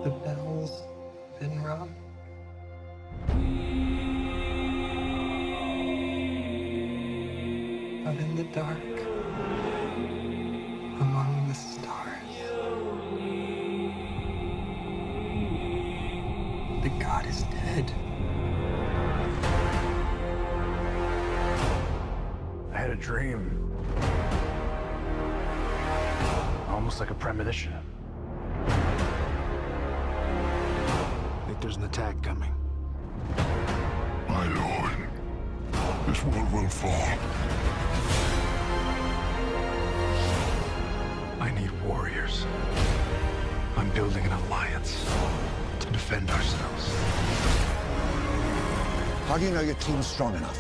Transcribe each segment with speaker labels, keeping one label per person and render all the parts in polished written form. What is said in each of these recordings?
Speaker 1: The bell's been rung. Out in the dark, among the stars, the god is dead.
Speaker 2: I had a dream. Almost like a premonition. I think there's an attack coming.
Speaker 3: My lord, this world will fall.
Speaker 2: I need warriors. I'm building an alliance to defend ourselves.
Speaker 4: How do you know your team's strong enough?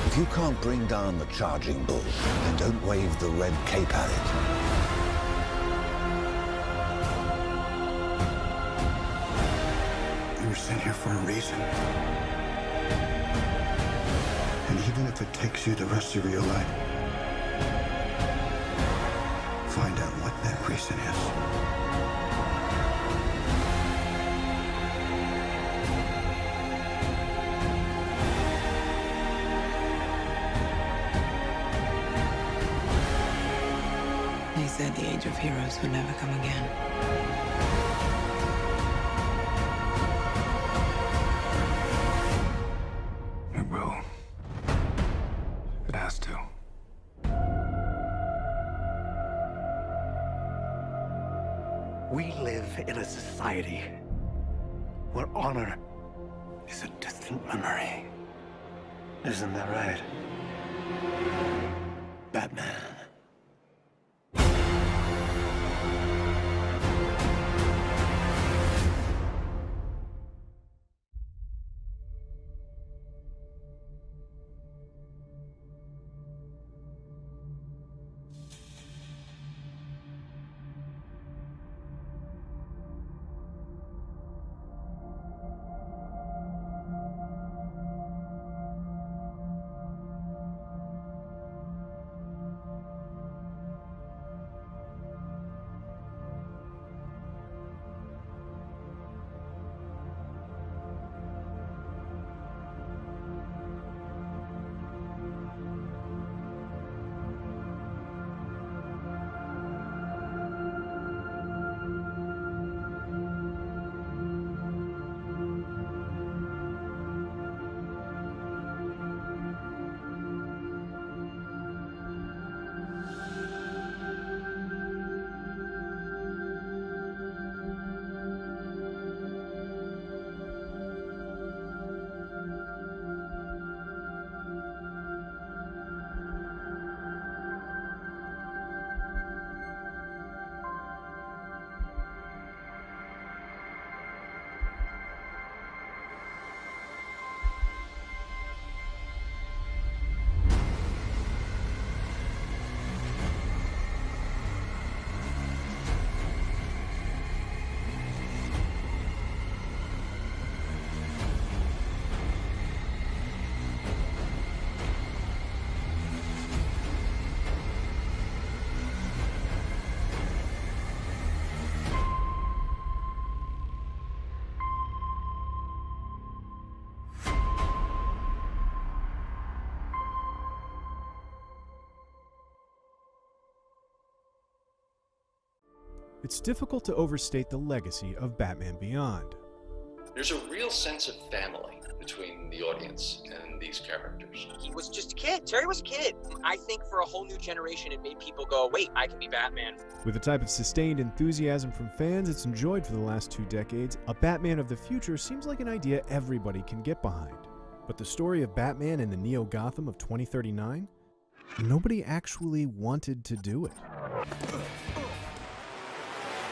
Speaker 4: If you can't bring down the charging bull, then don't wave the red cape at it.
Speaker 5: You were sent here for a reason. And even if it takes you the rest of your life, find out what that reason is.
Speaker 6: They said the age of heroes would never come again.
Speaker 2: It will. It has to.
Speaker 5: We live in a society where honor is a distant memory. Isn't that right, Batman?
Speaker 7: It's difficult to overstate the legacy of Batman Beyond.
Speaker 8: There's a real sense of family between the audience and these characters.
Speaker 9: He was just a kid. Terry was a kid. I think for a whole new generation, it made people go, wait, I can be Batman.
Speaker 7: With the type of sustained enthusiasm from fans it's enjoyed for the last 2 decades, a Batman of the future seems like an idea everybody can get behind. But the story of Batman in the Neo-Gotham of 2039? Nobody actually wanted to do it.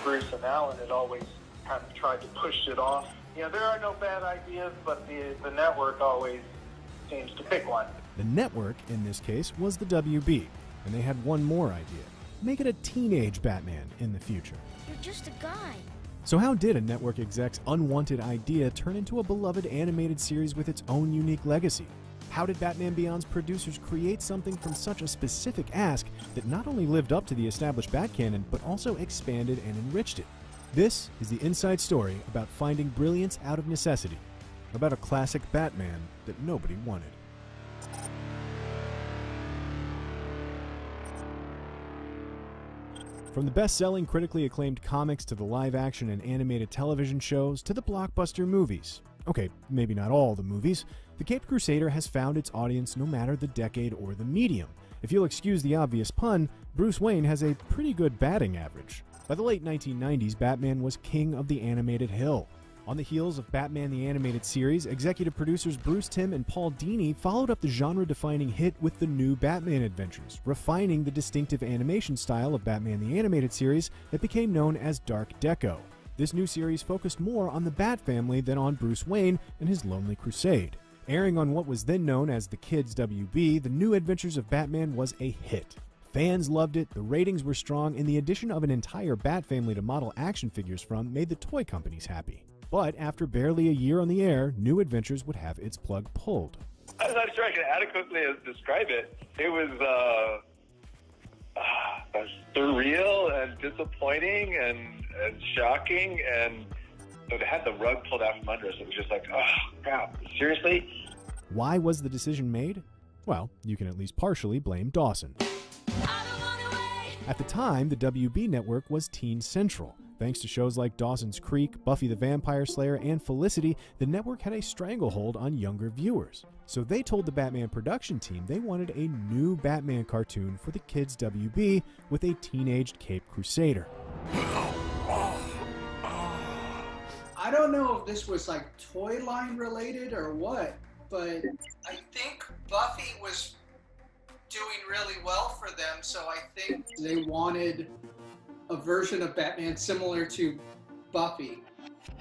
Speaker 10: Bruce and Alan had always kind of tried to push it off. You know, there are no bad ideas, but the network always seems to pick one.
Speaker 7: The network, in this case, was the WB, and they had one more idea. Make it a teenage Batman in the future.
Speaker 11: You're just a guy.
Speaker 7: So how did a network exec's unwanted idea turn into a beloved animated series with its own unique legacy? How did Batman Beyond's producers create something from such a specific ask that not only lived up to the established Batcanon, but also expanded and enriched it? This is the inside story about finding brilliance out of necessity, about a classic Batman that nobody wanted. From the best-selling, critically acclaimed comics to the live-action and animated television shows to the blockbuster movies. Okay, maybe not all the movies. The Caped Crusader has found its audience no matter the decade or the medium. If you'll excuse the obvious pun, Bruce Wayne has a pretty good batting average. By the late 1990s, Batman was king of the animated hill. On the heels of Batman the Animated Series, executive producers Bruce Timm and Paul Dini followed up the genre-defining hit with the new Batman adventures, refining the distinctive animation style of Batman the Animated Series that became known as Dark Deco. This new series focused more on the Bat family than on Bruce Wayne and his lonely crusade. Airing on what was then known as the Kids WB, the New Adventures of Batman was a hit. Fans loved it, the ratings were strong, and the addition of an entire Bat family to model action figures from made the toy companies happy. But after barely a year on the air, New Adventures would have its plug pulled.
Speaker 11: I'm not sure I can adequately describe it. It was surreal and disappointing and shocking, and it had the rug pulled out from under us. It was just like, oh, crap, seriously?
Speaker 7: Why was the decision made? Well, you can at least partially blame Dawson. At the time, the WB network was Teen Central. Thanks to shows like Dawson's Creek, Buffy the Vampire Slayer, and Felicity, the network had a stranglehold on younger viewers. So they told the Batman production team they wanted a new Batman cartoon for the Kids WB with a teenaged Caped Crusader.
Speaker 12: I don't know if this was like toy line related or what, but I think Buffy was doing really well for them, so I think they wanted a version of Batman similar to Buffy.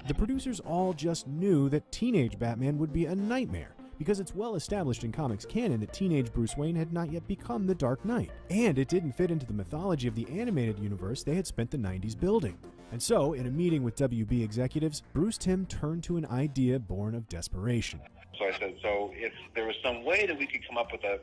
Speaker 7: The producers all just knew that teenage Batman would be a nightmare, because it's well established in comics canon that teenage Bruce Wayne had not yet become the Dark Knight, and it didn't fit into the mythology of the animated universe they had spent the 90s building. And so, in a meeting with WB executives, Bruce Timm turned to an idea born of desperation.
Speaker 11: So I said, so if there was some way that we could come up with a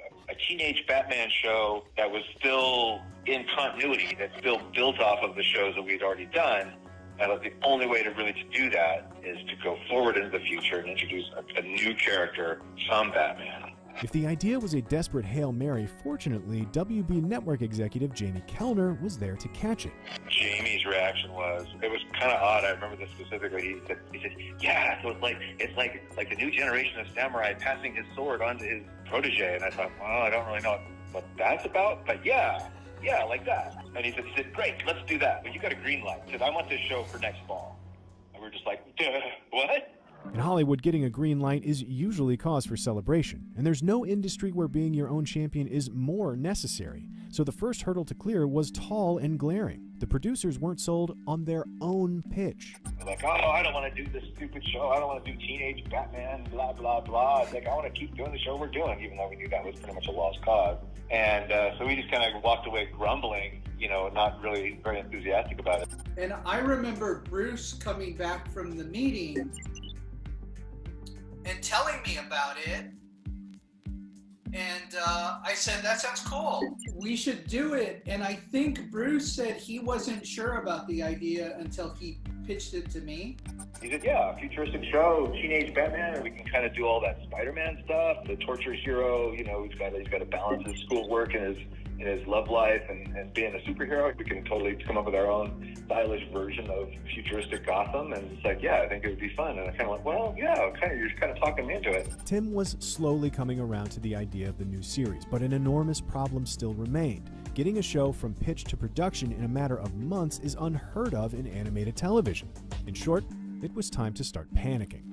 Speaker 11: teenage Batman show that was still in continuity, that still built off of the shows that we'd already done, and the only way to really do that is to go forward into the future and introduce a new character, some Batman.
Speaker 7: If the idea was a desperate Hail Mary, fortunately, WB network executive Jamie Kellner was there to catch it.
Speaker 11: Jamie's reaction was, it was kind of odd. I remember this specifically. He said, yeah, so it's like the new generation of samurai passing his sword on to his protege. And I thought, well, I don't really know what that's about, but yeah, like that. And he said, great, let's do that. But you got a green light. He said, I want this show for next fall. And we're just like, what?
Speaker 7: In Hollywood, getting a green light is usually cause for celebration, and there's no industry where being your own champion is more necessary. So the first hurdle to clear was tall and glaring. The producers weren't sold on their own pitch.
Speaker 11: They're like, oh, I don't want to do this stupid show. I don't want to do teenage Batman, blah, blah, blah. It's like, I want to keep doing the show we're doing, even though we knew that was pretty much a lost cause. And so we just kind of walked away grumbling, not really very enthusiastic about it.
Speaker 12: And I remember Bruce coming back from the meeting and telling me about it, and I said, that sounds cool. We should do it. And I think Bruce said he wasn't sure about the idea until he pitched it to me.
Speaker 11: He said, yeah, a futuristic show, teenage Batman, and we can kind of do all that Spider-Man stuff, the torture hero, he's got to balance his schoolwork and his love life and being a superhero. We can totally come up with our own stylish version of futuristic Gotham. And it's like, yeah, I think it would be fun. And I kind of went, well, yeah, you're just kind of talking me into it.
Speaker 7: Timm was slowly coming around to the idea of the new series, but an enormous problem still remained. Getting a show from pitch to production in a matter of months is unheard of in animated television. In short, it was time to start panicking.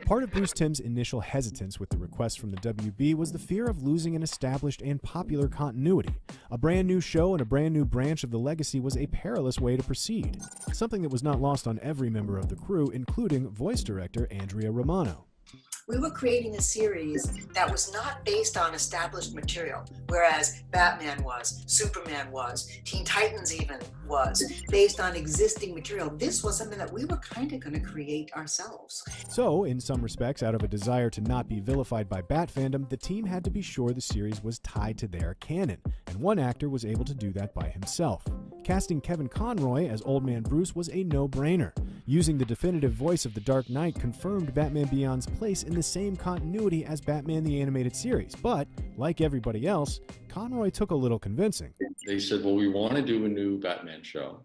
Speaker 7: Part of Bruce Timm's initial hesitance with the request from the WB was the fear of losing an established and popular continuity. A brand new show and a brand new branch of the legacy was a perilous way to proceed, something that was not lost on every member of the crew, including voice director Andrea Romano.
Speaker 13: We were creating a series that was not based on established material, whereas Batman was, Superman was, Teen Titans even was, based on existing material. This was something that we were kind of going to create ourselves.
Speaker 7: So, in some respects, out of a desire to not be vilified by Bat fandom, the team had to be sure the series was tied to their canon, and one actor was able to do that by himself. Casting Kevin Conroy as Old Man Bruce was a no-brainer. Using the definitive voice of the Dark Knight confirmed Batman Beyond's place in the same continuity as Batman the Animated Series, but, like everybody else, Conroy took a little convincing.
Speaker 8: They said, well, we want to do a new Batman show.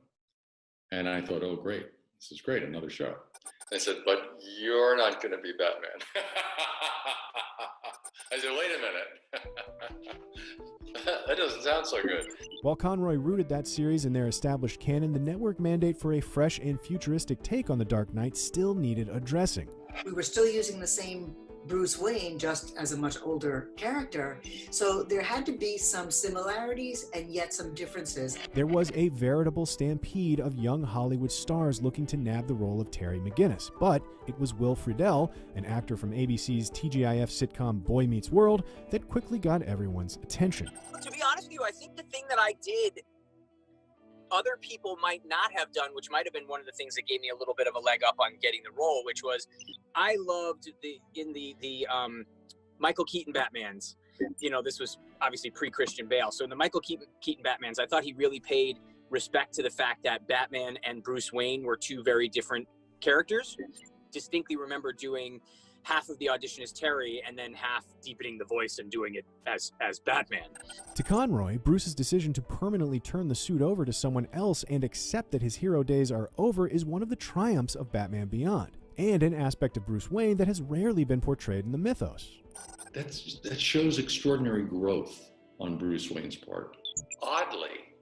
Speaker 8: And I thought, oh, great. This is great, another show. They said, but you're not going to be Batman. I said, wait a minute. That doesn't sound so good.
Speaker 7: While Conroy rooted that series in their established canon, the network mandate for a fresh and futuristic take on the Dark Knight still needed addressing.
Speaker 13: We were still using the same Bruce Wayne, just as a much older character, so there had to be some similarities and yet some differences.
Speaker 7: There was a veritable stampede of young Hollywood stars looking to nab the role of Terry McGinnis, but it was Will Friedle, an actor from ABC's TGIF sitcom Boy Meets World, that quickly got everyone's attention.
Speaker 9: To be honest with you, I think the thing that I did other people might not have done, which might have been one of the things that gave me a little bit of a leg up on getting the role, which was I loved the Michael Keaton Batmans. You know, this was obviously pre-Christian Bale. So in the Michael Keaton Batmans, I thought he really paid respect to the fact that Batman and Bruce Wayne were two very different characters. Distinctly remember doing half of the audition as Terry and then half deepening the voice and doing it as Batman.
Speaker 7: To Conroy, Bruce's decision to permanently turn the suit over to someone else and accept that his hero days are over is one of the triumphs of Batman Beyond, and an aspect of Bruce Wayne that has rarely been portrayed in the mythos.
Speaker 8: That shows extraordinary growth on Bruce Wayne's part. Oddly,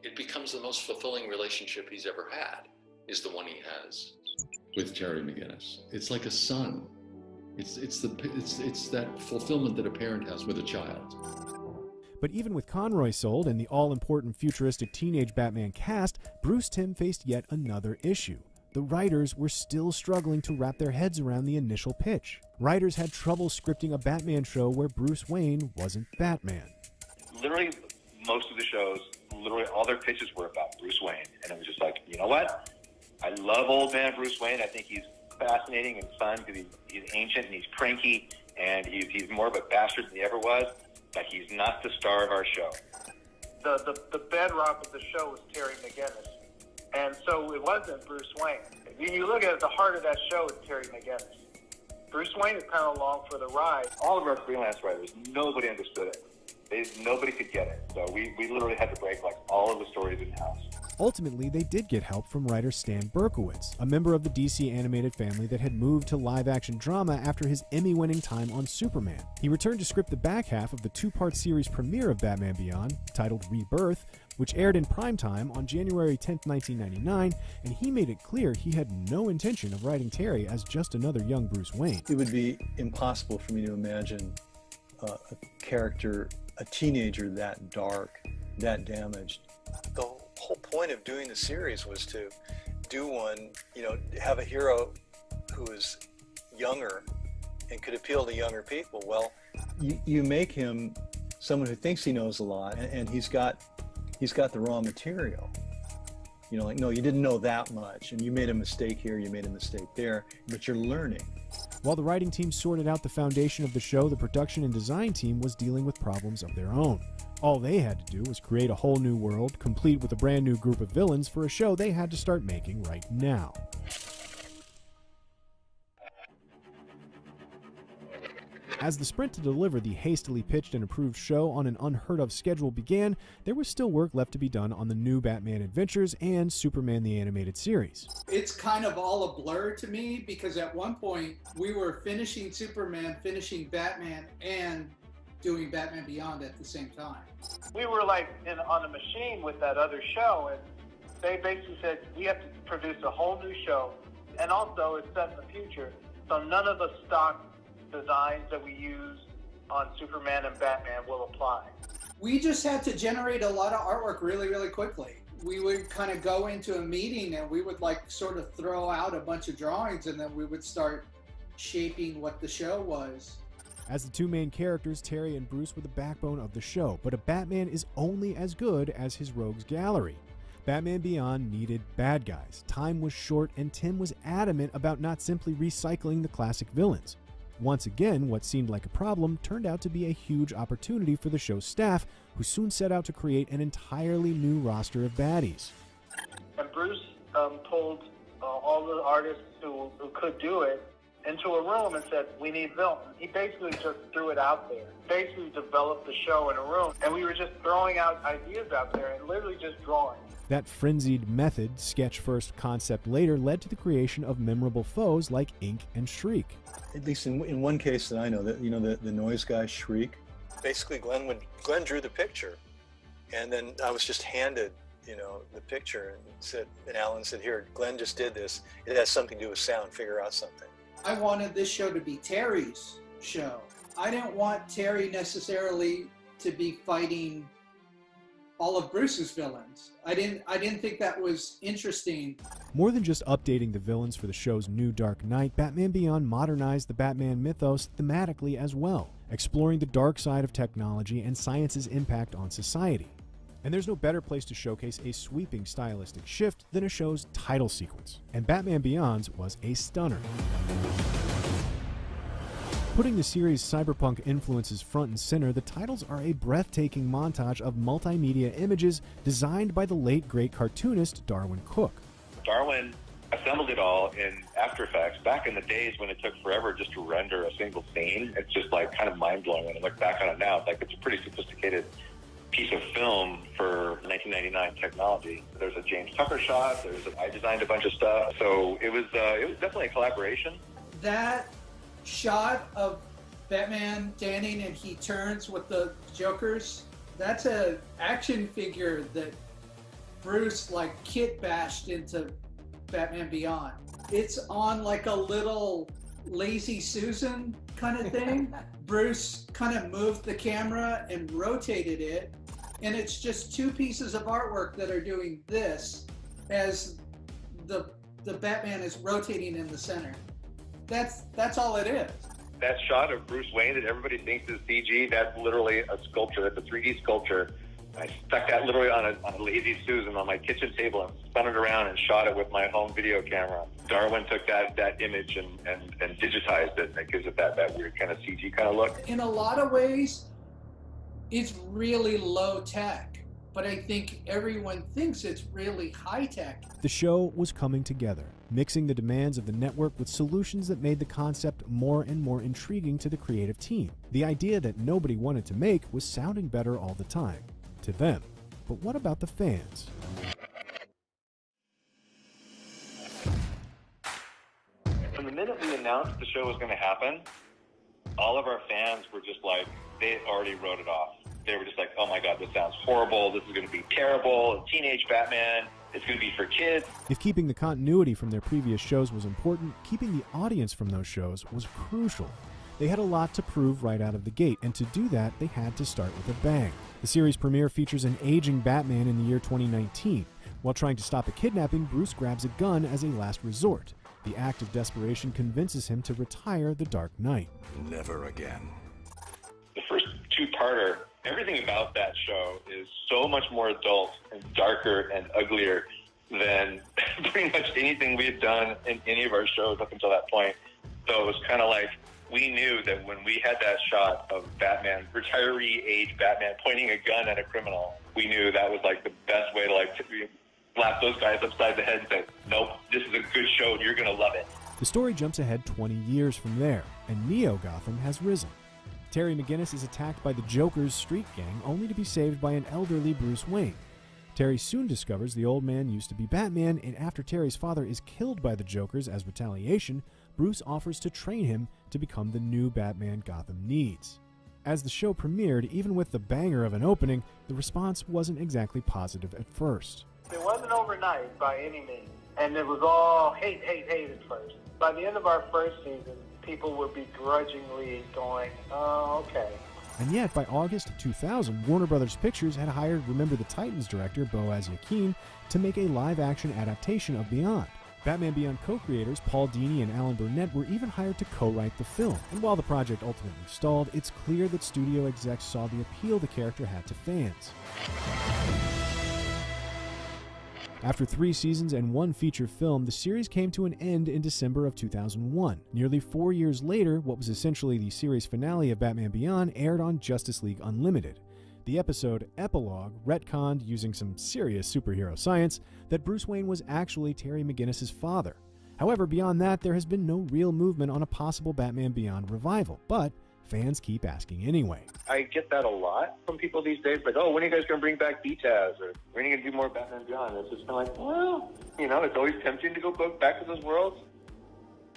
Speaker 8: it becomes the most fulfilling relationship he's ever had, is the one he has with Terry McGinnis. It's like a son. It's that fulfillment that a parent has with a child.
Speaker 7: But even with Conroy sold and the all-important futuristic teenage Batman cast, Bruce Timm faced yet another issue. The writers were still struggling to wrap their heads around the initial pitch. Writers had trouble scripting a Batman show where Bruce Wayne wasn't Batman.
Speaker 11: Literally, most of the shows, literally all their pitches were about Bruce Wayne. And it was just like, you know what? I love old man Bruce Wayne. I think he's fascinating and fun because he's ancient and he's cranky and he's more of a bastard than he ever was, but he's not the star of our show.
Speaker 10: The bedrock of the show was Terry McGinnis, and so it wasn't Bruce Wayne. When you look at it, the heart of that show is Terry McGinnis. Bruce Wayne is kind of along for the ride.
Speaker 11: All of our freelance writers, nobody understood it. Nobody could get it. So we literally had to break like all of the stories in-house.
Speaker 7: Ultimately, they did get help from writer Stan Berkowitz, a member of the DC animated family that had moved to live-action drama after his Emmy-winning time on Superman. He returned to script the back half of the two-part series premiere of Batman Beyond, titled Rebirth, which aired in primetime on January 10, 1999, and he made it clear he had no intention of writing Terry as just another young Bruce Wayne.
Speaker 14: It would be impossible for me to imagine a character, a teenager that dark, that damaged. The whole point of doing the series was to do one, have a hero who is younger and could appeal to younger people. Well, you make him someone who thinks he knows a lot, and he's got the raw material. No, you didn't know that much, and you made a mistake here, you made a mistake there, but you're learning.
Speaker 7: While the writing team sorted out the foundation of the show, the production and design team was dealing with problems of their own. All they had to do was create a whole new world, complete with a brand new group of villains for a show they had to start making right now. As the sprint to deliver the hastily pitched and approved show on an unheard-of schedule began, there was still work left to be done on the new Batman Adventures and Superman the Animated Series.
Speaker 12: It's kind of all a blur to me because at one point we were finishing Superman, finishing Batman, and doing Batman Beyond at the same time.
Speaker 10: We were like on a machine with that other show, and they basically said, we have to produce a whole new show, and also it's set in the future, so none of the stock designs that we use on Superman and Batman will apply.
Speaker 12: We just had to generate a lot of artwork really, really quickly. We would kind of go into a meeting and we would like sort of throw out a bunch of drawings, and then we would start shaping what the show was.
Speaker 7: As the two main characters, Terry and Bruce were the backbone of the show, but a Batman is only as good as his rogues gallery. Batman Beyond needed bad guys. Time was short, and Tim was adamant about not simply recycling the classic villains. Once again, what seemed like a problem turned out to be a huge opportunity for the show's staff, who soon set out to create an entirely new roster of baddies.
Speaker 10: And Bruce pulled all the artists who could do it into a room and said, we need villains. He basically just threw it out there. Basically developed the show in a room, and we were just throwing out ideas out there and literally just drawing.
Speaker 7: That frenzied method, sketch first, concept later, led to the creation of memorable foes like Ink and Shriek.
Speaker 14: At least in one case that I know, that the noise guy Shriek. Basically, Glenn drew the picture, and then I was just handed the picture and Alan said, "Here, Glenn just did this. It has something to do with sound. Figure out something."
Speaker 12: I wanted this show to be Terry's show. I didn't want Terry necessarily to be fighting all of Bruce's villains. I didn't think that was interesting.
Speaker 7: More than just updating the villains for the show's new Dark Knight, Batman Beyond modernized the Batman mythos thematically as well, exploring the dark side of technology and science's impact on society. And there's no better place to showcase a sweeping stylistic shift than a show's title sequence, and Batman Beyond's was a stunner. Putting the series' cyberpunk influences front and center, the titles are a breathtaking montage of multimedia images designed by the late great cartoonist Darwin Cook.
Speaker 11: Darwin assembled it all in After Effects back in the days when it took forever just to render a single scene. It's just like kind of mind-blowing when I look back on it now. It's like it's a pretty sophisticated piece of film for 1999 technology. There's a James Tucker shot. I designed a bunch of stuff. So it was definitely a collaboration.
Speaker 12: That shot of Batman standing and he turns with the Jokers, that's an action figure that Bruce like kit bashed into Batman Beyond. It's on like a little Lazy Susan kind of thing. Bruce kind of moved the camera and rotated it, and it's just two pieces of artwork that are doing this as the Batman is rotating in the center. That's all it is.
Speaker 11: That shot of Bruce Wayne that everybody thinks is CG, that's literally a sculpture. That's a 3D sculpture. I stuck that literally on a Lazy Susan on my kitchen table and spun it around and shot it with my home video camera. Darwin took that image and digitized it, and it gives it that weird kind of CG kind of look.
Speaker 12: In a lot of ways, it's really low tech, but I think everyone thinks it's really high tech.
Speaker 7: The show was coming together, mixing the demands of the network with solutions that made the concept more and more intriguing to the creative team. The idea that nobody wanted to make was sounding better all the time. To them. But what about the fans?
Speaker 11: From the minute we announced the show was going to happen, all of our fans were just like, they already wrote it off. They were just like, oh my God, this sounds horrible. This is going to be terrible. Teenage Batman. It's going to be for kids.
Speaker 7: If keeping the continuity from their previous shows was important, keeping the audience from those shows was crucial. They had a lot to prove right out of the gate, and to do that, they had to start with a bang. The series premiere features an aging Batman in the year 2019. While trying to stop a kidnapping, Bruce grabs a gun as a last resort. The act of desperation convinces him to retire the Dark Knight.
Speaker 3: Never again.
Speaker 11: The first two-parter, everything about that show is so much more adult and darker and uglier than pretty much anything we had done in any of our shows up until that point. So it was kind of like, we knew that when we had that shot of Batman, retiree age Batman, pointing a gun at a criminal, we knew that was like the best way to slap those guys upside the head and say, nope, this is a good show and you're going to love it.
Speaker 7: The story jumps ahead 20 years from there, and Neo-Gotham has risen. Terry McGinnis is attacked by the Joker's street gang, only to be saved by an elderly Bruce Wayne. Terry soon discovers the old man used to be Batman, and after Terry's father is killed by the Jokers as retaliation, Bruce offers to train him to become the new Batman Gotham needs. As the show premiered, even with the banger of an opening, the response wasn't exactly positive at first.
Speaker 10: It wasn't overnight by any means, and it was all hate at first. By the end of our first season, people would begrudgingly going, oh, okay.
Speaker 7: And yet, by August of 2000, Warner Brothers Pictures had hired Remember the Titans director Boaz Yakin to make a live-action adaptation of Beyond. Batman Beyond co-creators Paul Dini and Alan Burnett were even hired to co-write the film, and while the project ultimately stalled, it's clear that studio execs saw the appeal the character had to fans. After 3 seasons and 1 feature film, the series came to an end in December of 2001. Nearly 4 years later, what was essentially the series finale of Batman Beyond aired on Justice League Unlimited. The episode Epilogue retconned, using some serious superhero science, that Bruce Wayne was actually Terry McGinnis' father. However, beyond that, there has been no real movement on a possible Batman Beyond revival, but fans keep asking anyway.
Speaker 11: I get that a lot from people these days, like, oh, when are you guys going to bring back BTAS? Or when are you going to do more Batman Beyond? It's just kind of like, well, you know, it's always tempting to go back to those worlds.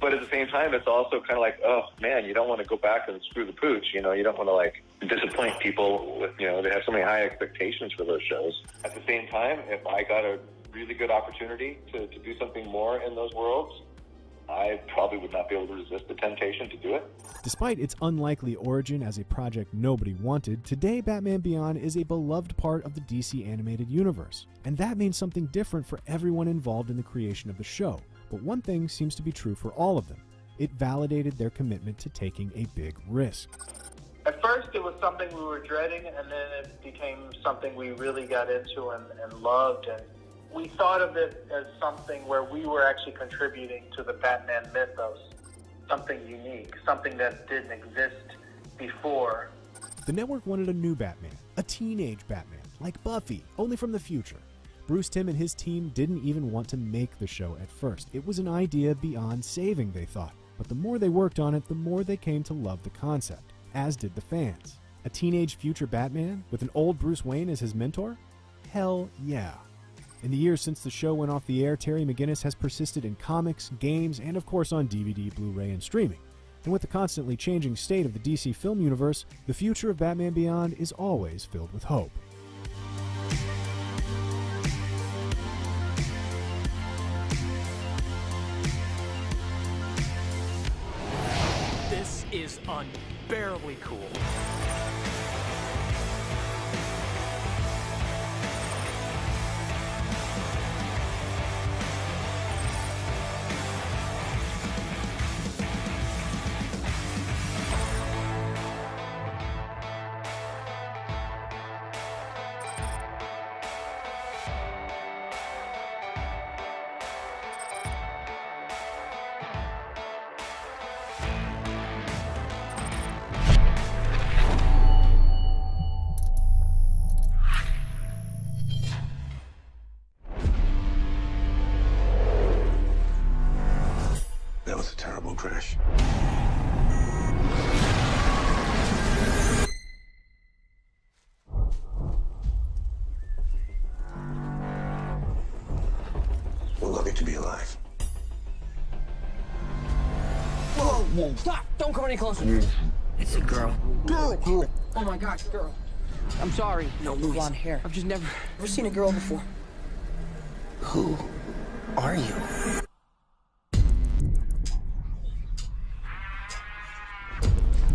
Speaker 11: But at the same time, it's also kind of like, oh, man, you don't want to go back and screw the pooch. You know, you don't want to, like, disappoint people with, you know, they have so many high expectations for those shows. At the same time, if I got a really good opportunity to do something more in those worlds, I probably would not be able to resist the temptation to do it.
Speaker 7: Despite its unlikely origin as a project nobody wanted, today Batman Beyond is a beloved part of the DC animated universe. And that means something different for everyone involved in the creation of the show. But one thing seems to be true for all of them. It validated their commitment to taking a big risk.
Speaker 10: At first it was something we were dreading, and then it became something we really got into and loved. And we thought of it as something where we were actually contributing to the Batman mythos, something unique, something that didn't exist before.
Speaker 7: The network wanted a new Batman, a teenage Batman, like Buffy, only from the future. Bruce Timm and his team didn't even want to make the show at first. It was an idea beyond saving, they thought. But the more they worked on it, the more they came to love the concept, as did the fans. A teenage future Batman with an old Bruce Wayne as his mentor? Hell yeah. In the years since the show went off the air, Terry McGinnis has persisted in comics, games, and of course on DVD, Blu-ray, and streaming. And with the constantly changing state of the DC film universe, the future of Batman Beyond is always filled with hope.
Speaker 15: This is unbearably cool.
Speaker 5: That was a terrible crash. We're lucky to be alive.
Speaker 16: Whoa, whoa, stop! Don't come any closer. It's a girl. Girl! Oh my gosh, girl. I'm sorry. No, blonde hair. I've just never seen a girl before. Who are you?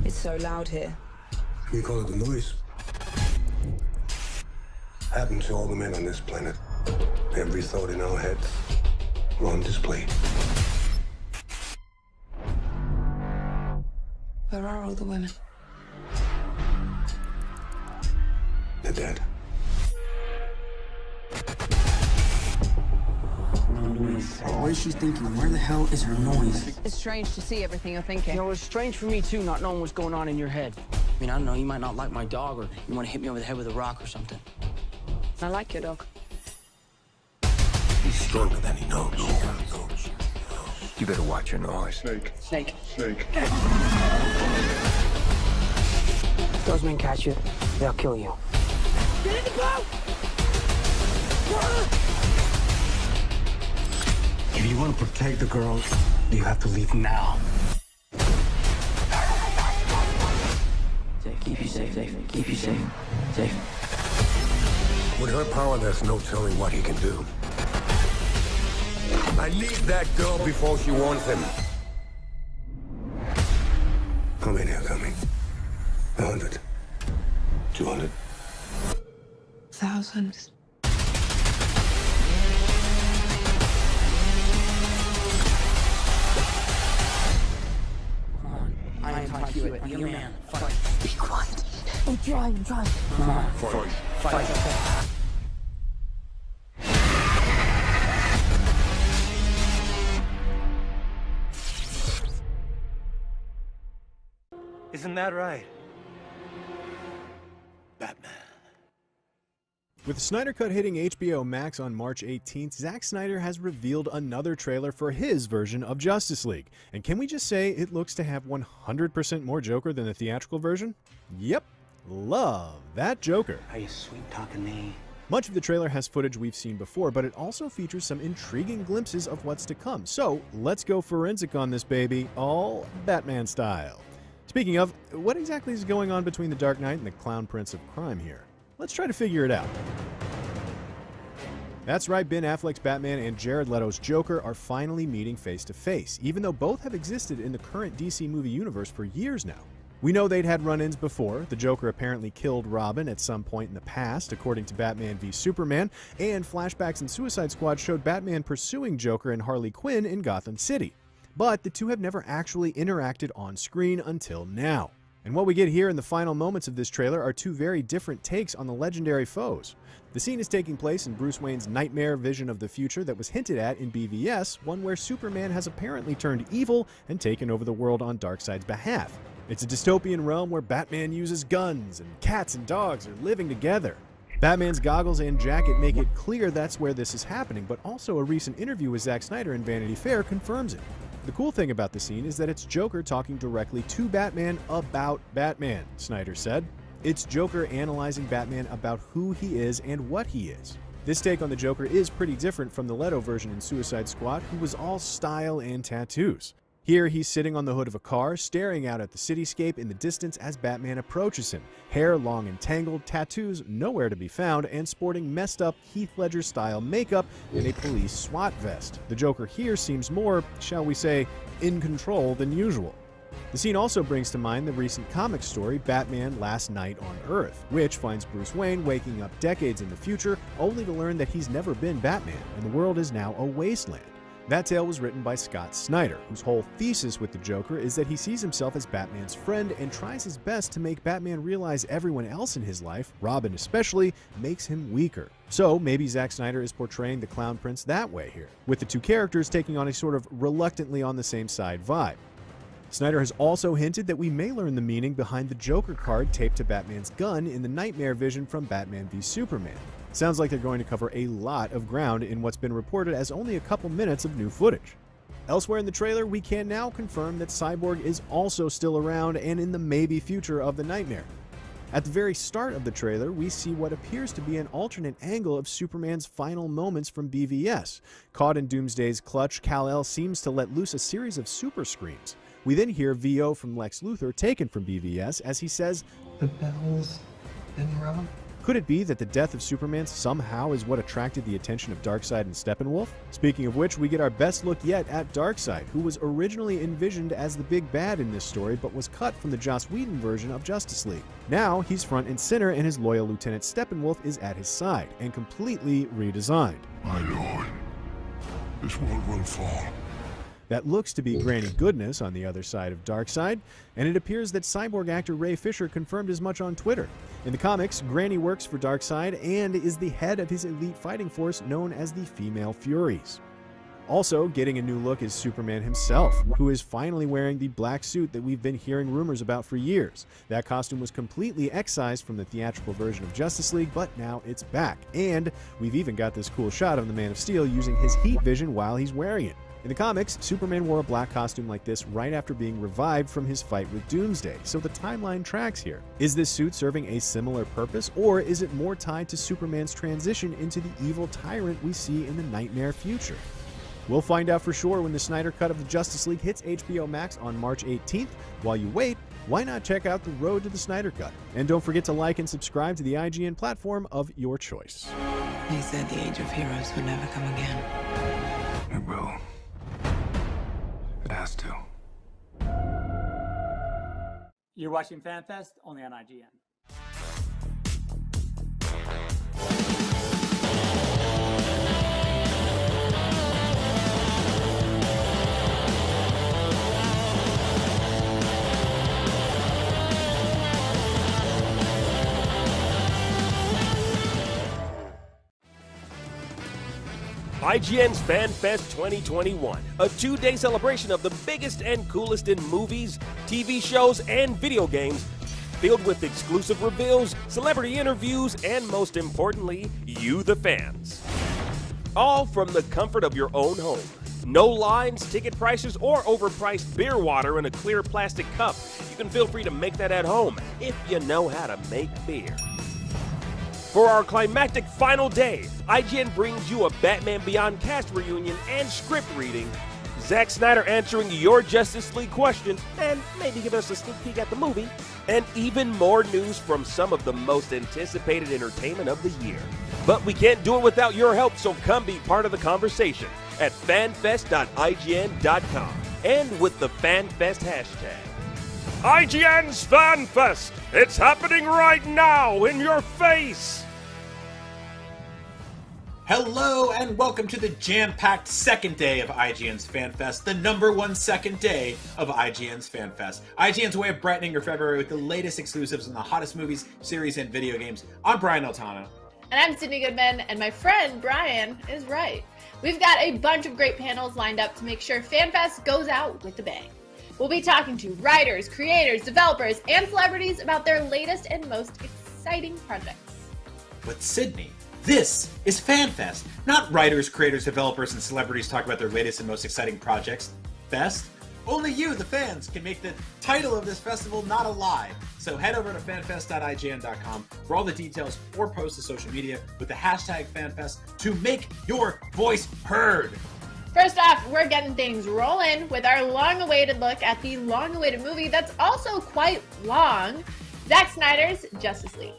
Speaker 6: It's so loud here.
Speaker 5: We call it the noise. Happened to all the men on this planet. Every thought in our heads were on display.
Speaker 6: Where are all the women?
Speaker 5: They're dead.
Speaker 16: What is she thinking? Where the hell is her noise?
Speaker 6: It's strange to see everything you're thinking.
Speaker 16: You know, it's strange for me, too, not knowing what's going on in your head. I mean, I don't know, you might not like my dog, or you want to hit me over the head with a rock or something.
Speaker 6: I like your dog.
Speaker 5: He's stronger than he knows.
Speaker 2: You better watch your noise.
Speaker 16: Snake.
Speaker 5: Snake.
Speaker 16: If those men catch you, they'll kill you. Get in the boat!
Speaker 5: If you want to protect the girl, you have to leave now.
Speaker 16: Keep you safe, keep you safe,
Speaker 3: With her power, there's no telling what he can do. I need that girl before she wants him.
Speaker 5: How many are coming? 100? 200?
Speaker 6: Thousands.
Speaker 16: talk to it. Be a man. Fight. Be quiet. I'm trying. Come on. Fight.
Speaker 17: Isn't that right?
Speaker 7: Batman. With the Snyder Cut hitting HBO Max on March 18th, Zack Snyder has revealed another trailer for his version of Justice League. And can we just say it looks to have 100% more Joker than the theatrical version? Yep. Love that Joker.
Speaker 17: Are you sweet talking me?
Speaker 7: Much of the trailer has footage we've seen before, but it also features some intriguing glimpses of what's to come. So let's go forensic on this baby, all Batman style. Speaking of, what exactly is going on between the Dark Knight and the Clown Prince of Crime here? Let's try to figure it out. That's right, Ben Affleck's Batman and Jared Leto's Joker are finally meeting face to face, even though both have existed in the current DC movie universe for years now. We know they'd had run-ins before. The Joker apparently killed Robin at some point in the past, according to Batman v Superman, and flashbacks in Suicide Squad showed Batman pursuing Joker and Harley Quinn in Gotham City. But the two have never actually interacted on screen until now. And what we get here in the final moments of this trailer are two very different takes on the legendary foes. The scene is taking place in Bruce Wayne's nightmare vision of the future that was hinted at in BVS, one where Superman has apparently turned evil and taken over the world on Darkseid's behalf. It's a dystopian realm where Batman uses guns and cats and dogs are living together. Batman's goggles and jacket make it clear that's where this is happening, but also a recent interview with Zack Snyder in Vanity Fair confirms it. The cool thing about the scene is that it's Joker talking directly to Batman about Batman, Snyder said. It's Joker analyzing Batman about who he is and what he is. This take on the Joker is pretty different from the Leto version in Suicide Squad, who was all style and tattoos. Here, he's sitting on the hood of a car, staring out at the cityscape in the distance as Batman approaches him. Hair long and tangled, tattoos nowhere to be found, and sporting messed up Heath Ledger-style makeup and a police SWAT vest. The Joker here seems more, shall we say, in control than usual. The scene also brings to mind the recent comic story Batman Last Night on Earth, which finds Bruce Wayne waking up decades in the future only to learn that he's never been Batman and the world is now a wasteland. That tale was written by Scott Snyder, whose whole thesis with the Joker is that he sees himself as Batman's friend and tries his best to make Batman realize everyone else in his life, Robin especially, makes him weaker. So maybe Zack Snyder is portraying the Clown Prince that way here, with the two characters taking on a sort of reluctantly on the same side vibe. Snyder has also hinted that we may learn the meaning behind the Joker card taped to Batman's gun in the nightmare vision from Batman v Superman. Sounds like they're going to cover a lot of ground in what's been reported as only a couple minutes of new footage. Elsewhere in the trailer, we can now confirm that Cyborg is also still around and in the maybe future of the nightmare. At the very start of the trailer, we see what appears to be an alternate angle of Superman's final moments from BVS. Caught in Doomsday's clutch, Kal-El seems to let loose a series of super screams. We then hear VO from Lex Luthor taken from BVS as he says,
Speaker 1: "The bell's been rung."
Speaker 7: Could it be that the death of Superman somehow is what attracted the attention of Darkseid and Steppenwolf? Speaking of which, we get our best look yet at Darkseid, who was originally envisioned as the big bad in this story but was cut from the Joss Whedon version of Justice League. Now, he's front and center and his loyal Lieutenant Steppenwolf is at his side, and completely redesigned.
Speaker 5: My lord, this world will fall.
Speaker 7: That looks to be Granny Goodness on the other side of Darkseid, and it appears that Cyborg actor Ray Fisher confirmed as much on Twitter. In the comics, Granny works for Darkseid and is the head of his elite fighting force known as the Female Furies. Also, getting a new look is Superman himself, who is finally wearing the black suit that we've been hearing rumors about for years. That costume was completely excised from the theatrical version of Justice League, but now it's back. And we've even got this cool shot of the Man of Steel using his heat vision while he's wearing it. In the comics, Superman wore a black costume like this right after being revived from his fight with Doomsday, so the timeline tracks here. Is this suit serving a similar purpose, or is it more tied to Superman's transition into the evil tyrant we see in the nightmare future? We'll find out for sure when the Snyder Cut of the Justice League hits HBO Max on March 18th. While you wait, why not check out the road to the Snyder Cut? And don't forget to like and subscribe to the IGN platform of your choice.
Speaker 6: He said the age of heroes would never come again.
Speaker 2: It will. It has to.
Speaker 18: You're watching Fan Fest only on IGN.
Speaker 19: IGN's Fan Fest 2021, a 2-day celebration of the biggest and coolest in movies, TV shows, and video games, filled with exclusive reveals, celebrity interviews, and most importantly, you the fans. All from the comfort of your own home. No lines, ticket prices, or overpriced beer water in a clear plastic cup. You can feel free to make that at home if you know how to make beer. For our climactic final day, IGN brings you a Batman Beyond cast reunion and script reading, Zack Snyder answering your Justice League questions, and maybe giving us a sneak peek at the movie, and even more news from some of the most anticipated entertainment of the year. But we can't do it without your help, so come be part of the conversation at fanfest.ign.com and with the FanFest hashtag. IGN's Fan Fest! It's happening right now in your face!
Speaker 20: Hello and welcome to the jam-packed second day of IGN's Fan Fest, the #1 second day of IGN's Fan Fest. IGN's way of brightening your February with the latest exclusives on the hottest movies, series, and video games. I'm Brian Altano.
Speaker 21: And I'm Sydney Goodman, and my friend Brian is right. We've got a bunch of great panels lined up to make sure Fan Fest goes out with a bang. We'll be talking to writers, creators, developers, and celebrities about their latest and most exciting projects.
Speaker 20: But Sydney, this is Fan Fest, not writers, creators, developers, and celebrities talk about their latest and most exciting projects. Fest? Only you, the fans, can make the title of this festival not a lie. So head over to fanfest.ign.com for all the details or posts to social media with the hashtag FanFest to make your voice heard.
Speaker 21: First off, we're getting things rolling with our long-awaited look at the long-awaited movie that's also quite long, Zack Snyder's Justice League.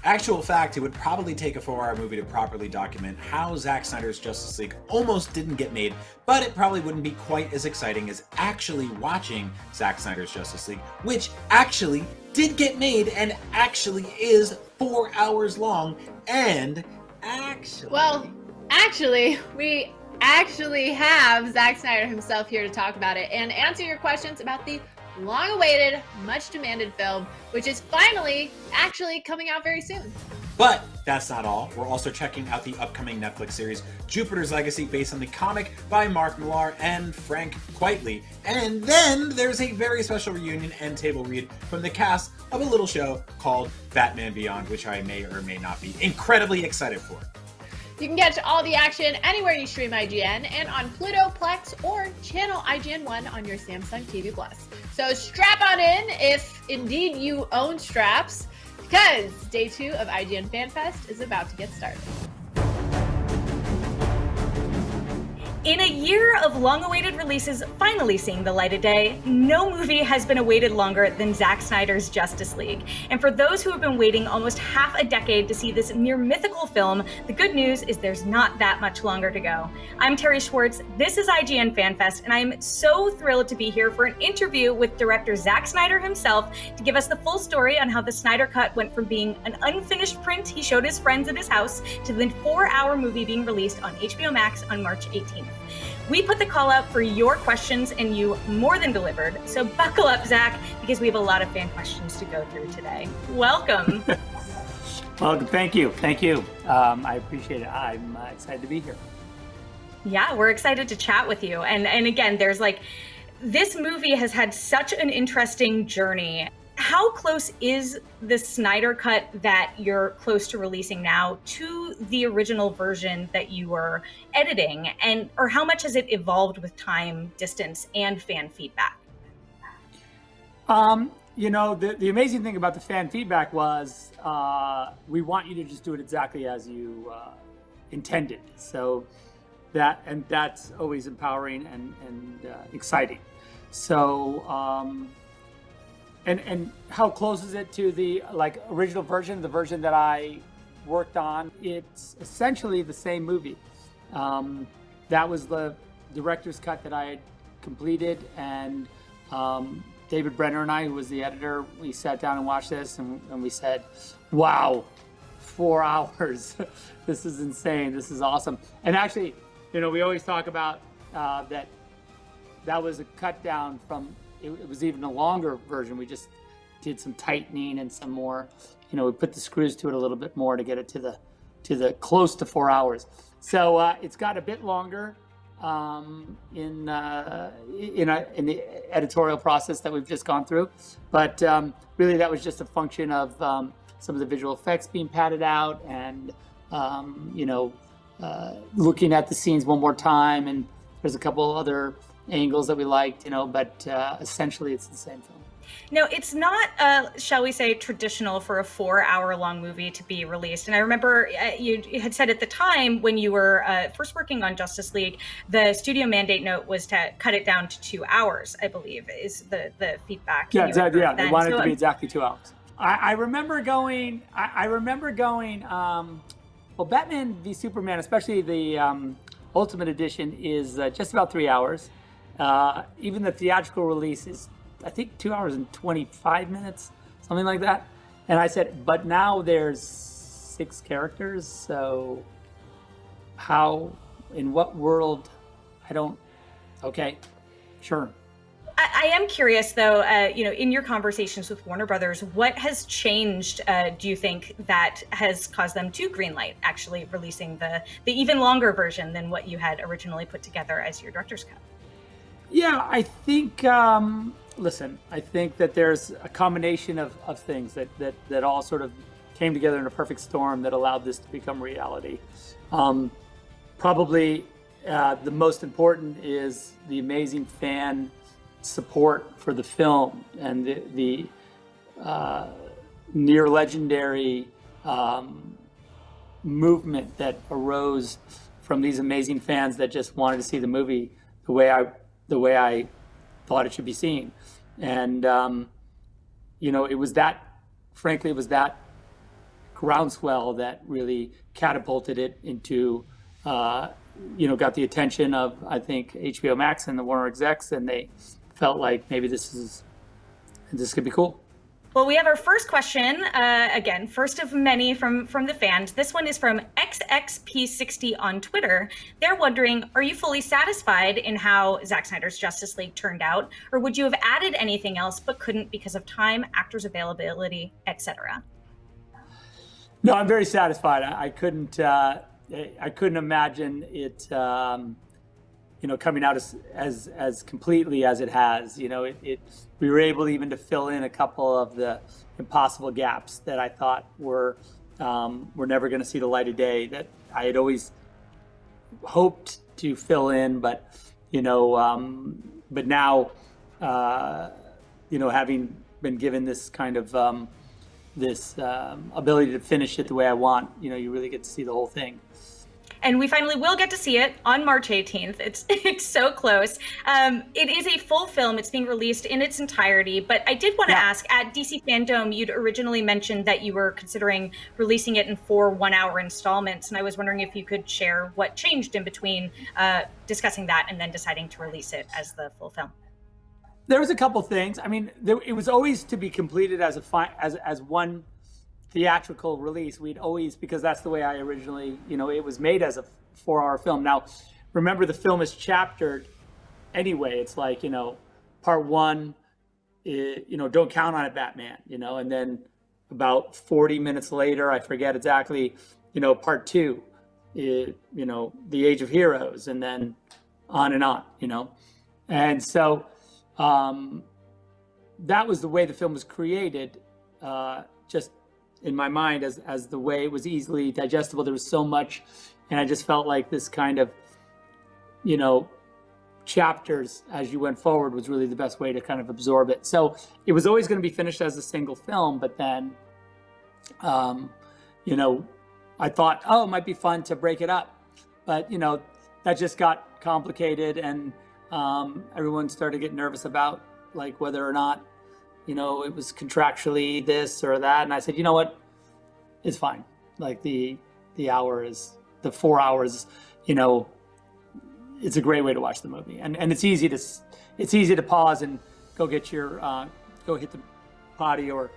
Speaker 20: Actual fact, it would probably take a 4-hour movie to properly document how Zack Snyder's Justice League almost didn't get made, but it probably wouldn't be quite as exciting as actually watching Zack Snyder's Justice League, which actually did get made and actually is 4 hours long, and actually...
Speaker 21: Well, actually, we actually have Zack Snyder himself here to talk about it and answer your questions about the long-awaited, much-demanded film, which is finally actually coming out very soon.
Speaker 20: But that's not all. We're also checking out the upcoming Netflix series Jupiter's Legacy, based on the comic by Mark Millar and Frank Quitely. And then there's a very special reunion and table read from the cast of a little show called Batman Beyond, which I may or may not be incredibly excited for.
Speaker 21: You can catch all the action anywhere you stream IGN and on Pluto, Plex, or channel IGN1 on your Samsung TV Plus. So strap on in if indeed you own straps, because day 2 of IGN Fan Fest is about to get started.
Speaker 22: In a year of long-awaited releases finally seeing the light of day, no movie has been awaited longer than Zack Snyder's Justice League. And for those who have been waiting almost half a decade to see this near mythical film, the good news is there's not that much longer to go. I'm Terry Schwartz, this is IGN Fan Fest, and I'm so thrilled to be here for an interview with director Zack Snyder himself to give us the full story on how the Snyder Cut went from being an unfinished print he showed his friends at his house to the 4-hour movie being released on HBO Max on March 18th. We put the call out for your questions and you more than delivered. So buckle up, Zach, because we have a lot of fan questions to go through today. Welcome.
Speaker 18: Well, thank you. Thank you. I appreciate it. I'm excited to be here.
Speaker 22: Yeah, we're excited to chat with you. And again, there's this movie has had such an interesting journey. How close is the Snyder Cut that you're close to releasing now to the original version that you were editing, or how much has it evolved with time, distance, and fan feedback?
Speaker 18: The amazing thing about the fan feedback was we want you to just do it exactly as you intended. So that's always empowering and exciting. So. And how close is it to the original version, the version that I worked on? It's essentially the same movie. That was the director's cut that I had completed, and David Brenner and I, who was the editor, we sat down and watched this, and we said, wow, 4 hours. This is insane. This is awesome. And actually, we always talk about that was a cut down from. It was even a longer version. We just did some tightening and some more, we put the screws to it a little bit more to get it to the close to 4 hours. So it's got a bit longer in the editorial process that we've just gone through, but really that was just a function of some of the visual effects being padded out, and looking at the scenes one more time, and there's a couple other angles that we liked, but essentially it's the same film.
Speaker 22: Now, it's not, shall we say, traditional for a 4-hour-long movie to be released. And I remember you had said at the time when you were first working on Justice League, the studio mandate note was to cut it down to 2 hours, I believe, is the feedback.
Speaker 18: Yeah, they wanted it to be exactly 2 hours. I remember going, well, Batman v Superman, especially the Ultimate Edition, is just about 3 hours. Even the theatrical release is, I think, 2 hours and 25 minutes, something like that. And I said, but now there's 6 characters, so how, in what world, okay, sure.
Speaker 22: I am curious, though, in your conversations with Warner Brothers, what has changed, do you think, that has caused them to greenlight actually releasing the even longer version than what you had originally put together as your director's cut?
Speaker 18: Yeah, I think, I think that there's a combination of things that all sort of came together in a perfect storm that allowed this to become reality. Probably the most important is the amazing fan support for the film, and the near legendary movement that arose from these amazing fans that just wanted to see the movie the way I thought it should be seen. And it was that groundswell that really catapulted it into got the attention of, I think, HBO Max and the Warner execs, and they felt like maybe this could be cool.
Speaker 22: Well, we have our first question, again, first of many from the fans. This one is from XXP60 on Twitter. They're wondering, are you fully satisfied in how Zack Snyder's Justice League turned out, or would you have added anything else but couldn't because of time, actors' availability, etc.?
Speaker 18: No, I'm very satisfied. I couldn't imagine it coming out as completely as it has. We were able even to fill in a couple of the impossible gaps that I thought were never going to see the light of day, that I had always hoped to fill in, but now having been given this kind of this ability to finish it the way I want, you really get to see the whole thing.
Speaker 22: And we finally will get to see it on March 18th. It's so close. It is a full film. It's being released in its entirety. But I did want to ask, at DC Fandom, you'd originally mentioned that you were considering releasing it in 4 one-hour installments. And I was wondering if you could share what changed in between discussing that and then deciding to release it as the full film.
Speaker 18: There was a couple things. I mean, it was always to be completed as one theatrical release. We'd always, because that's the way I originally, it was made as a 4-hour film. Now, remember, the film is chaptered anyway. It's like, part 1, don't count on it, Batman, and then about 40 minutes later, I forget exactly, part 2, the Age of Heroes, and then on and on, And so that was the way the film was created, just in my mind, as the way it was easily digestible. There was so much, and I just felt like this kind of, chapters as you went forward was really the best way to kind of absorb it. So it was always going to be finished as a single film, but then, I thought, it might be fun to break it up. But, that just got complicated, and everyone started getting nervous about, like, whether or not it was contractually this or that. And I said, you know what? It's fine. Like the 4 hours, it's a great way to watch the movie. And it's easy to pause and go get your, go hit the potty or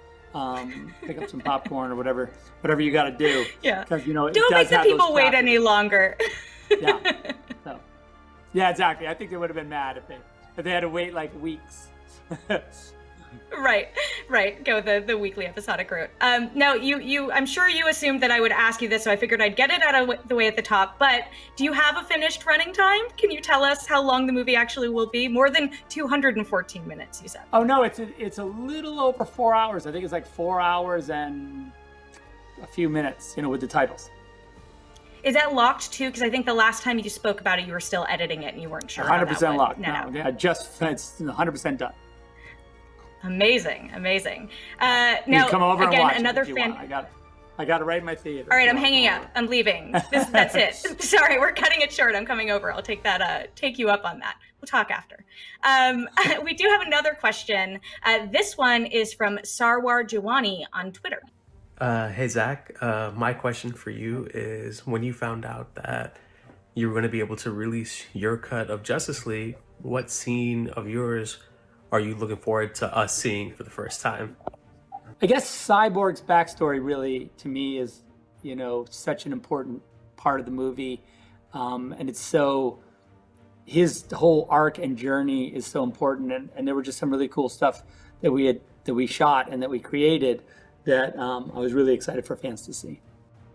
Speaker 18: pick up some popcorn or whatever you got to do.
Speaker 22: Yeah.
Speaker 18: Because,
Speaker 22: don't make the people wait any longer.
Speaker 18: Yeah. So, yeah, exactly. I think they would have been mad if they had to wait like weeks.
Speaker 22: Right. Right, go the weekly episodic route. Now, I'm sure you assumed that I would ask you this, so I figured I'd get it out of the way at the top. But do you have a finished running time? Can you tell us how long the movie actually will be? More than 214 minutes, you said.
Speaker 18: Oh no, it's a little over 4 hours. I think it's like 4 hours and a few minutes, with the titles.
Speaker 22: Is that locked too? Because I think the last time you spoke about it, you were still editing it and you weren't sure.
Speaker 18: 100% locked.
Speaker 22: No.
Speaker 18: Yeah, it's 100% done.
Speaker 22: Amazing. Now,
Speaker 18: come over
Speaker 22: again,
Speaker 18: and watch
Speaker 22: another
Speaker 18: it if you
Speaker 22: fan.
Speaker 18: want. I got it right in my theater.
Speaker 22: All right, I'm hanging up. I'm leaving. That's it. Sorry, we're cutting it short. I'm coming over. I'll take that. Take you up on that. We'll talk after. We do have another question. This one is from Sarwar Jawani on Twitter.
Speaker 4: Hey, Zach. My question for you is, when you found out that you were going to be able to release your cut of Justice League, what scene of yours are you looking forward to us seeing for the first time?
Speaker 18: I guess Cyborg's backstory really, to me, is, such an important part of the movie. And it's so, his whole arc and journey is so important. And there were just some really cool stuff that we shot and that we created that I was really excited for fans to see.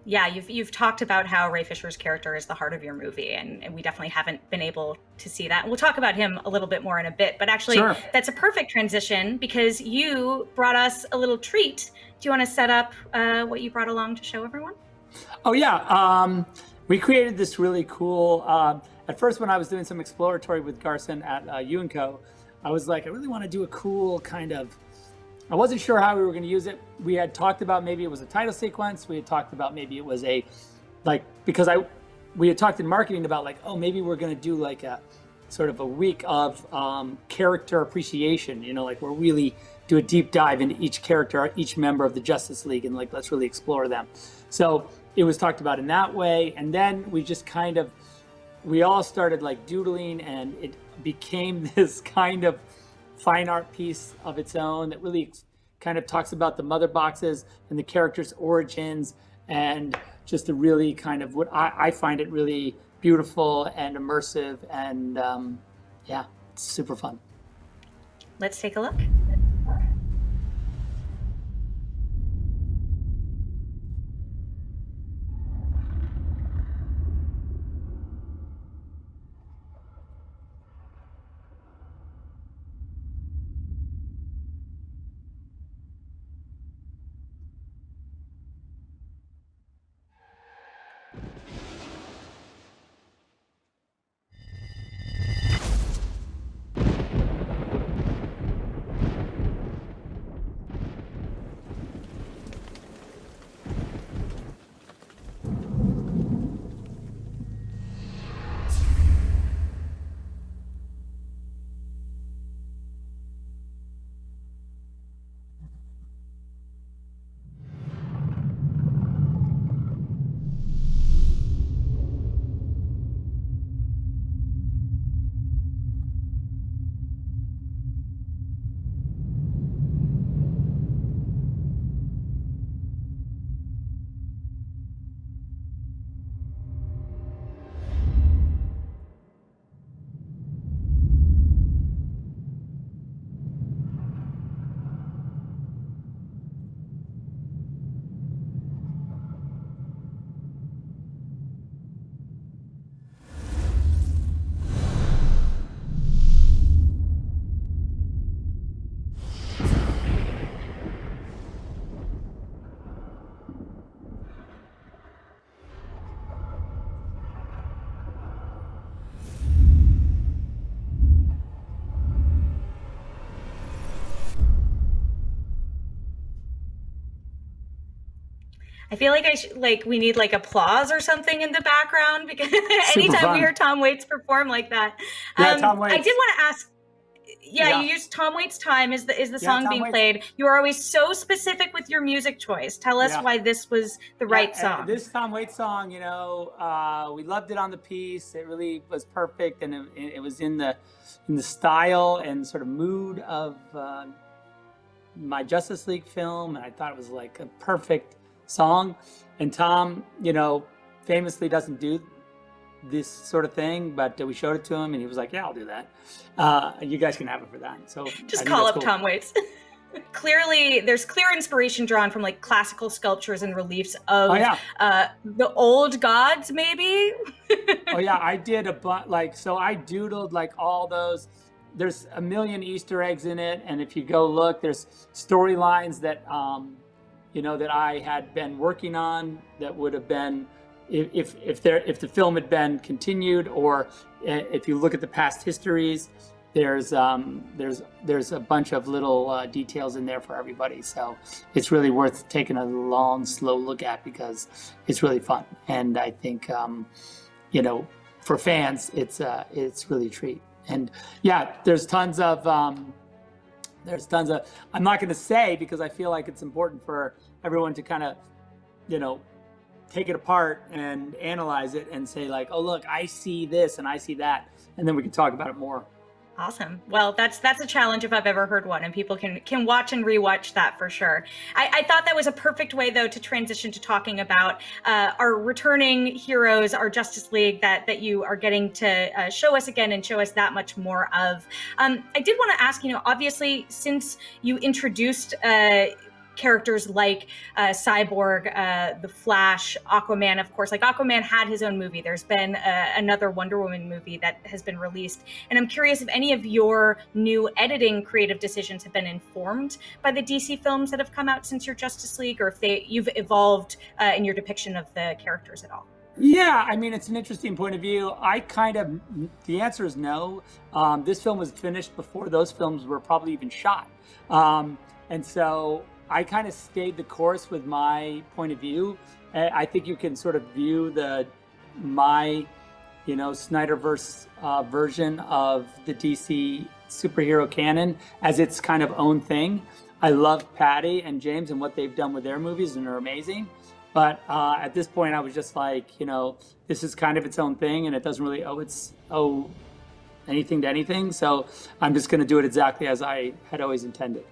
Speaker 22: Yeah, you've talked about how Ray Fisher's character is the heart of your movie, and we definitely haven't been able to see that. And we'll talk about him a little bit more in a bit, but actually
Speaker 18: Sure.
Speaker 22: That's a perfect transition because you brought us a little treat. Do you want to set up what you brought along to show everyone?
Speaker 18: Oh yeah, we created this really cool, at first when I was doing some exploratory with Garson at UNCO, I was like, I really want to do a cool kind of, I wasn't sure how we were going to use it. We had talked about maybe it was a title sequence. We had talked about maybe it was we had talked in marketing about maybe we're going to do like a sort of a week of character appreciation, where we really do a deep dive into each character, each member of the Justice League, and let's really explore them. So it was talked about in that way. And then we just we all started doodling, and it became this kind of fine art piece of its own that really kind of talks about the mother boxes and the characters' origins, and just a really kind of what I find it really beautiful and immersive, and it's super fun.
Speaker 22: Let's take a look. I feel like we need applause or something in the background because anytime we hear Tom Waits perform like that.
Speaker 18: Tom Waits.
Speaker 22: I did want to ask. Yeah, you used Tom Waits' Time is the song being played. You are always so specific with your music choice. Tell us why this was the right song.
Speaker 18: This Tom Waits song, we loved it on the piece. It really was perfect, and it was in the style and sort of mood of my Justice League film, and I thought it was like a perfect song. And Tom, famously doesn't do this sort of thing, but we showed it to him and he was like, yeah, I'll do that. You guys can have it for that. So
Speaker 22: just call up cool. Tom Waits. Clearly, there's clear inspiration drawn from like classical sculptures and reliefs of the old gods, maybe.
Speaker 18: Oh yeah, I did so I doodled like all those. There's a million Easter eggs in it, and if you go look, there's storylines that that I had been working on that would have been if the film had been continued, or if you look at the past histories. There's a bunch of little details in there for everybody, so it's really worth taking a long, slow look at because it's really fun, and I think for fans it's really a treat. And yeah, there's tons of I'm not going to say because I feel like it's important for everyone to kind of take it apart and analyze it and say like, oh look, I see this and I see that, and then we can talk about it more.
Speaker 22: Awesome. Well, that's a challenge if I've ever heard one, and people can watch and rewatch that for sure. I thought that was a perfect way, though, to transition to talking about our returning heroes, our Justice League that you are getting to show us again and show us that much more of. I did want to ask, obviously, since you introduced characters like Cyborg, The Flash, Aquaman, of course. Like Aquaman had his own movie. There's been another Wonder Woman movie that has been released. And I'm curious if any of your new editing creative decisions have been informed by the DC films that have come out since your Justice League, or if you've evolved in your depiction of the characters at all.
Speaker 18: Yeah, I mean, it's an interesting point of view. The answer is no. This film was finished before those films were probably even shot. And so I kind of stayed the course with my point of view. I think you can sort of view my Snyderverse version of the DC superhero canon as its kind of own thing. I love Patty and James and what they've done with their movies, and they're amazing. But at this point, I was just like, this is kind of its own thing, and it doesn't really owe anything to anything. So I'm just going to do it exactly as I had always intended.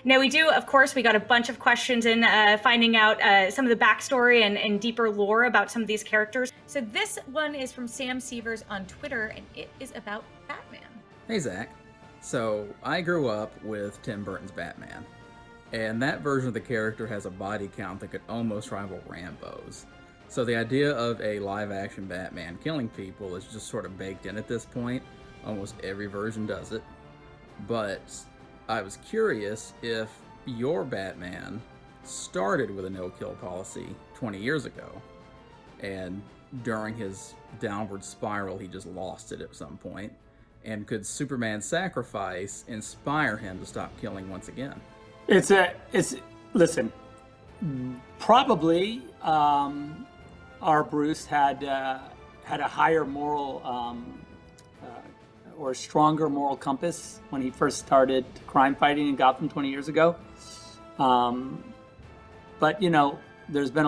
Speaker 22: Now we got a bunch of questions in finding out some of the backstory and deeper lore about some of these characters. So this one is from Sam Sievers on Twitter, and it is about Batman.
Speaker 9: Hey Zach. So I grew up with Tim Burton's Batman, and that version of the character has a body count that could almost rival Rambo's. So the idea of a live-action Batman killing people is just sort of baked in at this point. Almost every version does it. But I was curious if your Batman started with a no-kill policy 20 years ago, and during his downward spiral, he just lost it at some point. And could Superman's sacrifice inspire him to stop killing once again?
Speaker 18: Listen, probably our Bruce had a higher moral or a stronger moral compass when he first started crime fighting in Gotham 20 years ago. But there's been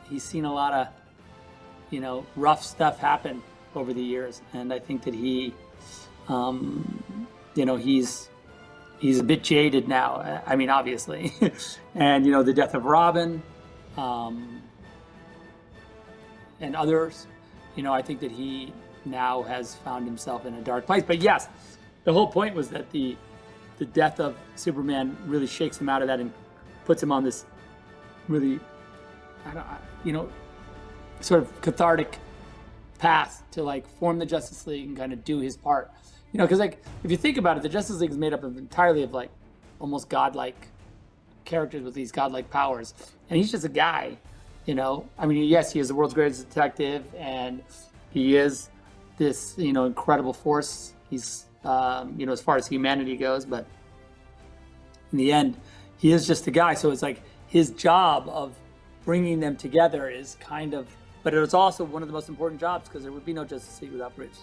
Speaker 18: he's seen a lot of rough stuff happen over the years, and I think that he he's a bit jaded now. I mean, obviously. And the death of Robin and others, I think that he now has found himself in a dark place. But yes, the whole point was that the death of Superman really shakes him out of that and puts him on this really, sort of cathartic path to form the Justice League and kind of do his part. Because if you think about it, the Justice League is made up entirely of almost godlike characters with these godlike powers, and he's just a guy. I mean, yes, he is the world's greatest detective, and he is this incredible force. He's as far as humanity goes, but in the end, he is just a guy. So it's his job of bringing them together is but it was also one of the most important jobs, because there would be no Justice League without Bruce.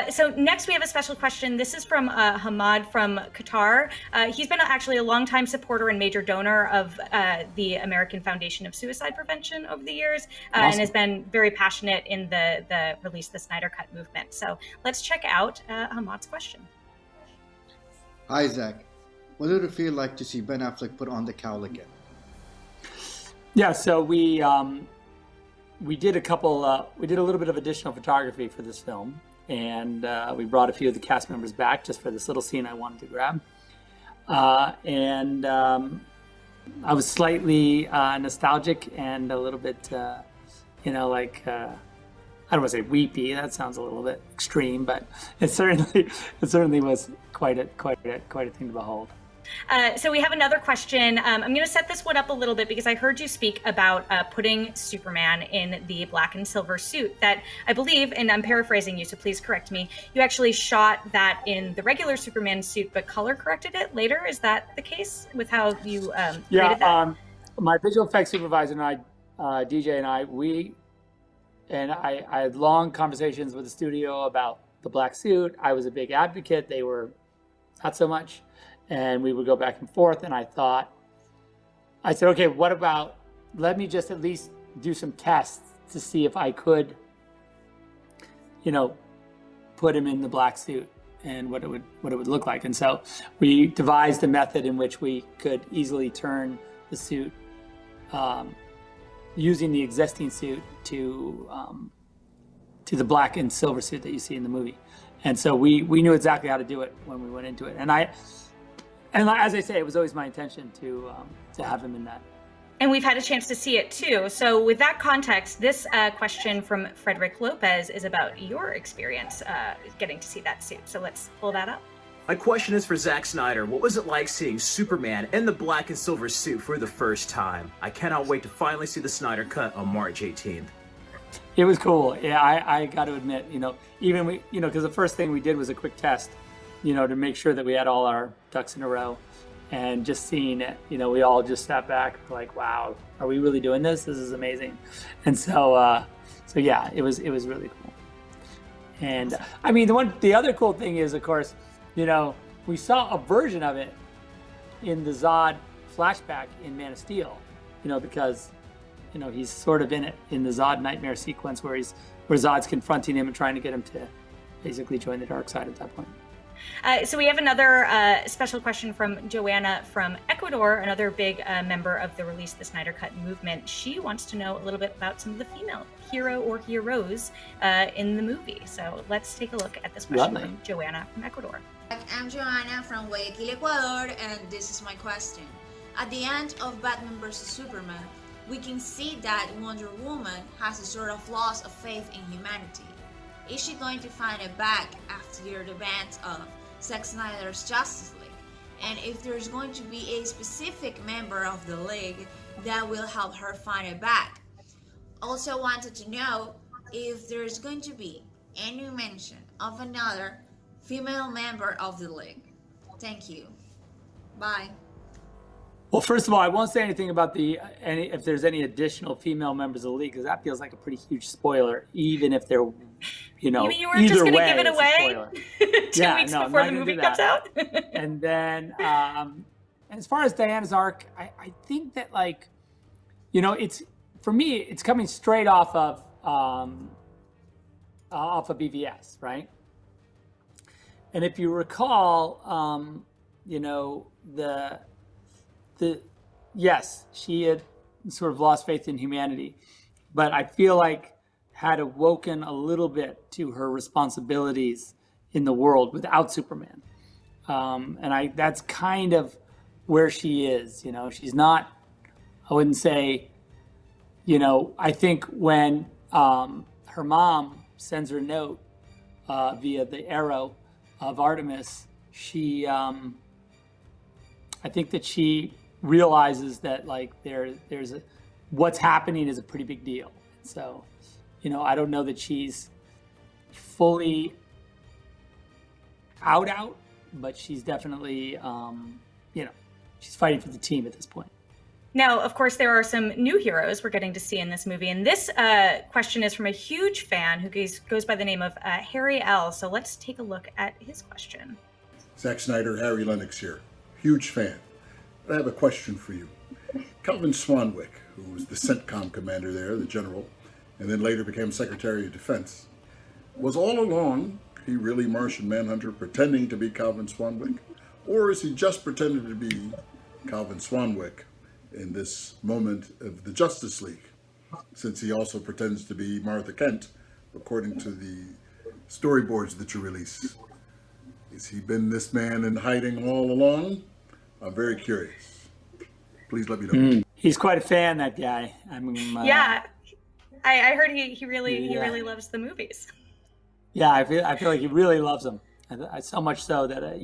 Speaker 22: So next we have a special question. This is from Hamad from Qatar. He's been actually a longtime supporter and major donor of the American Foundation of Suicide Prevention over the years,
Speaker 18: Awesome.
Speaker 22: And has been very passionate in the release the Snyder Cut movement. So let's check out Hamad's question.
Speaker 13: Hi, Zach. What did it feel like to see Ben Affleck put on the cowl again?
Speaker 18: Yeah, so we did a little bit of additional photography for this film. And we brought a few of the cast members back just for this little scene I wanted to grab. and I was slightly nostalgic and a little bit, you know, like I don't want to say weepy. That sounds a little bit extreme, but it certainly was quite a thing to behold.
Speaker 22: So we have another question. I'm going to set this one up a little bit because I heard you speak about putting Superman in the black and silver suit that I believe, and I'm paraphrasing you, so please correct me, you actually shot that in the regular Superman suit but color corrected it later. Is that the case with how you created that?
Speaker 18: My visual effects supervisor and I, DJ and I had long conversations with the studio about the black suit. I was a big advocate. They were not so much. And we would go back and forth. And I said, okay, what about, let me just at least do some tests to see if I could, you know, put him in the black suit and what it would look like. And so we devised a method in which we could easily turn the suit, using the existing suit to the black and silver suit that you see in the movie. And so we knew exactly how to do it when we went into it. And as I say, it was always my intention to have him in that.
Speaker 22: And we've had a chance to see it too. So with that context, this question from Frederick Lopez is about your experience getting to see that suit. So let's pull that up.
Speaker 8: My question is for Zack Snyder. What was it like seeing Superman in the black and silver suit for the first time? I cannot wait to finally see the Snyder Cut on March 18th.
Speaker 18: It was cool. Yeah, I got to admit, you know, because the first thing we did was a quick test, you know, to make sure that we had all our ducks in a row, and just seeing it, you know, we all just sat back like, wow, are we really doing this? This is amazing. And so yeah, it was really cool. And I mean, the other cool thing is, of course, you know, we saw a version of it in the Zod flashback in Man of Steel, you know, because, you know, he's sort of in it in the Zod nightmare sequence where Zod's confronting him and trying to get him to basically join the dark side at that point.
Speaker 22: So we have another special question from Joanna from Ecuador, another big member of the Release the Snyder Cut movement. She wants to know a little bit about some of the female hero or heroes in the movie. So let's take a look at this question from Joanna from Ecuador.
Speaker 14: I'm Joanna from Guayaquil, Ecuador, and this is my question. At the end of Batman vs. Superman, we can see that Wonder Woman has a sort of loss of faith in humanity. Is she going to find it back after the events of Zack Snyder's Justice League? And if there's going to be a specific member of the League that will help her find it back? Also wanted to know if there's going to be any mention of another female member of the League. Thank you. Bye.
Speaker 18: Well, first of all, I won't say anything about if there's any additional female members of the League, because that feels like a pretty huge spoiler, even if they're, you know,
Speaker 22: you weren't just going to give it away 2 weeks before the movie comes out?
Speaker 18: And then, as far as Diana's arc, I think that, like, you know, for me, it's coming straight off of BVS, right? And if you recall, you know, yes, she had sort of lost faith in humanity, but I feel like had awoken a little bit to her responsibilities in the world without Superman. And that's kind of where she is, you know, she's not, I wouldn't say, you know, I think when her mom sends her a note via the arrow of Artemis, she, I think that she realizes that, like, there's what's happening is a pretty big deal. So, you know, I don't know that she's fully out, but she's definitely, you know, she's fighting for the team at this point.
Speaker 22: Now, of course, there are some new heroes we're getting to see in this movie. And this question is from a huge fan who goes by the name of Harry L. So let's take a look at his question.
Speaker 23: Zack Snyder, Harry Lennox here. Huge fan. But I have a question for you. Calvin Swanwick, who was the CENTCOM commander there, the general, and then later became Secretary of Defense, was all along he really Martian Manhunter pretending to be Calvin Swanwick? Or is he just pretending to be Calvin Swanwick in this moment of the Justice League, since he also pretends to be Martha Kent, according to the storyboards that you release? Has he been this man in hiding all along? I'm very curious. Please let me know.
Speaker 18: He's quite a fan, that guy. I mean,
Speaker 22: Yeah, I heard he really loves the movies.
Speaker 18: Yeah, I feel like he really loves them. So much so that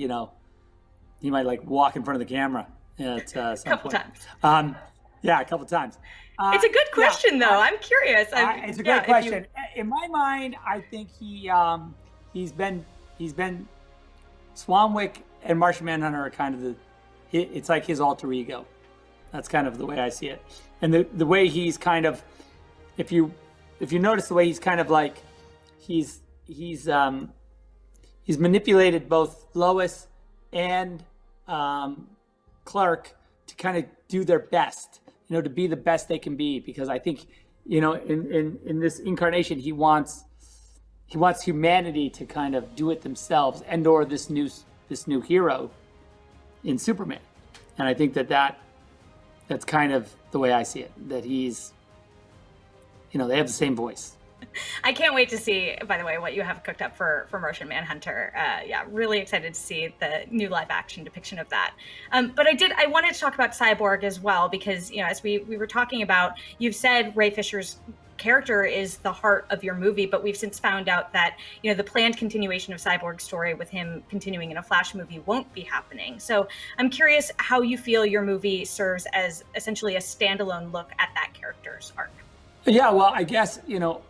Speaker 18: he might like walk in front of the camera at some
Speaker 22: couple
Speaker 18: point.
Speaker 22: times.
Speaker 18: Yeah, a couple times.
Speaker 22: It's a good question, though. I'm curious.
Speaker 18: It's a great question. In my mind, I think he's been Swanwick and Martian Manhunter are kind of it's like his alter ego. That's kind of the way I see it. And the way he's kind of, if you notice the way he's kind of like, he's manipulated both Lois and Clark to kind of do their best, to be the best they can be. Because I think, in this incarnation, he wants humanity to kind of do it themselves, and/or this new hero in Superman. And I think that's kind of the way I see it. That he's, they have the same voice.
Speaker 22: I can't wait to see, by the way, what you have cooked up for Martian Manhunter. Really excited to see the new live action depiction of that. But I wanted to talk about Cyborg as well, because, as we were talking about, you've said Ray Fisher's character is the heart of your movie, but we've since found out that, the planned continuation of Cyborg's story with him continuing in a Flash movie won't be happening. So I'm curious how you feel your movie serves as essentially a standalone look at that character's arc.
Speaker 18: Yeah, well, I guess, when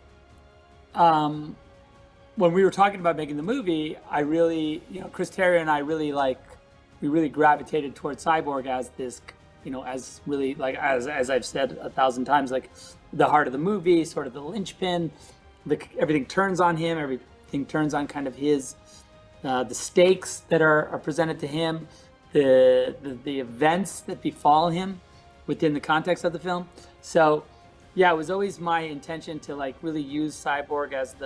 Speaker 18: we were talking about making the movie, I really, Chris Terrio and I we really gravitated towards Cyborg as this, as really, like, as I've said 1,000 times, like the heart of the movie, sort of the linchpin. Everything turns on him. Everything turns on kind of his, the stakes that are presented to him, the events that befall him within the context of the film. So, yeah, it was always my intention to really use Cyborg as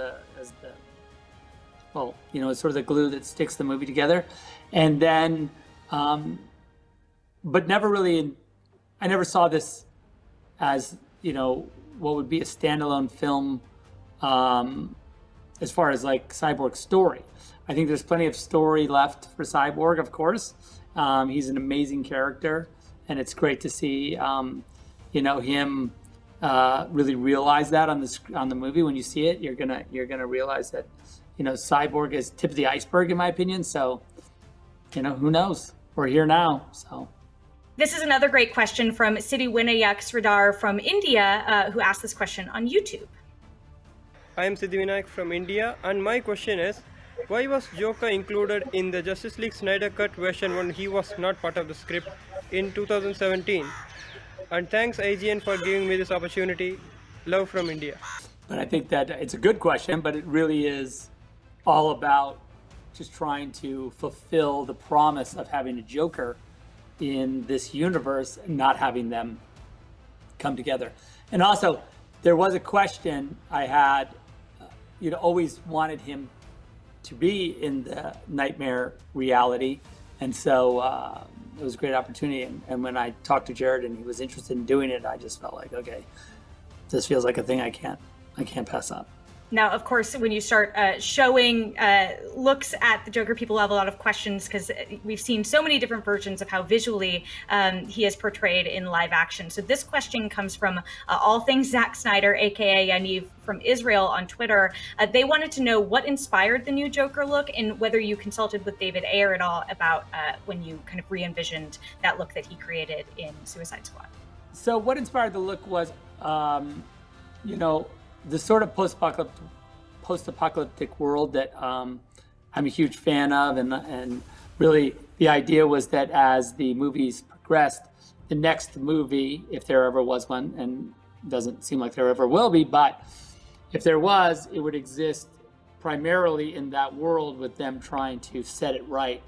Speaker 18: well, as sort of the glue that sticks the movie together. And then, but I never saw this as, what would be a standalone film as far as Cyborg's story. I think there's plenty of story left for Cyborg, of course. He's an amazing character, and it's great to see, him really realize that on the movie. When you see it, you're gonna realize that Cyborg is tip of the iceberg, in my opinion. So who knows? We're here now. So
Speaker 22: this is another great question from Siddhi Vinayak Sridhar from India, who asked this question on YouTube.
Speaker 10: I am Siddhi Vinayak from India, and my question is, why was Joker included in the Justice League Snyder Cut version when he was not part of the script in 2017? And thanks IGN for giving me this opportunity. Love from India.
Speaker 18: But I think that it's a good question, but it really is all about just trying to fulfill the promise of having a Joker in this universe and not having them come together. And also, there was a question I had, always wanted him to be in the Nightmare reality. And so, it was a great opportunity, and when I talked to Jared and he was interested in doing it, I just felt like, okay, this feels like a thing I can't pass up.
Speaker 22: Now, of course, when you start showing looks at the Joker, people have a lot of questions because we've seen so many different versions of how visually he is portrayed in live action. So this question comes from All Things Zack Snyder, aka Yaniv from Israel on Twitter. They wanted to know what inspired the new Joker look and whether you consulted with David Ayer at all about when you kind of re-envisioned that look that he created in Suicide Squad.
Speaker 18: So what inspired the look was, the sort of post-apocalyptic world that I'm a huge fan of, and really the idea was that as the movies progressed, the next movie, if there ever was one, and it doesn't seem like there ever will be, but if there was, it would exist primarily in that world with them trying to set it right.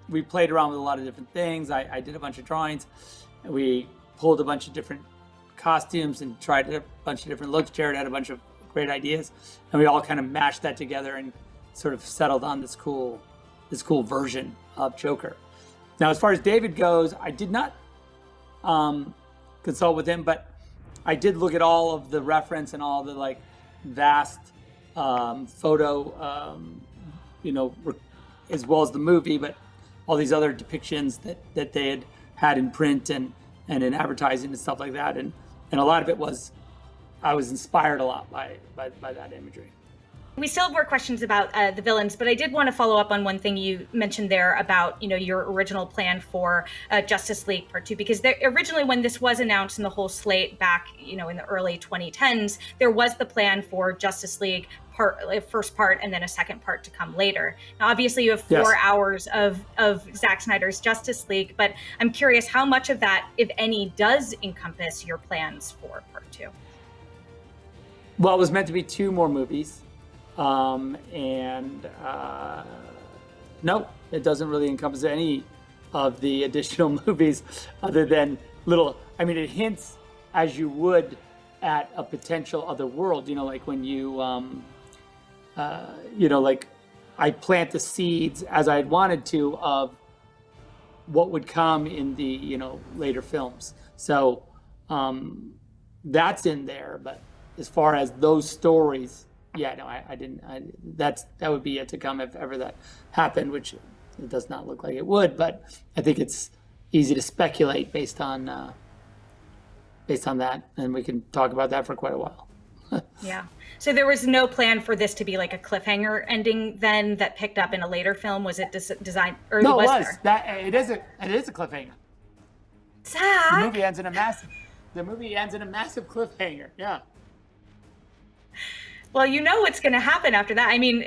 Speaker 18: We played around with a lot of different things. I did a bunch of drawings. We pulled a bunch of different costumes and tried a bunch of different looks. Jared had a bunch of great ideas, and we all kind of mashed that together and sort of settled on this cool version of Joker. Now, as far as David goes, I did not consult with him, but I did look at all of the reference and all the vast photo, as well as the movie, but all these other depictions that they had in print and in advertising and stuff like that. And a lot of it was, I was inspired a lot by that imagery.
Speaker 22: We still have more questions about the villains, but I did want to follow up on one thing you mentioned there about, your original plan for Justice League Part 2, because originally when this was announced in the whole slate back, in the early 2010s, there was the plan for Justice League first part and then a second part to come later. Now, obviously you have 4 hours of Zack Snyder's Justice League, but I'm curious how much of that, if any, does encompass your plans for Part 2?
Speaker 18: Well, it was meant to be 2 more movies. No, it doesn't really encompass any of the additional movies other than it hints as you would at a potential other world, like when you, I plant the seeds as I'd wanted to of what would come in the, later films. So that's in there, but as far as those stories, yeah, no, I didn't. That would be yet to come if ever that happened, which it does not look like it would. But I think it's easy to speculate based on that, and we can talk about that for quite a while.
Speaker 22: Yeah. So there was no plan for this to be like a cliffhanger ending then that picked up in a later film. Was it designed? Or
Speaker 18: No,
Speaker 22: was
Speaker 18: it was.
Speaker 22: there?
Speaker 18: It is a cliffhanger.
Speaker 22: Zack?
Speaker 18: The movie ends in a massive cliffhanger. Yeah.
Speaker 22: Well, what's going to happen after that. I mean,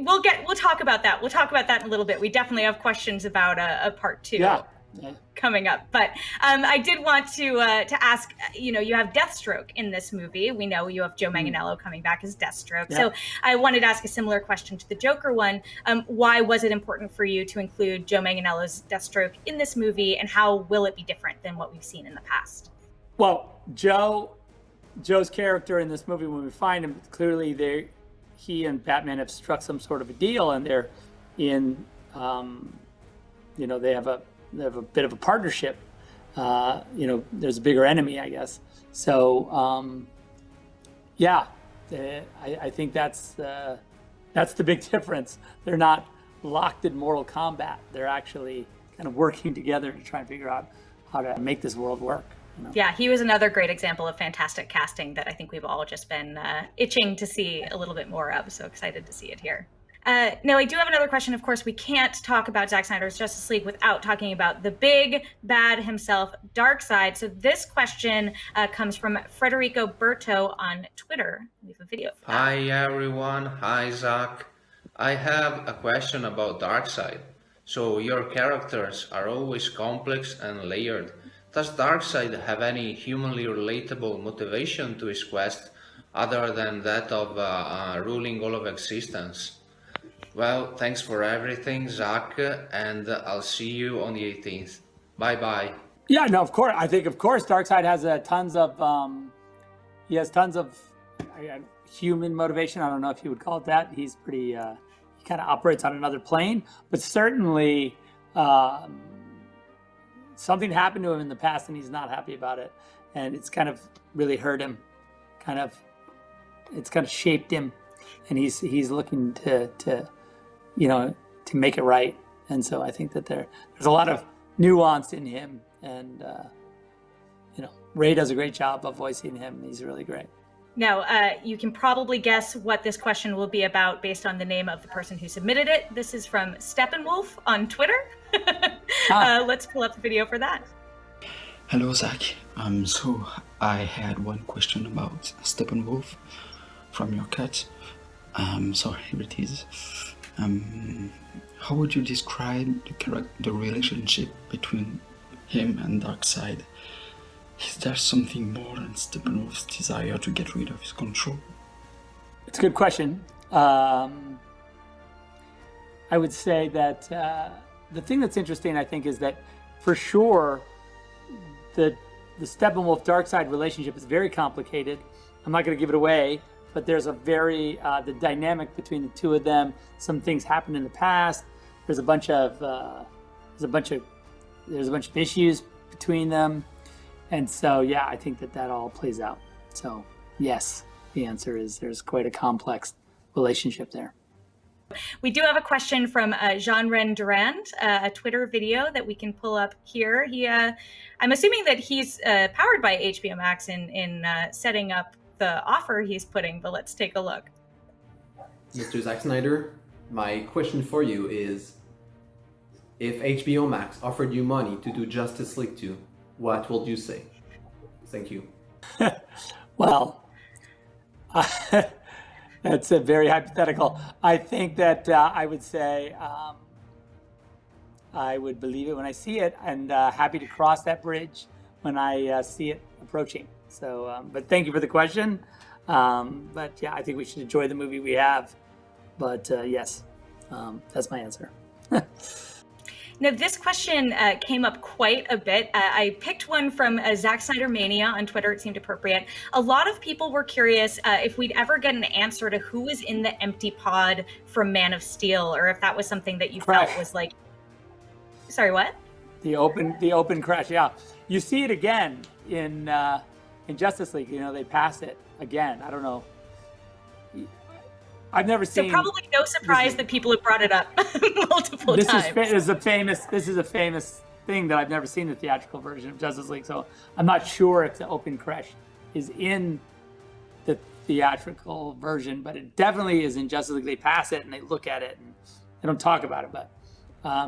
Speaker 22: we'll talk about that. We'll talk about that in a little bit. We definitely have questions about a part 2 coming up. But I did want to ask, you have Deathstroke in this movie. We know you have Joe Manganiello coming back as Deathstroke.
Speaker 18: Yeah.
Speaker 22: So I wanted to ask a similar question to the Joker one. Why was it important for you to include Joe Manganiello's Deathstroke in this movie, and how will it be different than what we've seen in the past?
Speaker 18: Well, Joe's character in this movie, when we find him, clearly he and Batman have struck some sort of a deal, and they're in, they have a bit of a partnership. There's a bigger enemy, I guess. So, I think that's the big difference. They're not locked in mortal combat. They're actually kind of working together to try and figure out how to make this world work.
Speaker 22: Yeah, he was another great example of fantastic casting that I think we've all just been itching to see a little bit more of. So excited to see it here. Now, I do have another question. Of course, we can't talk about Zack Snyder's Justice League without talking about the big bad himself, Darkseid. So this question comes from Federico Berto on Twitter. We have a video.
Speaker 11: Hi, everyone. Hi, Zach. I have a question about Darkseid. So your characters are always complex and layered. Does Darkseid have any humanly relatable motivation to his quest other than that of ruling all of existence? Well, thanks for everything, Zach, and I'll see you on the 18th. Bye-bye.
Speaker 18: Yeah, no, of course. I think, of course, Darkseid has tons of human motivation. I don't know if you would call it that. He's pretty, he kind of operates on another plane, but certainly, something happened to him in the past and he's not happy about it. And it's kind of really hurt him. It's kind of shaped him. And he's looking to make it right. And so I think that there's a lot of nuance in him. And, Ray does a great job of voicing him. He's really great.
Speaker 22: Now, you can probably guess what this question will be about based on the name of the person who submitted it. This is from Steppenwolf on Twitter. Let's pull up the video for that.
Speaker 12: Hello, Zach. So I had one question about Steppenwolf from your cut. So here it is. How would you describe the relationship between him and Darkseid? Is there something more than Steppenwolf's desire to get rid of his control?
Speaker 18: It's a good question. I would say that the thing that's interesting, I think, is that for sure the Steppenwolf-Darkseid relationship is very complicated. I'm not going to give it away, but there's a very the dynamic between the two of them. Some things happened in the past. There's a bunch of issues between them. And so, yeah, I think that all plays out. So, yes, the answer is there's quite a complex relationship there.
Speaker 22: We do have a question from Jean-Ren Durand, a Twitter video that we can pull up here. I'm assuming that he's powered by HBO Max in setting up the offer he's putting, but let's take a look.
Speaker 3: Mr. Zack Snyder, my question for you is, if HBO Max offered you money to do Justice League 2, what would you say? Thank you.
Speaker 18: Well, that's a very hypothetical. I think that I would say I would believe it when I see it, and happy to cross that bridge when I see it approaching. So, but thank you for the question. But yeah, I think we should enjoy the movie we have. But yes, that's my answer.
Speaker 22: Now, this question came up quite a bit. I picked one from Zack Snyder Mania on Twitter. It seemed appropriate. A lot of people were curious if we'd ever get an answer to who was in the empty pod from Man of Steel, or if that was something that you felt was like... Sorry, what?
Speaker 18: The open crash, yeah. You see it again in Justice League. You know, they pass it again. I don't know. I've never seen.
Speaker 22: So probably no surprise that people have brought it up multiple times.
Speaker 18: This is a famous thing that I've never seen the theatrical version of Justice League. So I'm not sure if the open crash is in the theatrical version, but it definitely is in Justice League. They pass it and they look at it and they don't talk about it. But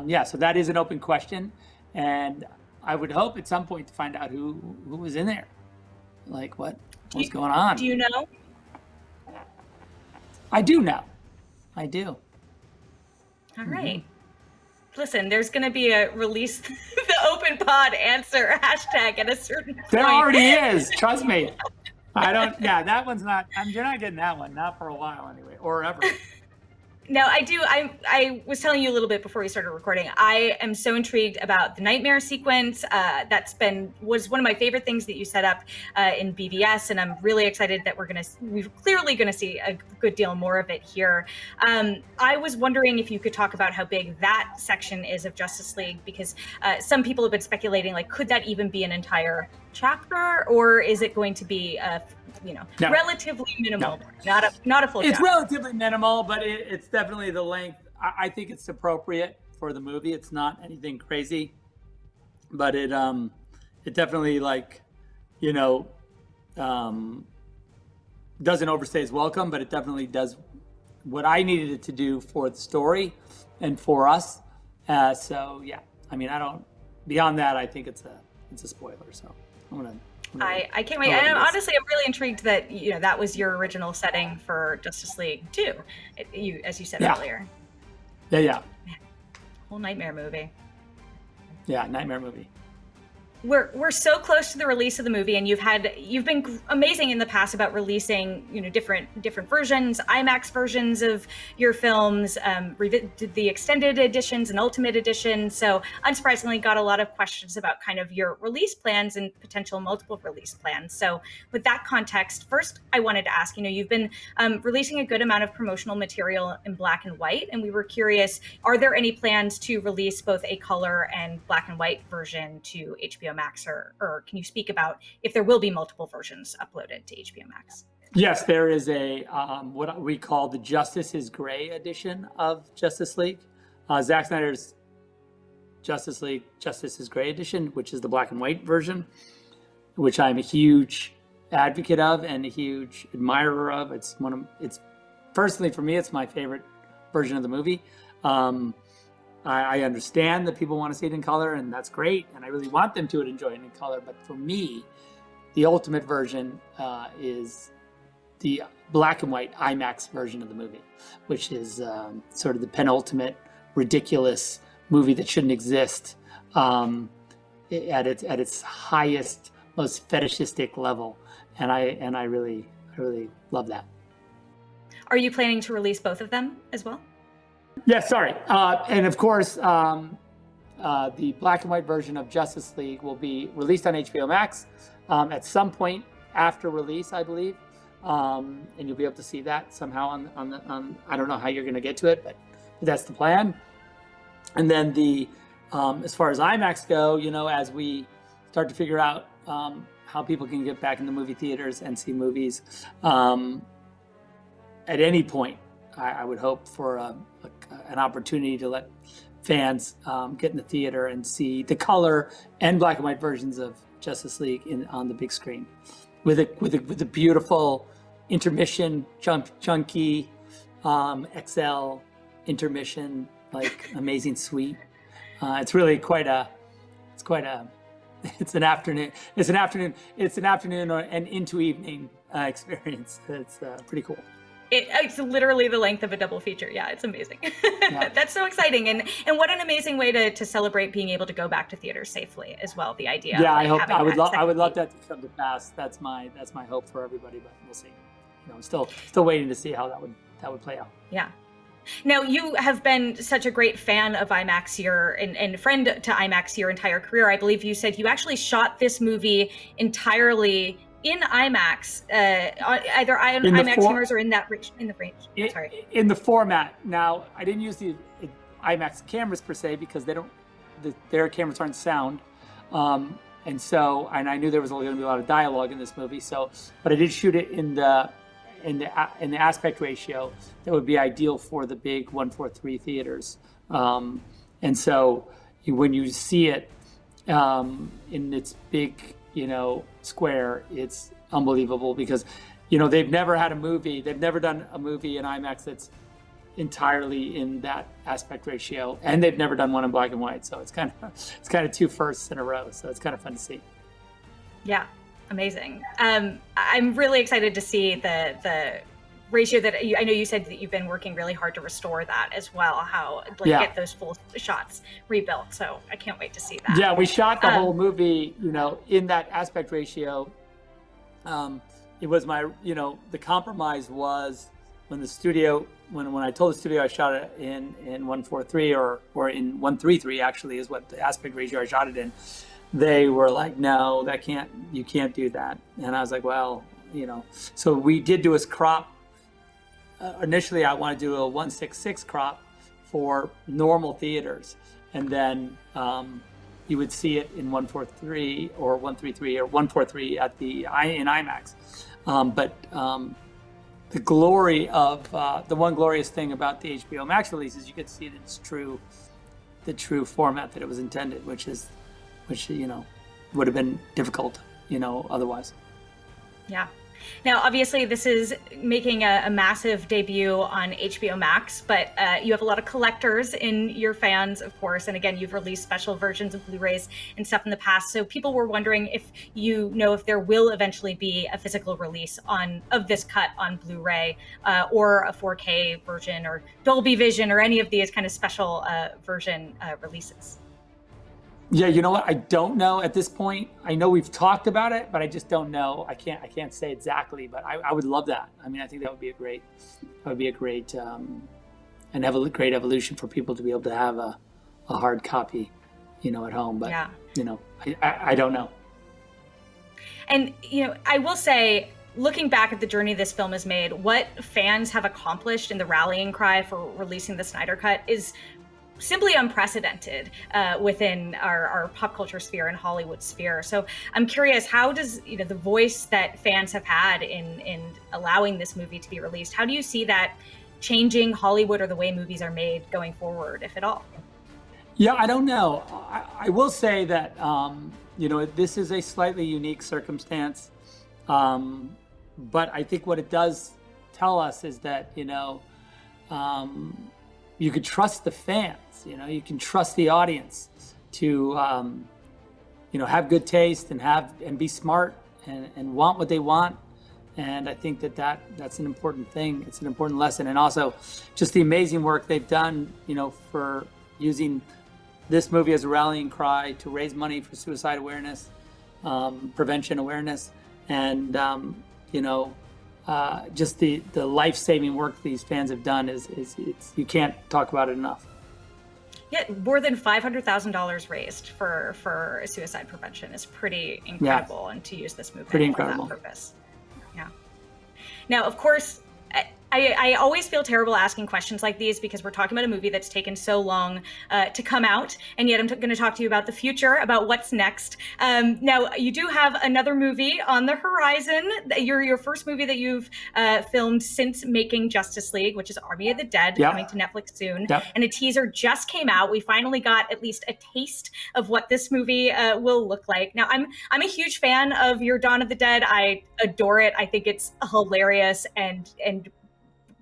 Speaker 18: yeah, so that is an open question, and I would hope at some point to find out who was in there, like what's going on.
Speaker 22: Do you know?
Speaker 18: I do know. I do.
Speaker 22: All right. Listen, there's going to be a release the open pod answer hashtag at a certain point.
Speaker 18: There already is. Trust me. I don't. Yeah, that one's not. You're not getting that one. Not for a while anyway, or ever.
Speaker 22: No, I do. I was telling you a little bit before we started recording. I am so intrigued about the nightmare sequence. Was one of my favorite things that you set up in BVS, and I'm really excited that we're clearly gonna see a good deal more of it here. I was wondering if you could talk about how big that section is of Justice League, because some people have been speculating, like, could that even be an entire chapter, or is it going to be relatively minimal, not a full
Speaker 18: It's
Speaker 22: chapter?
Speaker 18: relatively minimal, but it's definitely the length. I think it's appropriate for the movie. It's not anything crazy, but it definitely doesn't overstay its welcome, but it definitely does what I needed it to do for the story and for us. So yeah, I mean, beyond that, I think it's a spoiler. So
Speaker 22: I can't wait. And honestly, I'm really intrigued that that was your original setting for Justice League 2, as you said earlier.
Speaker 18: Yeah.
Speaker 22: Whole nightmare movie.
Speaker 18: Yeah, nightmare movie.
Speaker 22: We're so close to the release of the movie, and you've been amazing in the past about releasing different versions, IMAX versions of your films, the extended editions and ultimate edition. So unsurprisingly, got a lot of questions about kind of your release plans and potential multiple release plans. So with that context, first I wanted to ask, you've been releasing a good amount of promotional material in black and white, and we were curious, are there any plans to release both a color and black and white version to HBO Max, or can you speak about if there will be multiple versions uploaded to HBO Max?
Speaker 18: Yes, there is a what we call the Justice is Gray edition of Justice League. Zack Snyder's Justice League Justice is Gray edition, which is the black and white version, which I'm a huge advocate of and a huge admirer of. It's personally for me, it's my favorite version of the movie. I understand that people want to see it in color, and that's great, and I really want them to enjoy it in color. But for me, the ultimate version is the black and white IMAX version of the movie, which is sort of the penultimate ridiculous movie that shouldn't exist at its highest, most fetishistic level, and I really love that.
Speaker 22: Are you planning to release both of them as well?
Speaker 18: Yeah, sorry. And of course, the black and white version of Justice League will be released on HBO Max at some point after release, I believe. And you'll be able to see that somehow on I don't know how you're going to get to it, but that's the plan. And then as far as IMAX go, as we start to figure out how people can get back in the movie theaters and see movies at any point, I would hope for an opportunity to let fans get in the theater and see the color and black and white versions of Justice League on the big screen, with a beautiful intermission, chunky XL intermission, like Amazing Suite. It's really it's an afternoon or an into evening experience. It's pretty cool.
Speaker 22: It's literally the length of a double feature. Yeah, it's amazing.
Speaker 18: Yeah.
Speaker 22: That's so exciting, and what an amazing way to celebrate being able to go back to theaters safely as well. The idea.
Speaker 18: Yeah,
Speaker 22: of,
Speaker 18: I would love that to come to pass. That's my hope for everybody, but we'll see. I'm still waiting to see how that would play out.
Speaker 22: Yeah. Now, you have been such a great fan of IMAX and friend to IMAX your entire career. I believe you said you actually shot this movie entirely in IMAX, either IMAX cameras or in the range. Sorry.
Speaker 18: In the format. Now, I didn't use the IMAX cameras per se because their cameras aren't sound, and I knew there was going to be a lot of dialogue in this movie. But I did shoot it in the aspect ratio that would be ideal for the big 143 theaters. And so when you see it in its big, square, it's unbelievable because, they've never done a movie in IMAX that's entirely in that aspect ratio, and they've never done one in black and white. So it's kind of two firsts in a row. So it's kind of fun to see.
Speaker 22: Yeah. Amazing. I'm really excited to see the ratio that I know you said that you've been working really hard to restore that as well, get those full shots rebuilt. So I can't wait to see that.
Speaker 18: Yeah, we shot the whole movie, in that aspect ratio. It was the compromise was when I told the studio I shot it in 143 or in 133 actually is what the aspect ratio I shot it in. They were like, no, you can't do that. And I was like, well, so we did do a crop. Initially, I wanted to do a 166 crop for normal theaters. And then you would see it in 143 or 133 or 143 in IMAX. But the glory of, the one glorious thing about the HBO Max release is you get to see the true format that it was intended, which would have been difficult, otherwise.
Speaker 22: Yeah. Now, obviously, this is making a massive debut on HBO Max, but you have a lot of collectors in your fans, of course. And again, you've released special versions of Blu-rays and stuff in the past. So people were wondering if if there will eventually be a physical release of this cut on Blu-ray or a 4K version or Dolby Vision or any of these kind of special version releases.
Speaker 18: Yeah, you know what? I don't know at this point. I know we've talked about it, but I just don't know. I can't say exactly, but I would love that. I mean, I think that would be a great great evolution for people to be able to have a hard copy, at home. But
Speaker 22: yeah.
Speaker 18: I don't know.
Speaker 22: And I will say, looking back at the journey this film has made, what fans have accomplished in the rallying cry for releasing the Snyder Cut is simply unprecedented within our pop culture sphere and Hollywood sphere. So I'm curious, how does the voice that fans have had in allowing this movie to be released, how do you see that changing Hollywood or the way movies are made going forward, if at all?
Speaker 18: Yeah, I don't know. I will say that this is a slightly unique circumstance, but I think what it does tell us is that you could trust the fans, you can trust the audience to, have good taste and be smart and want what they want. And I think that's an important thing. It's an important lesson. And also just the amazing work they've done, for using this movie as a rallying cry to raise money for suicide awareness, prevention awareness, and, just the life-saving work these fans have done is you can't talk about it enough.
Speaker 22: Yeah, more than $500,000 raised for suicide prevention is pretty incredible, and to use this movie for that purpose. Yeah. Now, of course, I always feel terrible asking questions like these because we're talking about a movie that's taken so long to come out, and yet I'm going to talk to you about the future, about what's next. Now, you do have another movie on the horizon. Your first movie that you've filmed since making Justice League, which is Army of the Dead, coming to Netflix soon. And a teaser just came out. We finally got at least a taste of what this movie will look like. Now, I'm a huge fan of your Dawn of the Dead. I adore it. I think it's hilarious and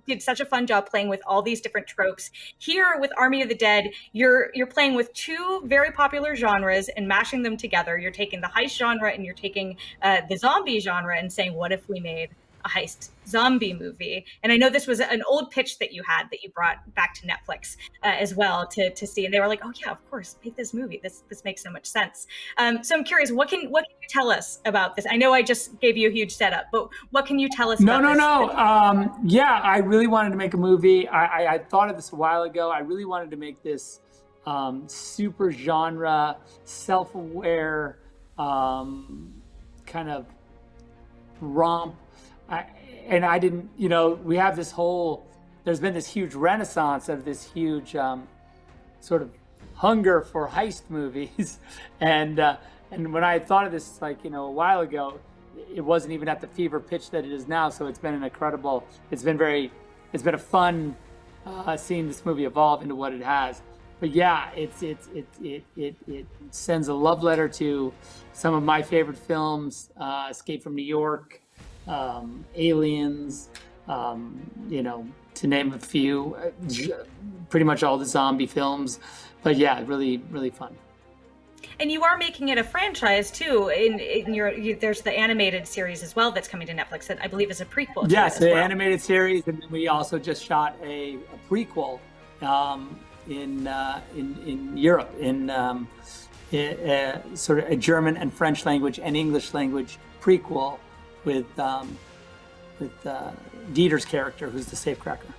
Speaker 22: did such a fun job playing with all these different tropes. Here with Army of the Dead, you're playing with two very popular genres and mashing them together. You're taking the heist genre and you're taking the zombie genre and saying, what if we made a heist zombie movie? And I know this was an old pitch that you had that you brought back to Netflix as well to see, and they were like, oh yeah, of course, make this movie. This makes so much sense. So I'm curious, what can you tell us about this? I know I just gave you a huge setup, but what can you tell us about this?
Speaker 18: Yeah, I really wanted to make a movie. I thought of this a while ago. I really wanted to make this super genre, self-aware kind of romp. I didn't, we have this there's been this huge renaissance of this huge sort of hunger for heist movies. And when I thought of this, a while ago, it wasn't even at the fever pitch that it is now. So it's been it's been a fun seeing this movie evolve into what it has. But yeah, it sends a love letter to some of my favorite films, Escape from New York, Aliens, to name a few, pretty much all the zombie films. But yeah, really, really fun.
Speaker 22: And you are making it a franchise too. There's the animated series as well that's coming to Netflix that I believe is a prequel.
Speaker 18: Yes, the animated series, and then we also just shot a prequel in Europe in sort of a German and French language and English language prequel with Dieter's character, who's the safecracker.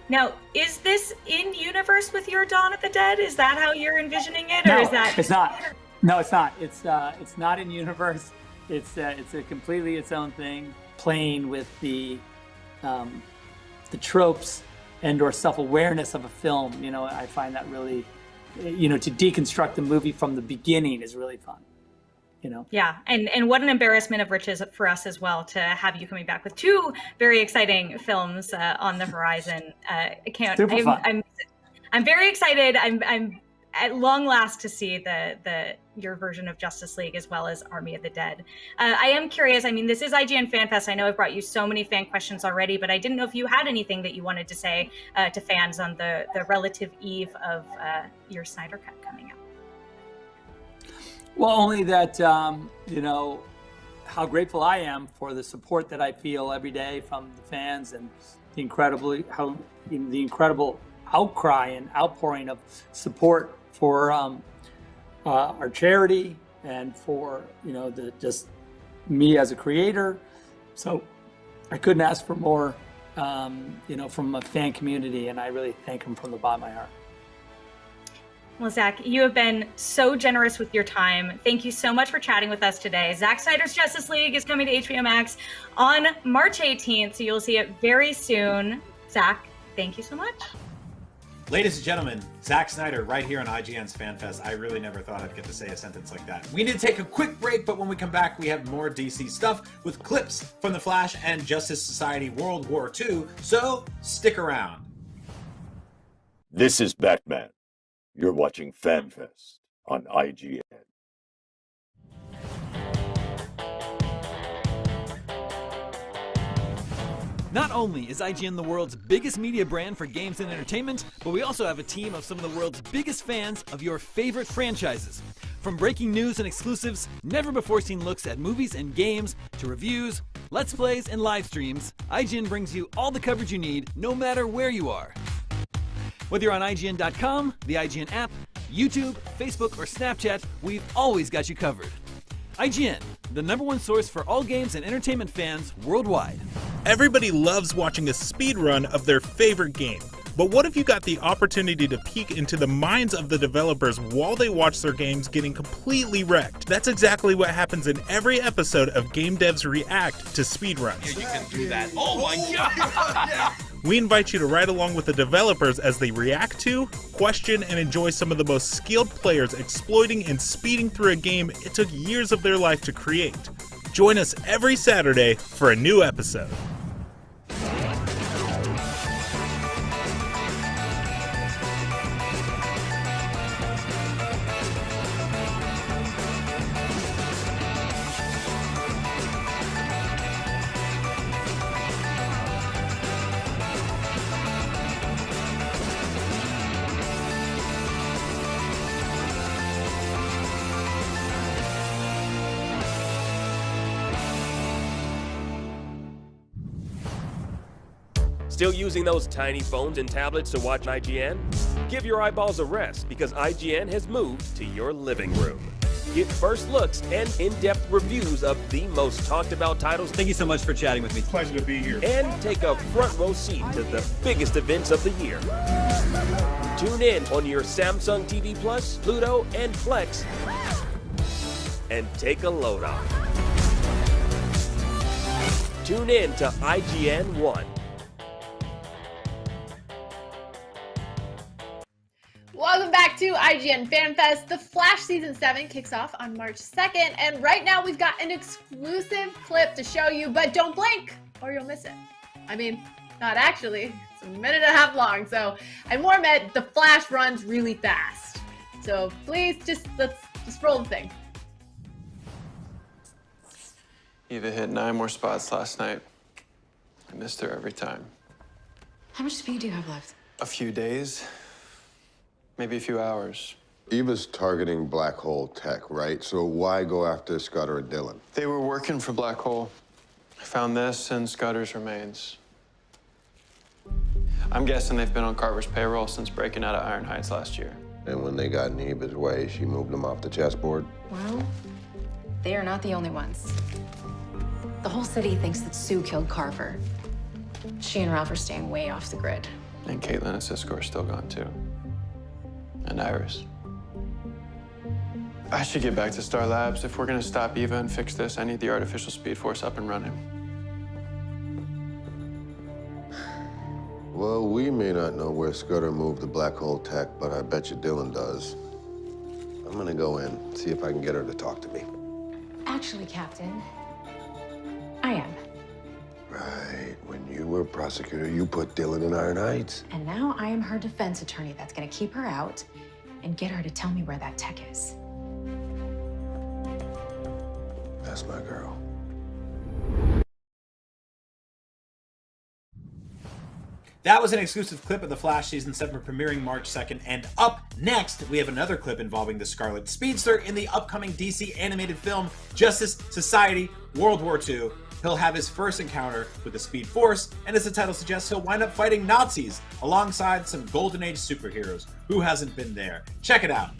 Speaker 22: Now, is this in universe with your Dawn of the Dead? Is that how you're envisioning it,
Speaker 18: No,
Speaker 22: or is that?
Speaker 18: It's not. No, it's not. It's not in universe. It's a completely its own thing, playing with the tropes and/or self-awareness of a film. I find that really, to deconstruct the movie from the beginning is really fun.
Speaker 22: Yeah, and what an embarrassment of riches for us as well to have you coming back with two very exciting films on the horizon.
Speaker 18: Super fun.
Speaker 22: I'm very excited. I'm at long last to see your version of Justice League as well as Army of the Dead. I am curious. I mean, this is IGN Fan Fest. I know I've brought you so many fan questions already, but I didn't know if you had anything that you wanted to say to fans on the relative eve of your Snyder Cut coming out.
Speaker 18: Well, only that, how grateful I am for the support that I feel every day from the fans and the incredible outcry and outpouring of support for our charity and for, just me as a creator. So I couldn't ask for more, from a fan community, and I really thank them from the bottom of my heart.
Speaker 22: Well, Zach, you have been so generous with your time. Thank you so much for chatting with us today. Zack Snyder's Justice League is coming to HBO Max on March 18th, so you'll see it very soon. Zach, thank you so much.
Speaker 20: Ladies and gentlemen, Zack Snyder right here on IGN's Fan Fest. I really never thought I'd get to say a sentence like that. We need to take a quick break, but when we come back, we have more DC stuff with clips from The Flash and Justice Society World War II, so stick around.
Speaker 15: This is Batman. You're watching Fan Fest on IGN.
Speaker 16: Not only is IGN the world's biggest media brand for games and entertainment, but we also have a team of some of the world's biggest fans of your favorite franchises. From breaking news and exclusives, never-before-seen looks at movies and games, to reviews, let's plays, and live streams, IGN brings you all the coverage you need, no matter where you are. Whether you're on IGN.com, the IGN app, YouTube, Facebook, or Snapchat, we've always got you covered. IGN, the #1 source for all games and entertainment fans worldwide.
Speaker 17: Everybody loves watching a speedrun of their favorite game.
Speaker 1: But what if you got the opportunity to peek into the minds of the developers while they watch their games getting completely wrecked? That's exactly what happens in every episode of Game Devs React to speedruns.
Speaker 20: You can do that. Oh my god!
Speaker 1: We invite you to ride along with the developers as they react to, question, and enjoy some of the most skilled players exploiting and speeding through a game it took years of their life to create. Join us every Saturday for a new episode.
Speaker 19: Still using those tiny phones and tablets to watch IGN? Give your eyeballs a rest because IGN has moved to your living room. Get first looks and in-depth reviews of the most talked about titles.
Speaker 16: Thank you so much for chatting with me.
Speaker 23: Pleasure to be here.
Speaker 19: And take a front row seat to the biggest events of the year. Tune in on your Samsung TV Plus, Pluto, and Plex and take a load off. Tune in to IGN 1.
Speaker 21: Welcome back to IGN Fan Fest. The Flash Season 7 kicks off on March 2nd, and right now we've got an exclusive clip to show you, but don't blink or you'll miss it. I mean, not actually. It's a minute and a half long, so I more meant the Flash runs really fast. So please, let's roll the thing.
Speaker 5: Eva hit 9 more spots last night. I missed her every time.
Speaker 6: How much speed do you have left?
Speaker 5: A few days. Maybe a few hours.
Speaker 17: Eva's targeting Black Hole Tech, right? So why go after Scudder and Dillon?
Speaker 5: They were working for Black Hole. I found this and Scudder's remains. I'm guessing they've been on Carver's payroll since breaking out of Iron Heights last year.
Speaker 17: And when they got in Eva's way, she moved them off the chessboard?
Speaker 6: Well, they are not the only ones. The whole city thinks that Sue killed Carver. She and Ralph are staying way off the grid.
Speaker 5: And Caitlin and Cisco are still gone too. And Iris. I should get back to Star Labs. If we're gonna stop Eva and fix this, I need the artificial speed force up and running.
Speaker 17: Well, we may not know where Scudder moved the Black Hole Tech, but I bet you Dillon does. I'm gonna go in, see if I can get her to talk to me.
Speaker 6: Actually, Captain, I am.
Speaker 17: Right. When you were prosecutor, you put Dillon in Iron Heights.
Speaker 6: And now I am her defense attorney that's gonna keep her out and get her to tell me where that tech is.
Speaker 17: That's my girl.
Speaker 20: That was an exclusive clip of The Flash Season 7 premiering March 2nd, and up next, we have another clip involving the Scarlet Speedster in the upcoming DC animated film Justice Society World War II. He'll have his first encounter with the Speed Force, and as the title suggests, he'll wind up fighting Nazis alongside some Golden Age superheroes. Who hasn't been there? Check it out.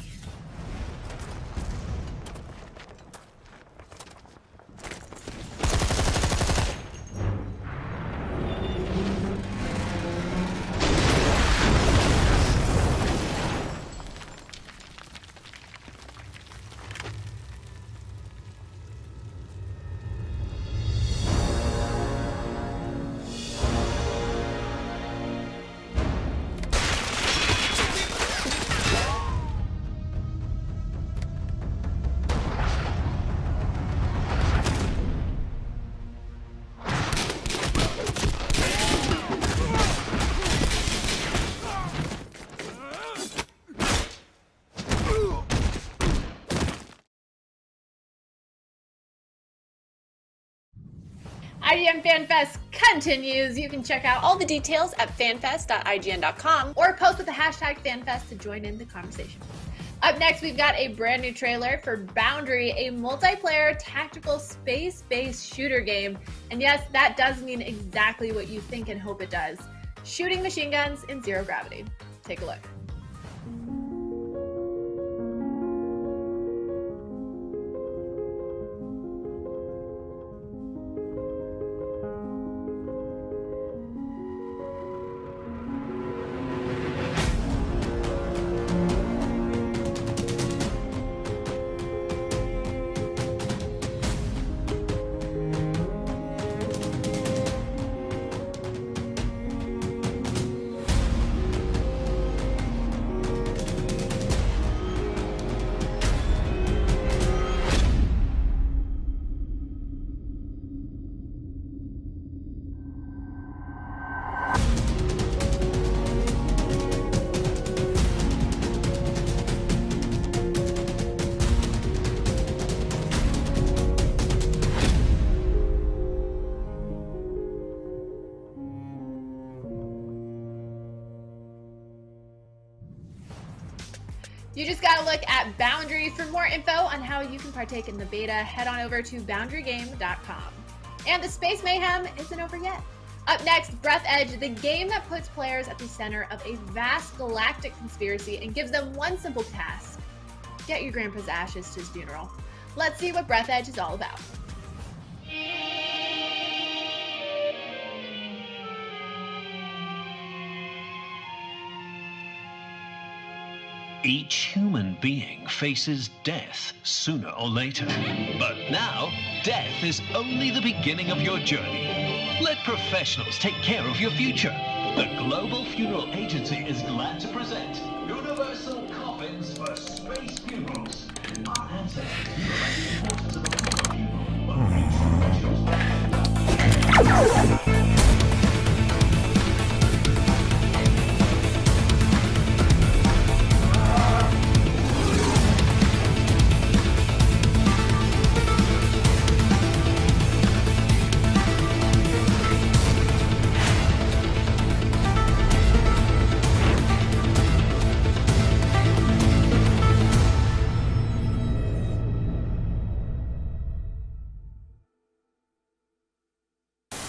Speaker 21: IGN Fan Fest continues. You can check out all the details at fanfest.ign.com or post with the hashtag FanFest to join in the conversation. Up next, we've got a brand new trailer for Boundary, a multiplayer tactical space-based shooter game. And yes, that does mean exactly what you think and hope it does. Shooting machine guns in zero gravity. Take a look. You just gotta look at Boundary. For more info on how you can partake in the beta, head on over to boundarygame.com. And the space mayhem isn't over yet. Up next, Breath Edge, the game that puts players at the center of a vast galactic conspiracy and gives them one simple task: get your grandpa's ashes to his funeral. Let's see what Breath Edge is all about.
Speaker 2: Each human being faces death sooner or later. But now, death is only the beginning of your journey. Let professionals take care of your future. The Global Funeral Agency is glad to present Universal Coffins for Space Funerals. Our ancestors realized the importance of a proper funeral, but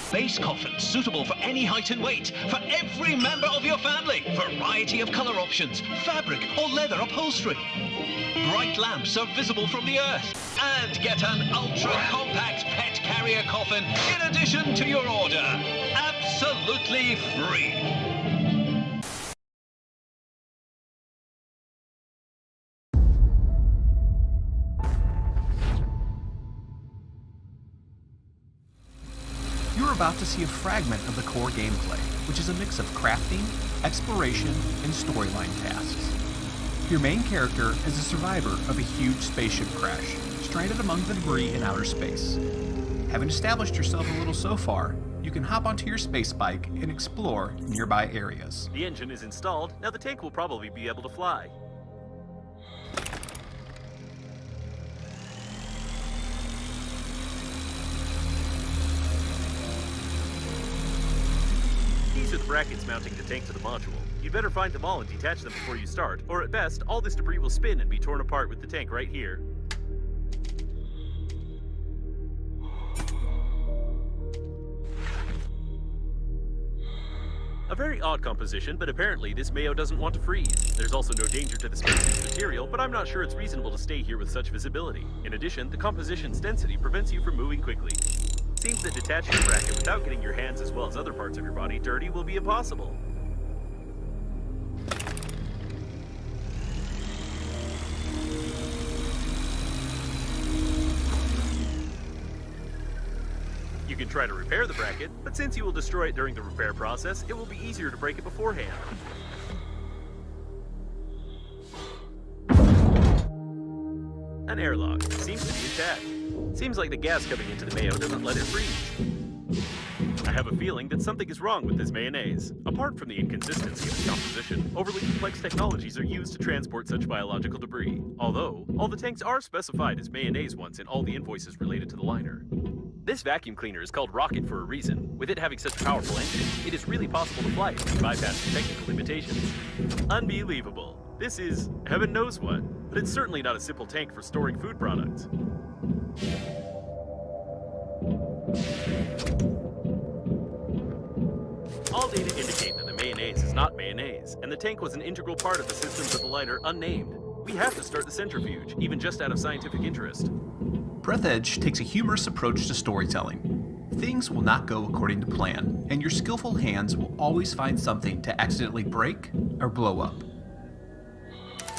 Speaker 2: space coffins suitable for any height and weight, for every member of your family. Variety of color options, fabric or leather upholstery. Bright lamps are visible from the Earth. And get an ultra-compact pet carrier coffin in addition to your order. Absolutely free.
Speaker 4: You're about to see a fragment of the core gameplay, which is a mix of crafting, exploration, and storyline tasks. Your main character is a survivor of a huge spaceship crash, stranded among the debris in outer space. Having established yourself a little so far, you can hop onto your space bike and explore nearby areas.
Speaker 7: The engine is installed, now the tank will probably be able to fly. These are the brackets mounting the tank to the module. You'd better find them all and detach them before you start, or at best, all this debris will spin and be torn apart with the tank right here. A very odd composition, but apparently this Mayo doesn't want to freeze. There's also no danger to the spacesuit's material, but I'm not sure it's reasonable to stay here with such visibility. In addition, the composition's density prevents you from moving quickly. Seems that detaching the bracket without getting your hands as well as other parts of your body dirty will be impossible. You can try to repair the bracket, but since you will destroy it during the repair process, it will be easier to break it beforehand. An airlock. Seems to be intact. Seems like the gas coming into the mayo doesn't let it freeze. I have a feeling that something is wrong with this mayonnaise. Apart from the inconsistency of its composition, overly complex technologies are used to transport such biological debris. Although, all the tanks are specified as mayonnaise ones in all the invoices related to the liner. This vacuum cleaner is called Rocket for a reason. With it having such a powerful engine, it is really possible to fly it and bypass the technical limitations. Unbelievable. This is heaven knows what, but it's certainly not a simple tank for storing food products. All data indicate that the mayonnaise is not mayonnaise, and the tank was an integral part of the systems of the liner unnamed. We have to start the centrifuge, even just out of scientific interest.
Speaker 4: Breath Edge takes a humorous approach to storytelling. Things will not go according to plan, and your skillful hands will always find something to accidentally break or blow up.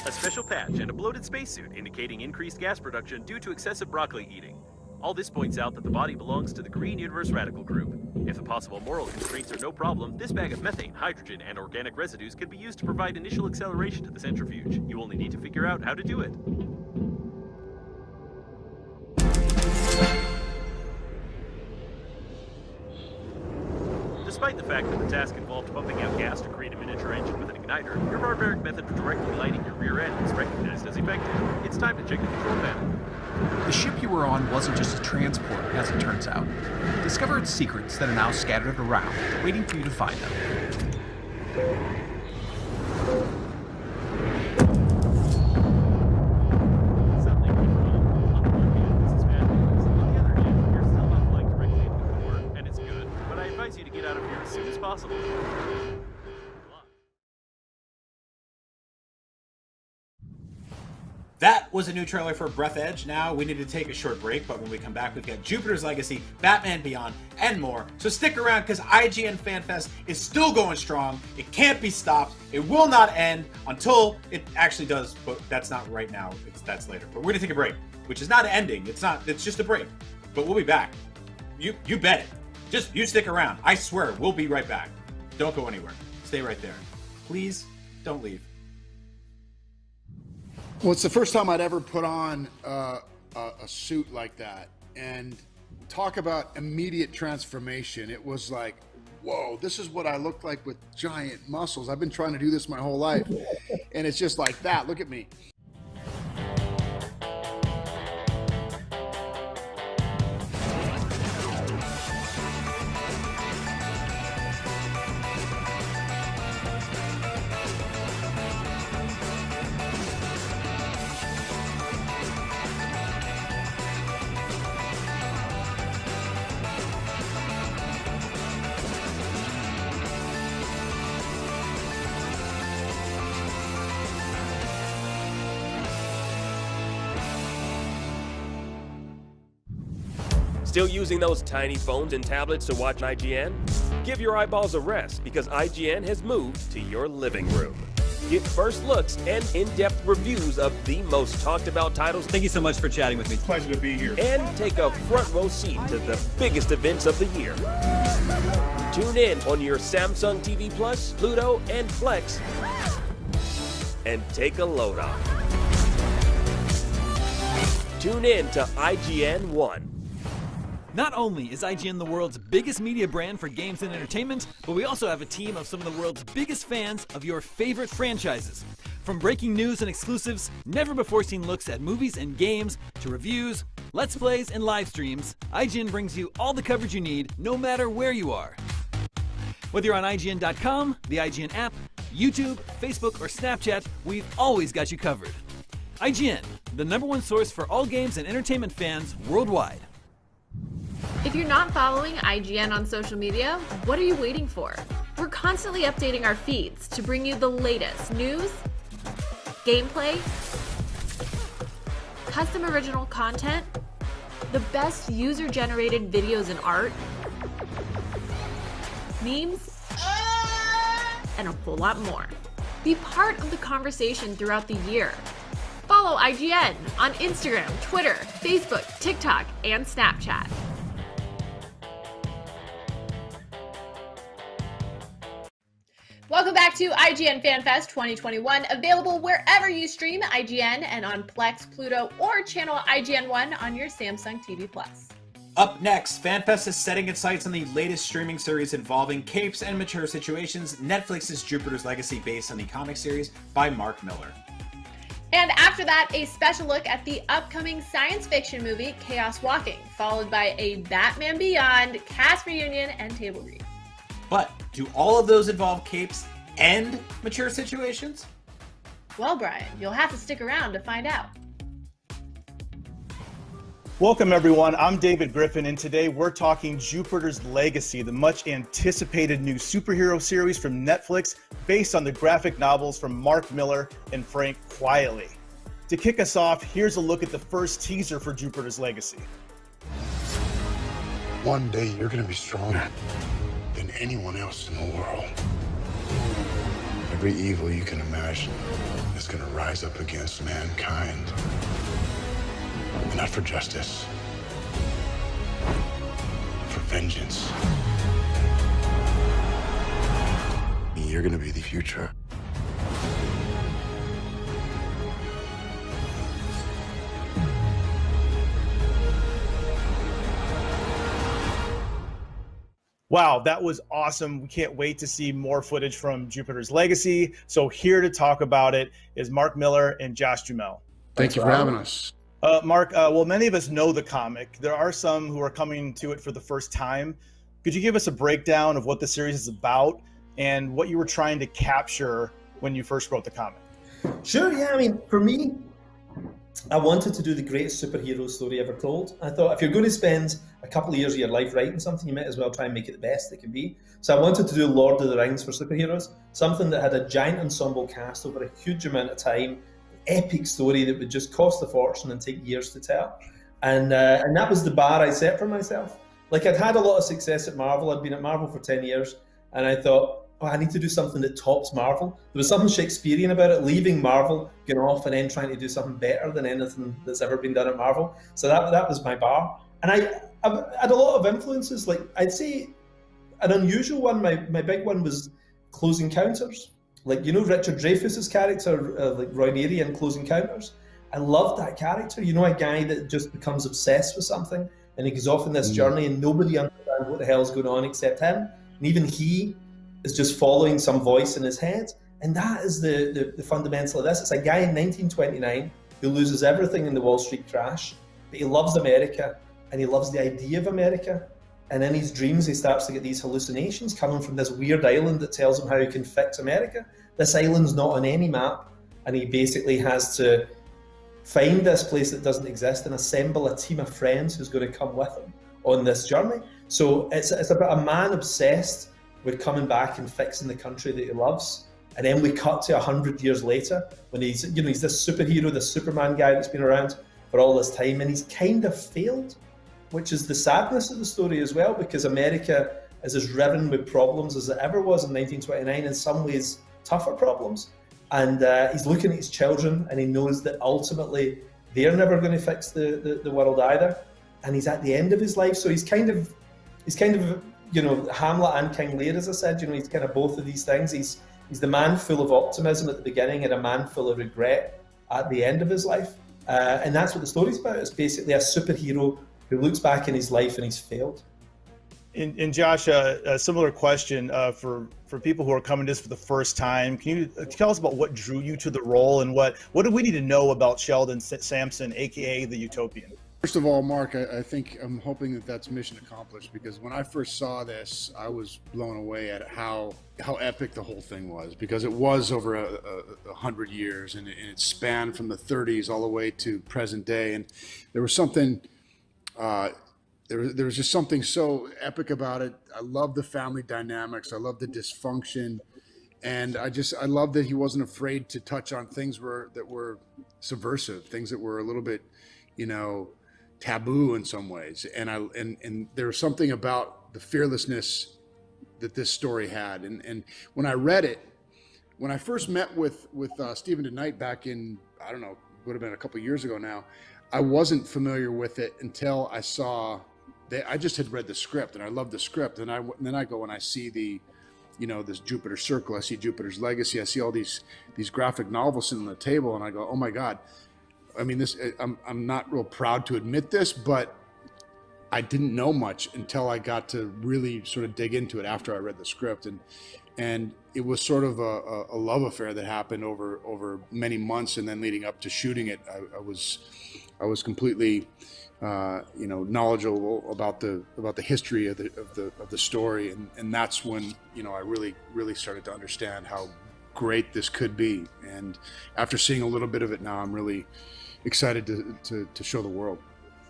Speaker 7: A special patch and a bloated spacesuit indicating increased gas production due to excessive broccoli eating. All this points out that the body belongs to the Green Universe Radical Group. If the possible moral constraints are no problem, this bag of methane, hydrogen, and organic residues can be used to provide initial acceleration to the centrifuge. You only need to figure out how to do it. Despite the fact that the task involved pumping out gas to create a miniature engine with an igniter, your barbaric method of directly lighting your rear end is recognized as effective. It's time to check the control panel.
Speaker 4: The ship you were on wasn't just a transport, as it turns out. Discover its secrets that are now scattered around, waiting for you to find them.
Speaker 7: possible.
Speaker 20: That was a new trailer for Breath Edge. Now we need to take a short break, but when we come back, we've got Jupiter's Legacy, Batman Beyond, and more. So stick around, because IGN Fan Fest is still going strong. It can't be stopped. It will not end until it actually does, but that's not right now. That's later. But we're gonna take a break, which is not ending. It's just a break. But we'll be back. You bet it. Just you stick around. I swear, we'll be right back. Don't go anywhere. Stay right there. Please don't leave.
Speaker 23: Well, it's the first time I'd ever put on a suit like that, and talk about immediate transformation. It was like, whoa, this is what I look like with giant muscles. I've been trying to do this my whole life, and it's just like that. Look at me.
Speaker 19: Still using those tiny phones and tablets to watch IGN? Give your eyeballs a rest, because IGN has moved to your living room. Get first looks and in-depth reviews of the most talked about titles.
Speaker 8: Thank you so much for chatting with me.
Speaker 23: Pleasure to be here.
Speaker 19: And take a front row seat to the biggest events of the year. Tune in on your Samsung TV Plus, Pluto, and Flex, and take a load off. Tune in to IGN 1.
Speaker 16: Not only is IGN the world's biggest media brand for games and entertainment, but we also have a team of some of the world's biggest fans of your favorite franchises. From breaking news and exclusives, never-before-seen looks at movies and games, to reviews, let's plays, and live streams, IGN brings you all the coverage you need, no matter where you are. Whether you're on IGN.com, the IGN app, YouTube, Facebook, or Snapchat, we've always got you covered. IGN, the #1 source for all games and entertainment fans worldwide.
Speaker 21: If you're not following IGN on social media, what are you waiting for? We're constantly updating our feeds to bring you the latest news, gameplay, custom original content, the best user-generated videos and art, memes, and a whole lot more. Be part of the conversation throughout the year. Follow IGN on Instagram, Twitter, Facebook, TikTok, and Snapchat. Welcome back to IGN Fan Fest 2021, available wherever you stream IGN and on Plex, Pluto, or channel IGN 1 on your Samsung TV Plus.
Speaker 20: Up next, FanFest is setting its sights on the latest streaming series involving capes and mature situations, Netflix's Jupiter's Legacy, based on the comic series by Mark Millar.
Speaker 21: And after that, a special look at the upcoming science fiction movie Chaos Walking, followed by a Batman Beyond cast reunion and table read.
Speaker 20: But do all of those involve capes and mature situations?
Speaker 21: Well, Brian, you'll have to stick around to find out.
Speaker 1: Welcome, everyone. I'm David Griffin, and today we're talking Jupiter's Legacy, the much-anticipated new superhero series from Netflix based on the graphic novels from Mark Millar and Frank Quitely. To kick us off, here's a look at the first teaser for Jupiter's Legacy.
Speaker 23: One day you're going to be stronger than anyone else in the world. Every evil you can imagine is going to rise up against mankind. Not for justice, for vengeance. You're going to be the future.
Speaker 1: Wow, that was awesome. We can't wait to see more footage from Jupiter's Legacy. So here to talk about it is Mark Millar and Josh Duhamel.
Speaker 23: Thank you for having us.
Speaker 1: Mark, well, many of us know the comic. There are some who are coming to it for the first time. Could you give us a breakdown of what the series is about and what you were trying to capture when you first wrote the comic?
Speaker 9: Sure, yeah. I mean, for me,
Speaker 8: I wanted to do the greatest superhero story ever told. I thought, if you're going to spend a couple of years of your life writing something, you might as well try and make it the best it can be. So I wanted to do Lord of the Rings for superheroes, something that had a giant ensemble cast over a huge amount of time, an epic story that would just cost a fortune and take years to tell. And that was the bar I set for myself. Like, I'd had a lot of success at Marvel. I'd been at Marvel for 10 years, and I thought, oh, I need to do something that tops Marvel. There was something Shakespearean about it, leaving Marvel, going off and then trying to do something better than anything that's ever been done at Marvel. So that was my bar. And I had a lot of influences. Like, I'd say an unusual one, my big one was Close Encounters. Like, you know, Richard Dreyfuss's character, like Roy Neary in Close Encounters. I loved that character. You know, a guy that just becomes obsessed with something and he goes off on this journey and nobody understands what the hell's going on except him. And even he is just following some voice in his head. And that is the fundamental of this. It's a guy in 1929 who loses everything in the Wall Street crash, but he loves America and he loves the idea of America. And in his dreams, he starts to get these hallucinations coming from this weird island that tells him how he can fix America. This island's not on any map, and he basically has to find this place that doesn't exist and assemble a team of friends who's going to come with him on this journey. So it's about a man obsessed with coming back and fixing the country that he loves. And then we cut to 100 years later when he's this superhero, this Superman guy that's been around for all this time, and he's kind of failed, which is the sadness of the story as well, because America is as riven with problems as it ever was in 1929, in some ways tougher problems. And he's looking at his children and he knows that ultimately they're never going to fix the world either. And he's at the end of his life. So he's kind of, you know, Hamlet and King Lear, as I said, you know, he's kind of both of these things. He's the man full of optimism at the beginning and a man full of regret at the end of his life. And that's what the story's about. It's basically a superhero who looks back in his life and he's failed.
Speaker 9: And Josh, a similar question for people who are coming to this for the first time. Can you tell us about what drew you to the role and what do we need to know about Sheldon Sampson, aka the Utopian?
Speaker 23: First of all, Mark, I think I'm hoping that that's mission accomplished, because when I first saw this, I was blown away at how epic the whole thing was, because it was over 100 years and it spanned from the 30s all the way to present day. And there was something, there was just something so epic about it. I love the family dynamics. I love the dysfunction. And I love that he wasn't afraid to touch on things that were subversive, things that were a little bit, you know, taboo in some ways. And there was something about the fearlessness that this story had. And when I read it, when I first met with Stephen DeKnight back in, I don't know, would have been a couple of years ago now, I wasn't familiar with it until I saw that. I just had read the script and I loved the script. And then I go and I see this Jupiter Circle, I see Jupiter's Legacy, I see all these graphic novels sitting on the table, and I go, oh my God. I mean, I'm not real proud to admit this, but I didn't know much until I got to really sort of dig into it after I read the script. And it was sort of a love affair that happened over many months, and then leading up to shooting it, I was completely knowledgeable about the history of the story, and that's when I really started to understand how great this could be. And after seeing a little bit of it now, I'm really excited to show the world.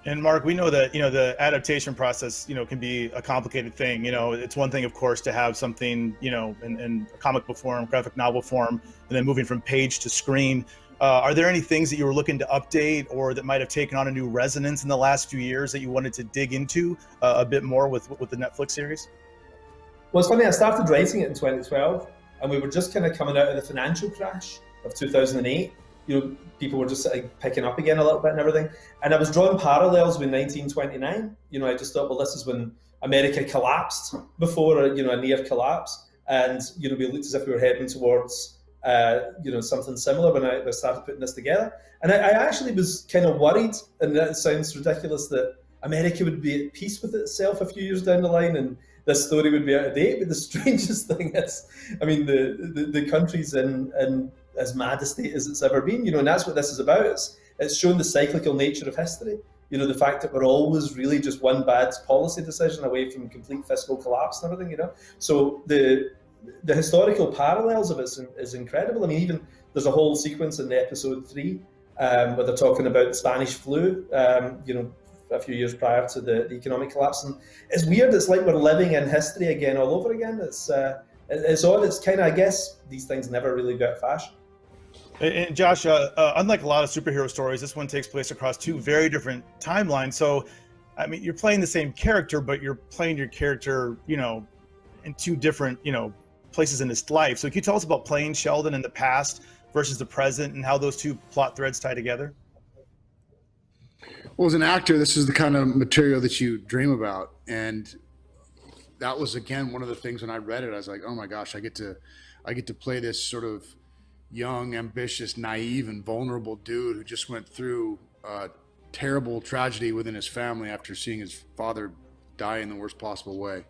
Speaker 9: And Mark, we know that the adaptation process can be a complicated thing. It's one thing, of course, to have something in comic book form, graphic novel form, and then moving from page to screen. Are there any things that you were looking to update or that might have taken on a new resonance in the last few years that you wanted to dig into a bit more with the Netflix series?
Speaker 8: Well, it's funny, I started writing it in 2012, and we were just kind of coming out of the financial crash of 2008. People were just picking up again a little bit and everything. And I was drawing parallels with 1929. I just thought, well, this is when America collapsed before a near collapse. And, we looked as if we were heading towards something similar when I started putting this together. And I actually was kind of worried, and that sounds ridiculous, that America would be at peace with itself a few years down the line and this story would be out of date. But the strangest thing is, the country's in as mad a state as it's ever been, and that's what this is about. It's shown the cyclical nature of history, the fact that we're always really just one bad policy decision away from complete fiscal collapse and everything, So the historical parallels of it is incredible. Even there's a whole sequence in episode 3 where they're talking about the Spanish flu, a few years prior to the economic collapse. And it's weird. It's like we're living in history again, all over again. It's odd. It's kind of, I guess, these things never really go out of fashion.
Speaker 9: And Josh, unlike a lot of superhero stories, this one takes place across two very different timelines. So, I mean, you're playing the same character, but you're playing your character, in two different, places in his life. So can you tell us about playing Sheldon in the past versus the present and how those two plot threads tie together?
Speaker 23: Well, as an actor, this is the kind of material that you dream about. And that was, again, one of the things when I read it, I was like, oh my gosh, I get to play this sort of young, ambitious, naive, and vulnerable dude who just went through a terrible tragedy within his family after seeing his father die in the worst possible way,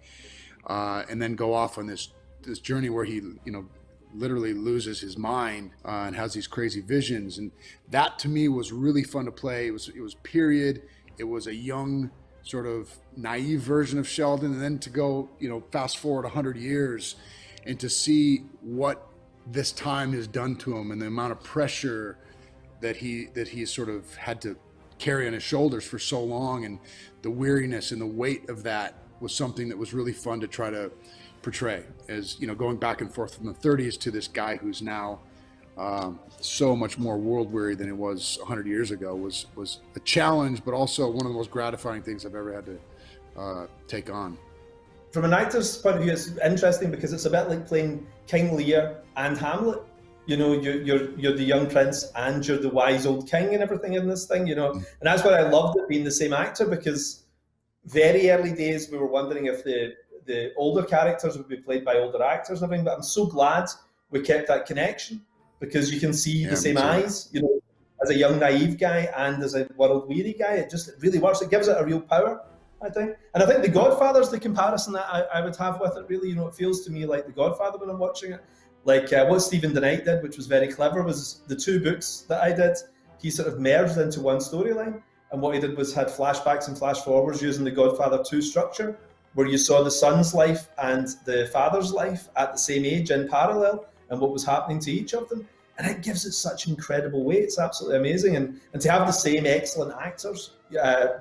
Speaker 23: and then go off on this journey where he, literally loses his mind and has these crazy visions. And that to me was really fun to play. It was period. It was a young, sort of naive version of Sheldon, and then to go, fast forward 100 years and to see what this time has done to him and the amount of pressure that he sort of had to carry on his shoulders for so long, and the weariness and the weight of that was something that was really fun to try to portray, as going back and forth from the 30s to this guy who's now so much more world weary than it was 100 years ago was a challenge, but also one of the most gratifying things I've ever had to take on.
Speaker 8: From an actor's point of view, it's interesting because it's a bit like playing King Lear and Hamlet. You're the young prince and you're the wise old king and everything in this thing, And that's why I loved it being the same actor, because very early days we were wondering if the older characters would be played by older actors and everything. But I'm so glad we kept that connection, because you can see the same eyes, as a young naive guy and as a world weary guy. It really works. It gives it a real power, I think. And I think The Godfather's the comparison that I would have with it, really. It feels to me like The Godfather when I'm watching it. Like what Stephen DeKnight did, which was very clever, was the two books that I did, he sort of merged into one storyline. And what he did was had flashbacks and flash forwards using the Godfather 2 structure, where you saw the son's life and the father's life at the same age in parallel and what was happening to each of them. And it gives it such incredible weight. It's absolutely amazing. And to have the same excellent actors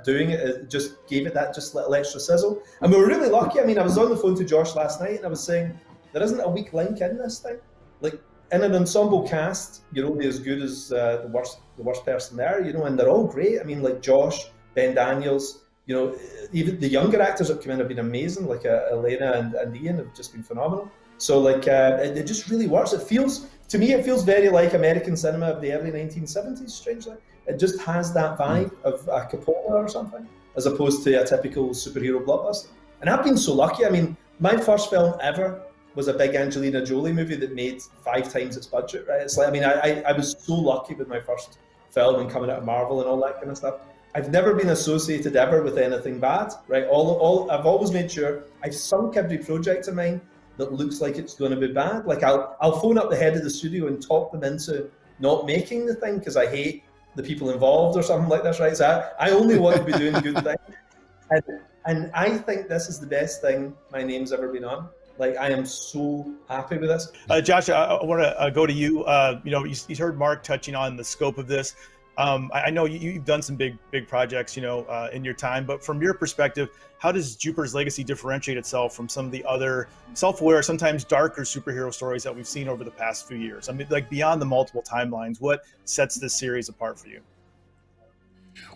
Speaker 8: doing it just gave it that just little extra sizzle. And we were really lucky. I mean, I was on the phone to Josh last night and I was saying, there isn't a weak link in this thing. Like, in an ensemble cast, you're only as good as the worst person there, and they're all great. I mean, like Josh, Ben Daniels, even the younger actors that come in have been amazing, like Elena and Ian have just been phenomenal. So like, it just really works. To me, it feels very like American cinema of the early 1970s, strangely. It just has that vibe of a Coppola or something, as opposed to a typical superhero blockbuster. And I've been so lucky. I mean, my first film ever was a big Angelina Jolie movie that made 5 times its budget, right? It's like, I mean, I was so lucky with my first film and coming out of Marvel and all that kind of stuff. I've never been associated ever with anything bad, right? I've always made sure I've sunk every project of mine that looks like it's going to be bad. Like I'll phone up the head of the studio and talk them into not making the thing because I hate the people involved or something like this, right? So I only want to be doing good things. And I think this is the best thing my name's ever been on. Like, I am so happy with this.
Speaker 9: Josh, I want to go to you. You heard Mark touching on the scope of this. I know you've done some big projects, in your time, but from your perspective, how does Jupiter's Legacy differentiate itself from some of the other self-aware, sometimes darker superhero stories that we've seen over the past few years? I mean, like beyond the multiple timelines, what sets this series apart for you?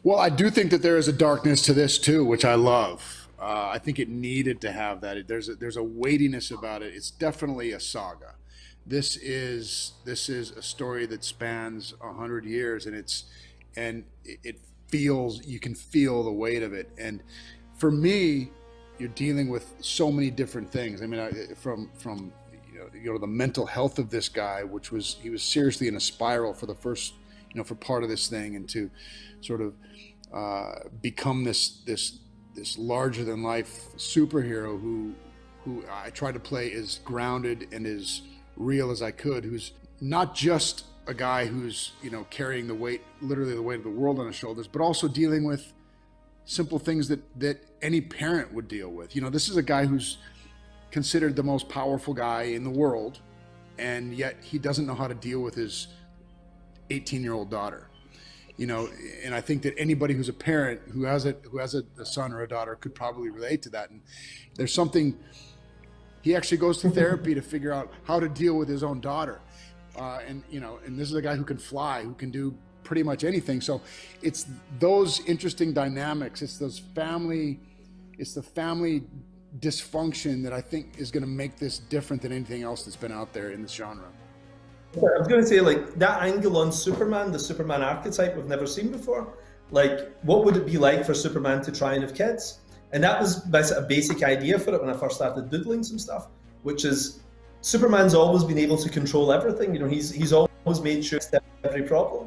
Speaker 23: Well, I do think that there is a darkness to this too, which I love. I think it needed to have that. There's a weightiness about it. It's definitely a saga. This is a story that spans 100 years, and it feels, you can feel the weight of it. And for me, you're dealing with so many different things. I mean, from the mental health of this guy, he was seriously in a spiral for the first, for part of this thing, and to sort of become this larger than life superhero who I tried to play as grounded and as real as I could, who's not just a guy who's carrying literally the weight of the world on his shoulders, but also dealing with simple things that any parent would deal with. This is a guy who's considered the most powerful guy in the world, and yet he doesn't know how to deal with his 18-year-old daughter. You know, and I think that anybody who's a parent who has a son or a daughter could probably relate to that. And there's something, he actually goes to therapy to figure out how to deal with his own daughter. And you know, and this is a guy who can fly, who can do pretty much anything. So it's those interesting dynamics. It's the family dysfunction that I think is going to make this different than anything else that's been out there in this genre.
Speaker 8: I was going to say, like, that angle on Superman, the Superman archetype we've never seen before. Like, what would it be like for Superman to try and have kids? And that was a basic idea for it when I first started doodling some stuff, which is Superman's always been able to control everything. You know, he's always made sure to every problem.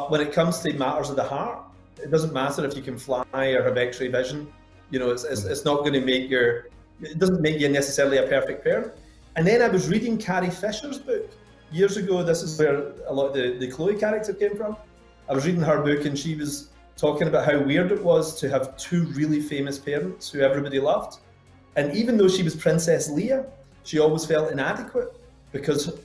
Speaker 8: When it comes to matters of the heart, it doesn't matter if you can fly or have X-ray vision. You know, it's not going to make it doesn't make you necessarily a perfect parent. And then I was reading Carrie Fisher's book years ago. This is where a lot of the Chloe character came from. I was reading her book and she was talking about how weird it was to have two really famous parents who everybody loved. And even though she was Princess Leia, she always felt inadequate because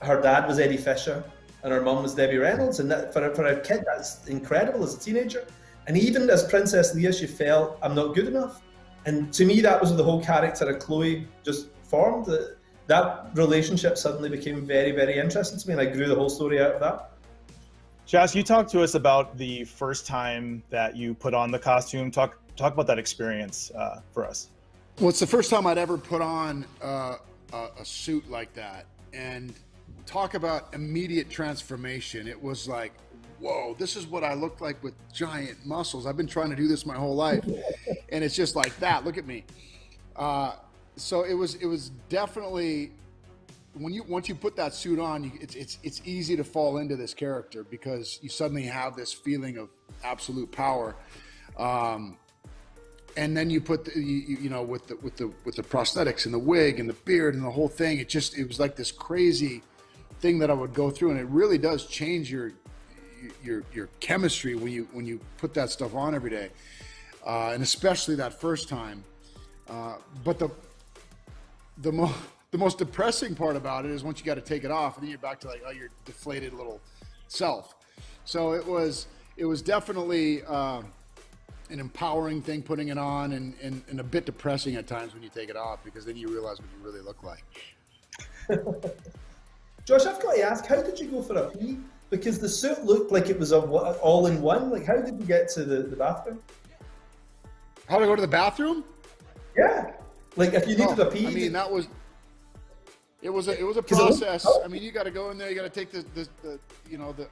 Speaker 8: her dad was Eddie Fisher and her mum was Debbie Reynolds. And that, for a kid, that's incredible as a teenager. And even as Princess Leia, she felt, I'm not good enough. And to me, that was the whole character of Chloe just formed. That relationship suddenly became very, very interesting to me, and I grew the whole story out of that.
Speaker 9: Josh, you talked to us about the first time that you put on the costume. Talk about that experience for us.
Speaker 23: Well, it's the first time I'd ever put on a suit like that, and talk about immediate transformation. It was like, whoa, this is what I look like with giant muscles. I've been trying to do this my whole life, and it's just like that. Look at me. So it was definitely, once you put that suit on, it's easy to fall into this character because you suddenly have this feeling of absolute power. And then you put you know, with the prosthetics and the wig and the beard and the whole thing, it was like this crazy thing that I would go through, and it really does change your chemistry when you put that stuff on every day, and especially that first time. But the most depressing part about it is once you got to take it off, and then you're back to like, oh, your deflated little self. So it was definitely an empowering thing putting it on, and a bit depressing at times when you take it off, because then you realize what you really look like.
Speaker 8: Josh, I've got to ask, how did you go for a pee? Because the suit looked like it was all in one. Like, how did you get to the bathroom?
Speaker 23: How did I go to the bathroom?
Speaker 8: Yeah. Like, if you needed a pee.
Speaker 23: I mean, it was a process. I mean, you got to go in there. You got to take the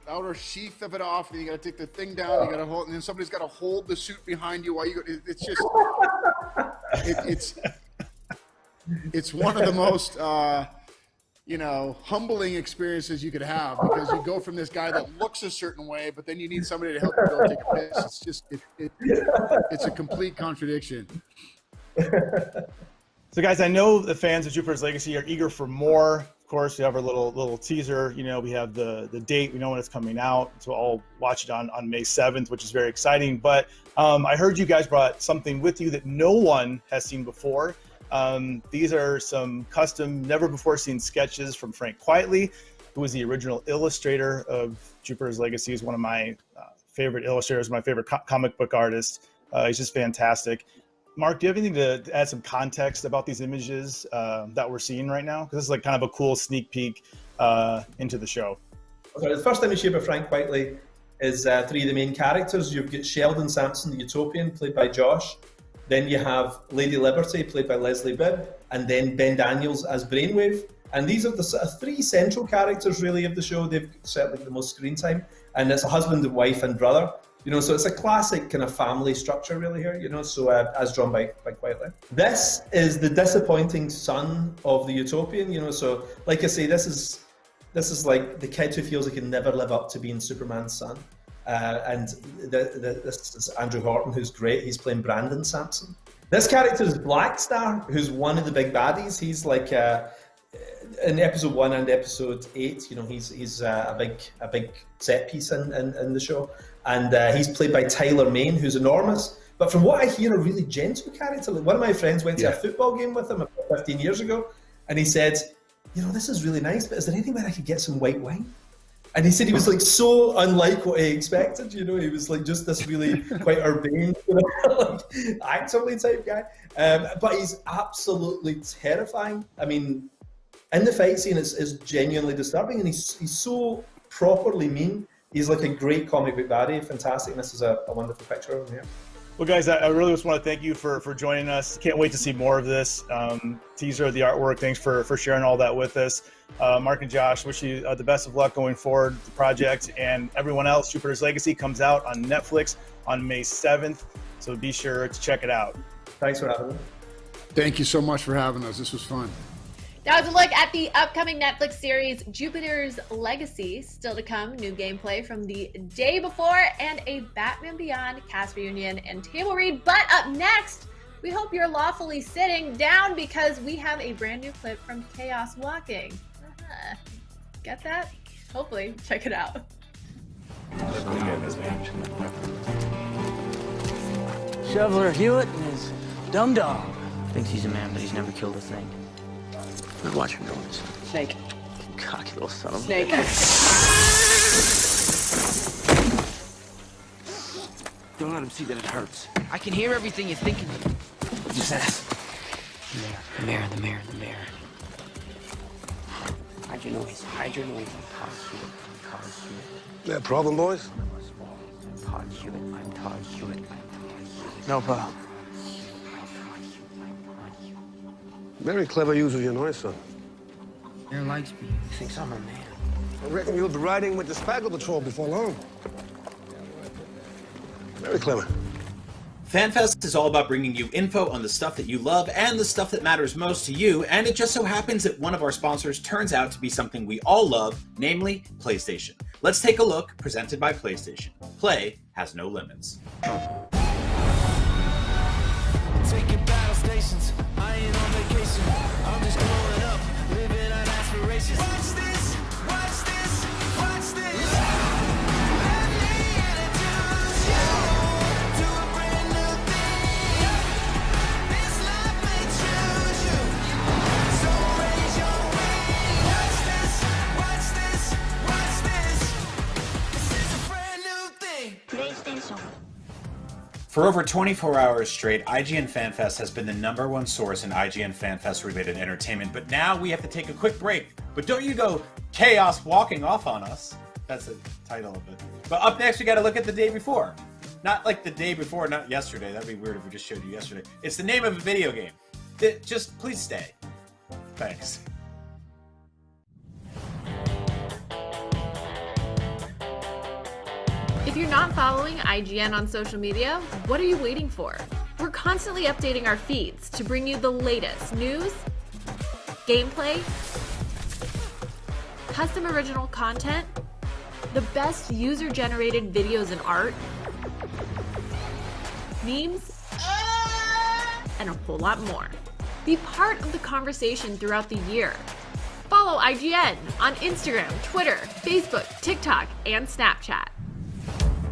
Speaker 23: outer sheath of it off, and you got to take the thing down. You got to hold, and then somebody's got to hold the suit behind you while you go. It's just, it's one of the most humbling experiences you could have, because you go from this guy that looks a certain way, but then you need somebody to help you go take a piss. It's just it's a complete contradiction.
Speaker 9: So guys, I know the fans of Jupiter's Legacy are eager for more. Of course, we have our little teaser. You know, we have the date. We know when it's coming out. So I'll watch it on May 7th, which is very exciting. But I heard you guys brought something with you that no one has seen before. These are some custom, never before seen sketches from Frank Quitely, who was the original illustrator of Jupiter's Legacy. He's one of my favorite illustrators, my favorite comic book artist. He's just fantastic. Mark, do you have anything to add some context about these images that we're seeing right now? Because this is like kind of a cool sneak peek into the show.
Speaker 8: Okay, the first time you see about Frank Quitely is three of the main characters. You've got Sheldon Sampson, the Utopian, played by Josh. Then you have Lady Liberty, played by Leslie Bibb, and then Ben Daniels as Brainwave. And these are the sort of three central characters, really, of the show. They've certainly the most screen time. And it's a husband and wife and brother. You know, so it's a classic kind of family structure, really, here, you know, so as drawn by Quitely. This is the disappointing son of the Utopian, you know, so like I say, this is like the kid who feels he can never live up to being Superman's son. And this is Andrew Horton, who's great. He's playing Brandon Sampson. This character is Blackstar, who's one of the big baddies. He's like in episode 1 and episode 8. You know, he's a big set piece in the show, and he's played by Tyler Main, who's enormous. But from what I hear, a really gentle character. Like, one of my friends went to a football game with him about 15 years ago, and he said, "You know, this is really nice, but is there anywhere I could get some white wine?" And he said he was like so unlike what he expected, you know, he was like just this really quite urbane, you know, like actively type guy. But he's absolutely terrifying. I mean, in the fight scene, it's genuinely disturbing, and he's so properly mean. He's like a great comic book baddie, fantastic, and this is a wonderful picture of him here.
Speaker 9: Well, guys, I really just want to thank you for joining us. Can't wait to see more of this. Teaser of the artwork. Thanks for sharing all that with us. Mark and Josh, wish you the best of luck going forward with the project. And everyone else, Jupiter's Legacy comes out on Netflix on May 7th. So be sure to check it out.
Speaker 8: Thanks for having me.
Speaker 23: Thank you so much for having us. This was fun.
Speaker 21: That was a look at the upcoming Netflix series Jupiter's Legacy. Still to come, new gameplay from the day before and a Batman Beyond cast reunion and table read. But up next, we hope you're lawfully sitting down because we have a brand new clip from Chaos Walking. Get that? Hopefully, check it out.
Speaker 10: Shoveler Hewitt and his dumb dog. Thinks he's a man, but he's never killed a thing. Now watch your noise.
Speaker 13: Snake.
Speaker 10: Cocky little son of a...
Speaker 13: Snake.
Speaker 10: Don't let him see that it hurts. I can hear everything you're thinking. What'd you say? The mayor. Hide your noise. Hide your noise. I'm Todd Hewitt.
Speaker 17: That problem, boys?
Speaker 10: I'm Todd Hewitt. No problem.
Speaker 17: Very clever use of your noise, son.
Speaker 10: Mayor likes me. He thinks I'm a man.
Speaker 17: I reckon you'll be riding with the Spaggle Patrol before long. Very clever.
Speaker 20: FanFest is all about bringing you info on the stuff that you love and the stuff that matters most to you, and it just so happens that one of our sponsors turns out to be something we all love, namely PlayStation. Let's take a look, presented by PlayStation. Play has no limits.
Speaker 14: Taking battle stations, I ain't on vacation. I'm just growing up, living on aspirations. Watch this, watch this, watch this. Let me introduce you to a brand new thing. This life may choose you, so raise your wing. Watch this, watch this, watch this. This is a brand new thing. PlayStation.
Speaker 20: For over 24 hours straight, IGN Fan Fest has been the #1 source in IGN Fan Fest related entertainment, but now we have to take a quick break. But don't you go chaos walking off on us. That's the title of it. But up next, we got to look at the day before. Not like the day before, not yesterday. That'd be weird if we just showed you yesterday. It's the name of a video game. Just please stay. Thanks.
Speaker 21: If you're not following IGN on social media, what are you waiting for? We're constantly updating our feeds to bring you the latest news, gameplay, custom original content, the best user-generated videos and art, memes, and a whole lot more. Be part of the conversation throughout the year. Follow IGN on Instagram, Twitter, Facebook, TikTok, and Snapchat.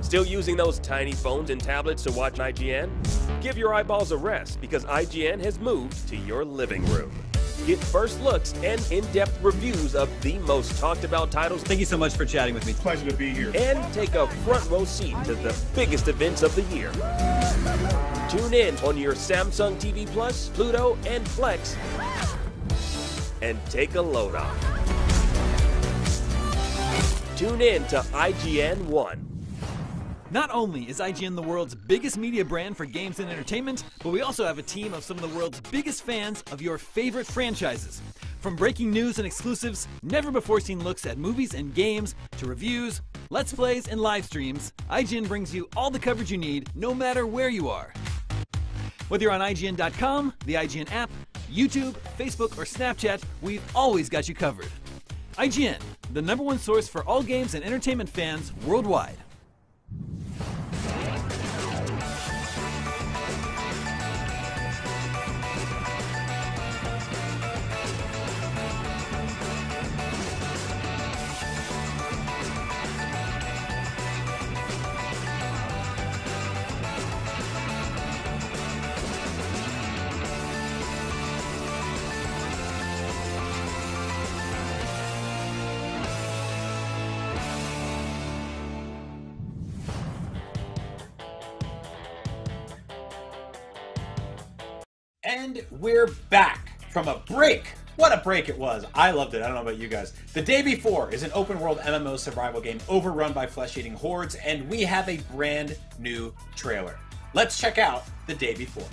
Speaker 19: Still using those tiny phones and tablets to watch IGN? Give your eyeballs a rest because IGN has moved to your living room. Get first looks and in-depth reviews of the most talked about titles.
Speaker 24: Thank you so much for chatting with me.
Speaker 23: Pleasure to be here.
Speaker 19: And take a front row seat to the biggest events of the year. Tune in on your Samsung TV Plus, Pluto, and Flex and take a load off. Tune in to IGN 1.
Speaker 16: Not only is IGN the world's biggest media brand for games and entertainment, but we also have a team of some of the world's biggest fans of your favorite franchises. From breaking news and exclusives, never-before-seen looks at movies and games, to reviews, let's plays, and live streams, IGN brings you all the coverage you need, no matter where you are. Whether you're on IGN.com, the IGN app, YouTube, Facebook, or Snapchat, we've always got you covered. IGN, the #1 source for all games and entertainment fans worldwide.
Speaker 20: And we're back from a break. What a break it was. I loved it. I don't know about you guys. The Day Before is an open-world MMO survival game overrun by flesh-eating hordes, and we have a brand new trailer. Let's check out The Day Before.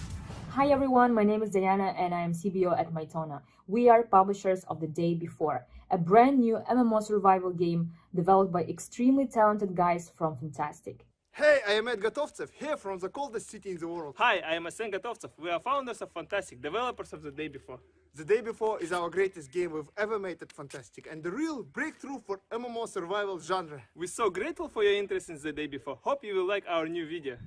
Speaker 11: Hi everyone, my name is Diana and I am CBO at Mytona. We are publishers of The Day Before, a brand new MMO survival game developed by extremely talented guys from Fantastic.
Speaker 12: Hey, I am Ed Gotovtsev, here from the coldest city in the world.
Speaker 13: Hi, I am Arsen Gotovtsev. We are founders of Fantastic, developers of The Day Before.
Speaker 12: The Day Before is our greatest game we've ever made at Fantastic, and the real breakthrough for MMO survival genre.
Speaker 13: We're so grateful for your interest in The Day Before. Hope you will like our new video.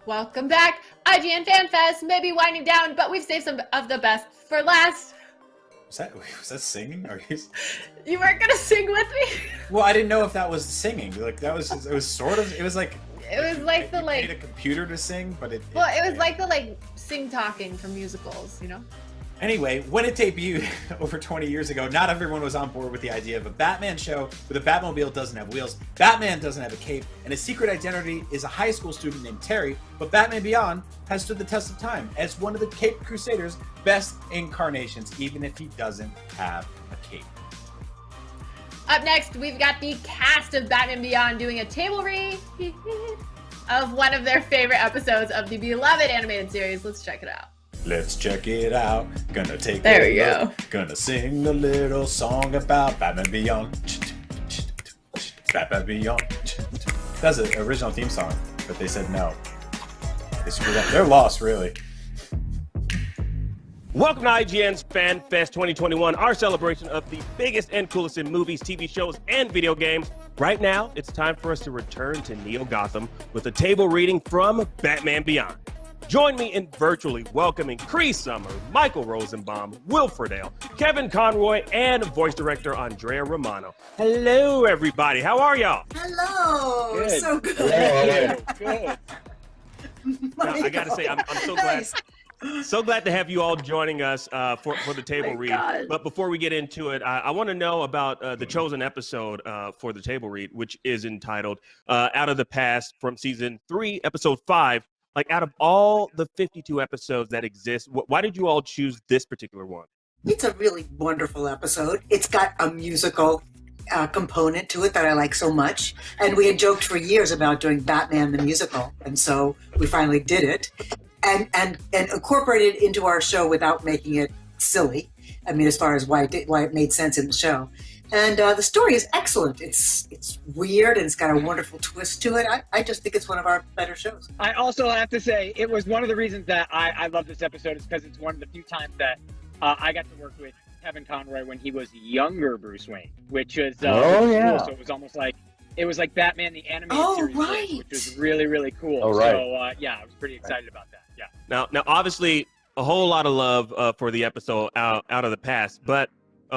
Speaker 21: Welcome back. IGN Fan Fest may be winding down, but we've saved some of the best for last.
Speaker 20: Was that singing?
Speaker 21: You weren't gonna sing with me?
Speaker 20: Well, I didn't know if that was singing. Like it was sort of. It was like.
Speaker 21: It was like the
Speaker 20: Need a computer to sing, but it.
Speaker 21: Well, it was like the sing talking from musicals, you know.
Speaker 20: Anyway, when it debuted over 20 years ago, not everyone was on board with the idea of a Batman show where the Batmobile doesn't have wheels, Batman doesn't have a cape, and his secret identity is a high school student named Terry, but Batman Beyond has stood the test of time as one of the Caped Crusaders' best incarnations, even if he doesn't have a cape.
Speaker 21: Up next, we've got the cast of Batman Beyond doing a table read of one of their favorite episodes of the beloved animated series. Let's check it out.
Speaker 20: Let's check it out. Gonna take
Speaker 21: There
Speaker 20: a
Speaker 21: we go.
Speaker 20: look. Gonna sing a little song about Batman Beyond. Batman Beyond. That's an original theme song, but they said no. They screwed up. They're lost, really.
Speaker 19: Welcome to IGN's Fan Fest 2021, our celebration of the biggest and coolest in movies, TV shows, and video games. Right now, it's time for us to return to Neo Gotham with a table reading from Batman Beyond. Join me in virtually welcoming Cree Summer, Michael Rosenbaum, Will Friedle, Kevin Conroy, and voice director Andrea Romano. Hello, everybody. How are y'all?
Speaker 24: Hello.
Speaker 19: Good.
Speaker 24: So good.
Speaker 19: Good. Now, I gotta say, I'm so glad. So glad to have you all joining us for the table read.
Speaker 24: God.
Speaker 19: But before we get into it, I want to know about the chosen episode for the table read, which is entitled Out of the Past from season 3, episode 5. Like, out of all the 52 episodes that exist, why did you all choose this particular one?
Speaker 24: It's a really wonderful episode. It's got a musical component to it that I like so much. And we had joked for years about doing Batman the musical. And so we finally did it and incorporated it into our show without making it silly. I mean, as far as why it made sense in the show. And the story is excellent. It's weird and it's got a wonderful twist to it. I just think it's one of our better shows.
Speaker 3: I also have to say, it was one of the reasons that I love this episode is because it's one of the few times that I got to work with Kevin Conroy when he was younger Bruce Wayne, which was cool. So it was almost like Batman the animated series, which was really, really cool. So I was pretty excited about that. Yeah.
Speaker 19: Now, obviously, a whole lot of love for the episode out of the past, but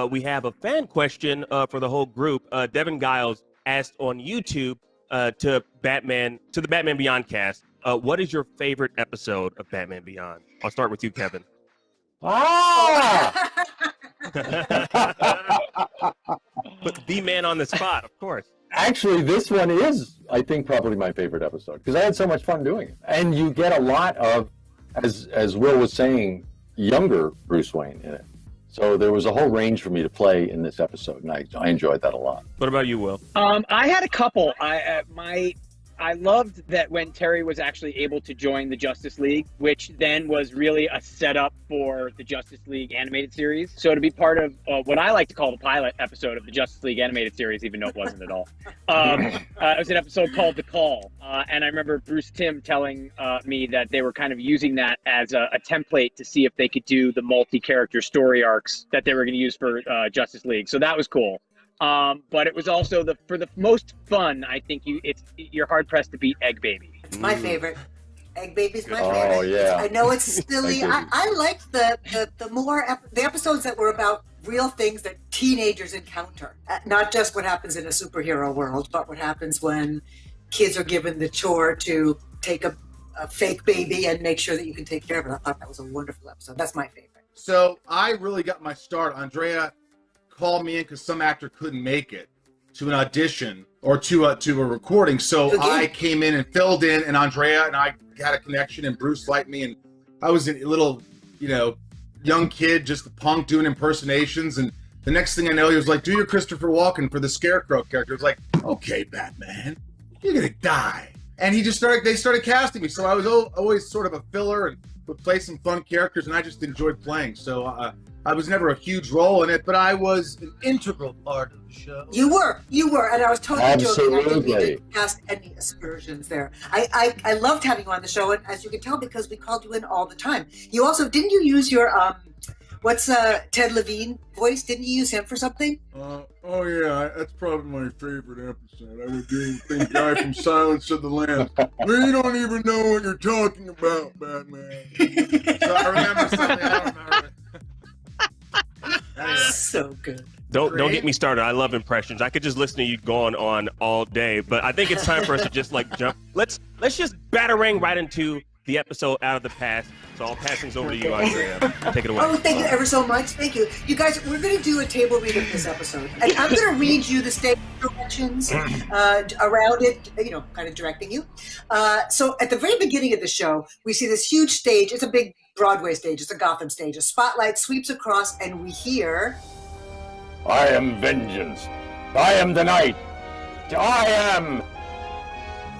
Speaker 19: we have a fan question for the whole group. Devin Giles asked on YouTube to the Batman Beyond cast, what is your favorite episode of Batman Beyond? I'll start with you, Kevin. Put the man on the spot, of course.
Speaker 15: Actually, this one is, I think, probably my favorite episode because I had so much fun doing it. And you get a lot of, as Will was saying, younger Bruce Wayne in it. So there was a whole range for me to play in this episode, and I enjoyed that a lot.
Speaker 19: What about you, Will?
Speaker 3: I had a couple. I loved that when Terry was actually able to join the Justice League, which then was really a setup for the Justice League animated series. So to be part of what I like to call the pilot episode of the Justice League animated series, even though it wasn't at all, it was an episode called The Cowl. And I remember Bruce Timm telling me that they were kind of using that as a template to see if they could do the multi-character story arcs that they were going to use for Justice League. So that was cool. But it was also for the most fun. I think you're hard pressed to beat Egg Baby.
Speaker 24: It's my favorite. Egg Baby's my favorite.
Speaker 15: Oh yeah.
Speaker 24: I know it's silly. I liked the episodes that were about real things that teenagers encounter. Not just what happens in a superhero world, but what happens when kids are given the chore to take a fake baby and make sure that you can take care of it. I thought that was a wonderful episode. That's my favorite.
Speaker 18: So I really got my start. Andrea called me in because some actor couldn't make it to an audition or to a recording. So I came in and filled in, and Andrea and I had a connection, and Bruce liked me, and I was a little, young kid, just a punk doing impersonations. And the next thing I know, he was like, "Do your Christopher Walken for the Scarecrow character." I was like, "Okay, Batman, you're gonna die." And they started casting me. So I was always sort of a filler and would play some fun characters, and I just enjoyed playing. So I was never a huge role in it, but I was an integral part of the show.
Speaker 24: You were, and I was totally joking. I didn't mean to cast any aspersions there. I loved having you on the show, and as you can tell, because we called you in all the time. You also, didn't you use your, Ted Levine voice? Didn't you use him for something?
Speaker 23: Oh yeah, that's probably my favorite episode. I would do the guy from Silence of the Lambs. We don't even know what you're talking about, Batman.
Speaker 18: So I remember something. I don't remember.
Speaker 24: So good.
Speaker 19: Don't get me started. I love impressions. I could just listen to you going on all day, but I think it's time for us to just jump. Let's just batarang right into the episode out of the past. So I'll pass things over to you, Andrea. Take it away.
Speaker 24: Oh, thank you ever so much. Thank you. You guys, we're going to do a table read of this episode. And I'm going to read you the stage directions around it, kind of directing you. So at the very beginning of the show, we see this huge stage. It's a big Broadway stage. It's a Gotham stage. A spotlight sweeps across, and we hear...
Speaker 15: I am vengeance. I am the night. I am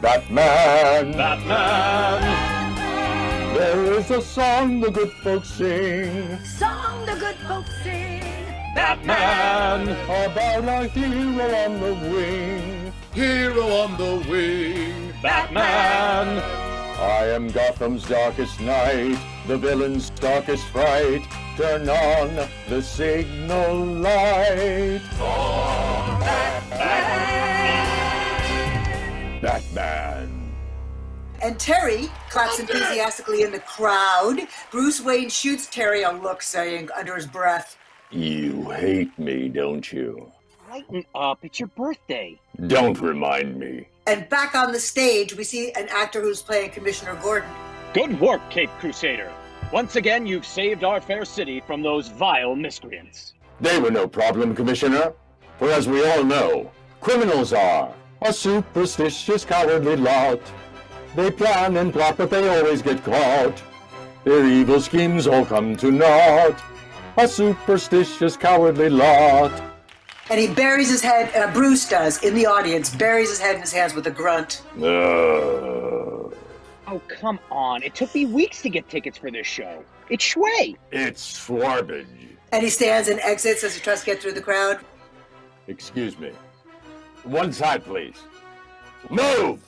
Speaker 15: Batman.
Speaker 14: Batman.
Speaker 15: There is a song the good folks sing.
Speaker 14: Song the good folks sing. Batman.
Speaker 15: About a hero on the wing.
Speaker 18: Hero on the wing.
Speaker 14: Batman.
Speaker 15: I am Gotham's darkest night, the villain's darkest fright. Turn on the signal light.
Speaker 14: For
Speaker 15: Batman.
Speaker 24: And Terry claps enthusiastically in the crowd. Bruce Wayne shoots Terry a look, saying under his breath,
Speaker 15: You hate me, don't you?
Speaker 3: Lighten up, it's your birthday.
Speaker 15: Don't remind me.
Speaker 24: And back on the stage, we see an actor who's playing Commissioner Gordon.
Speaker 3: Good work, Caped Crusader. Once again, you've saved our fair city from those vile miscreants.
Speaker 15: They were no problem, Commissioner. For as we all know, criminals are a superstitious, cowardly lot. They plan and plot, but they always get caught. Their evil schemes all come to naught. A superstitious, cowardly lot.
Speaker 24: And he buries his head, Bruce does, in the audience, buries his head in his hands with a grunt.
Speaker 3: Oh, come on. It took me weeks to get tickets for this show. It's Shui.
Speaker 15: It's swarbage.
Speaker 24: And he stands and exits as he tries to get through the crowd.
Speaker 15: Excuse me. One side, please. Move!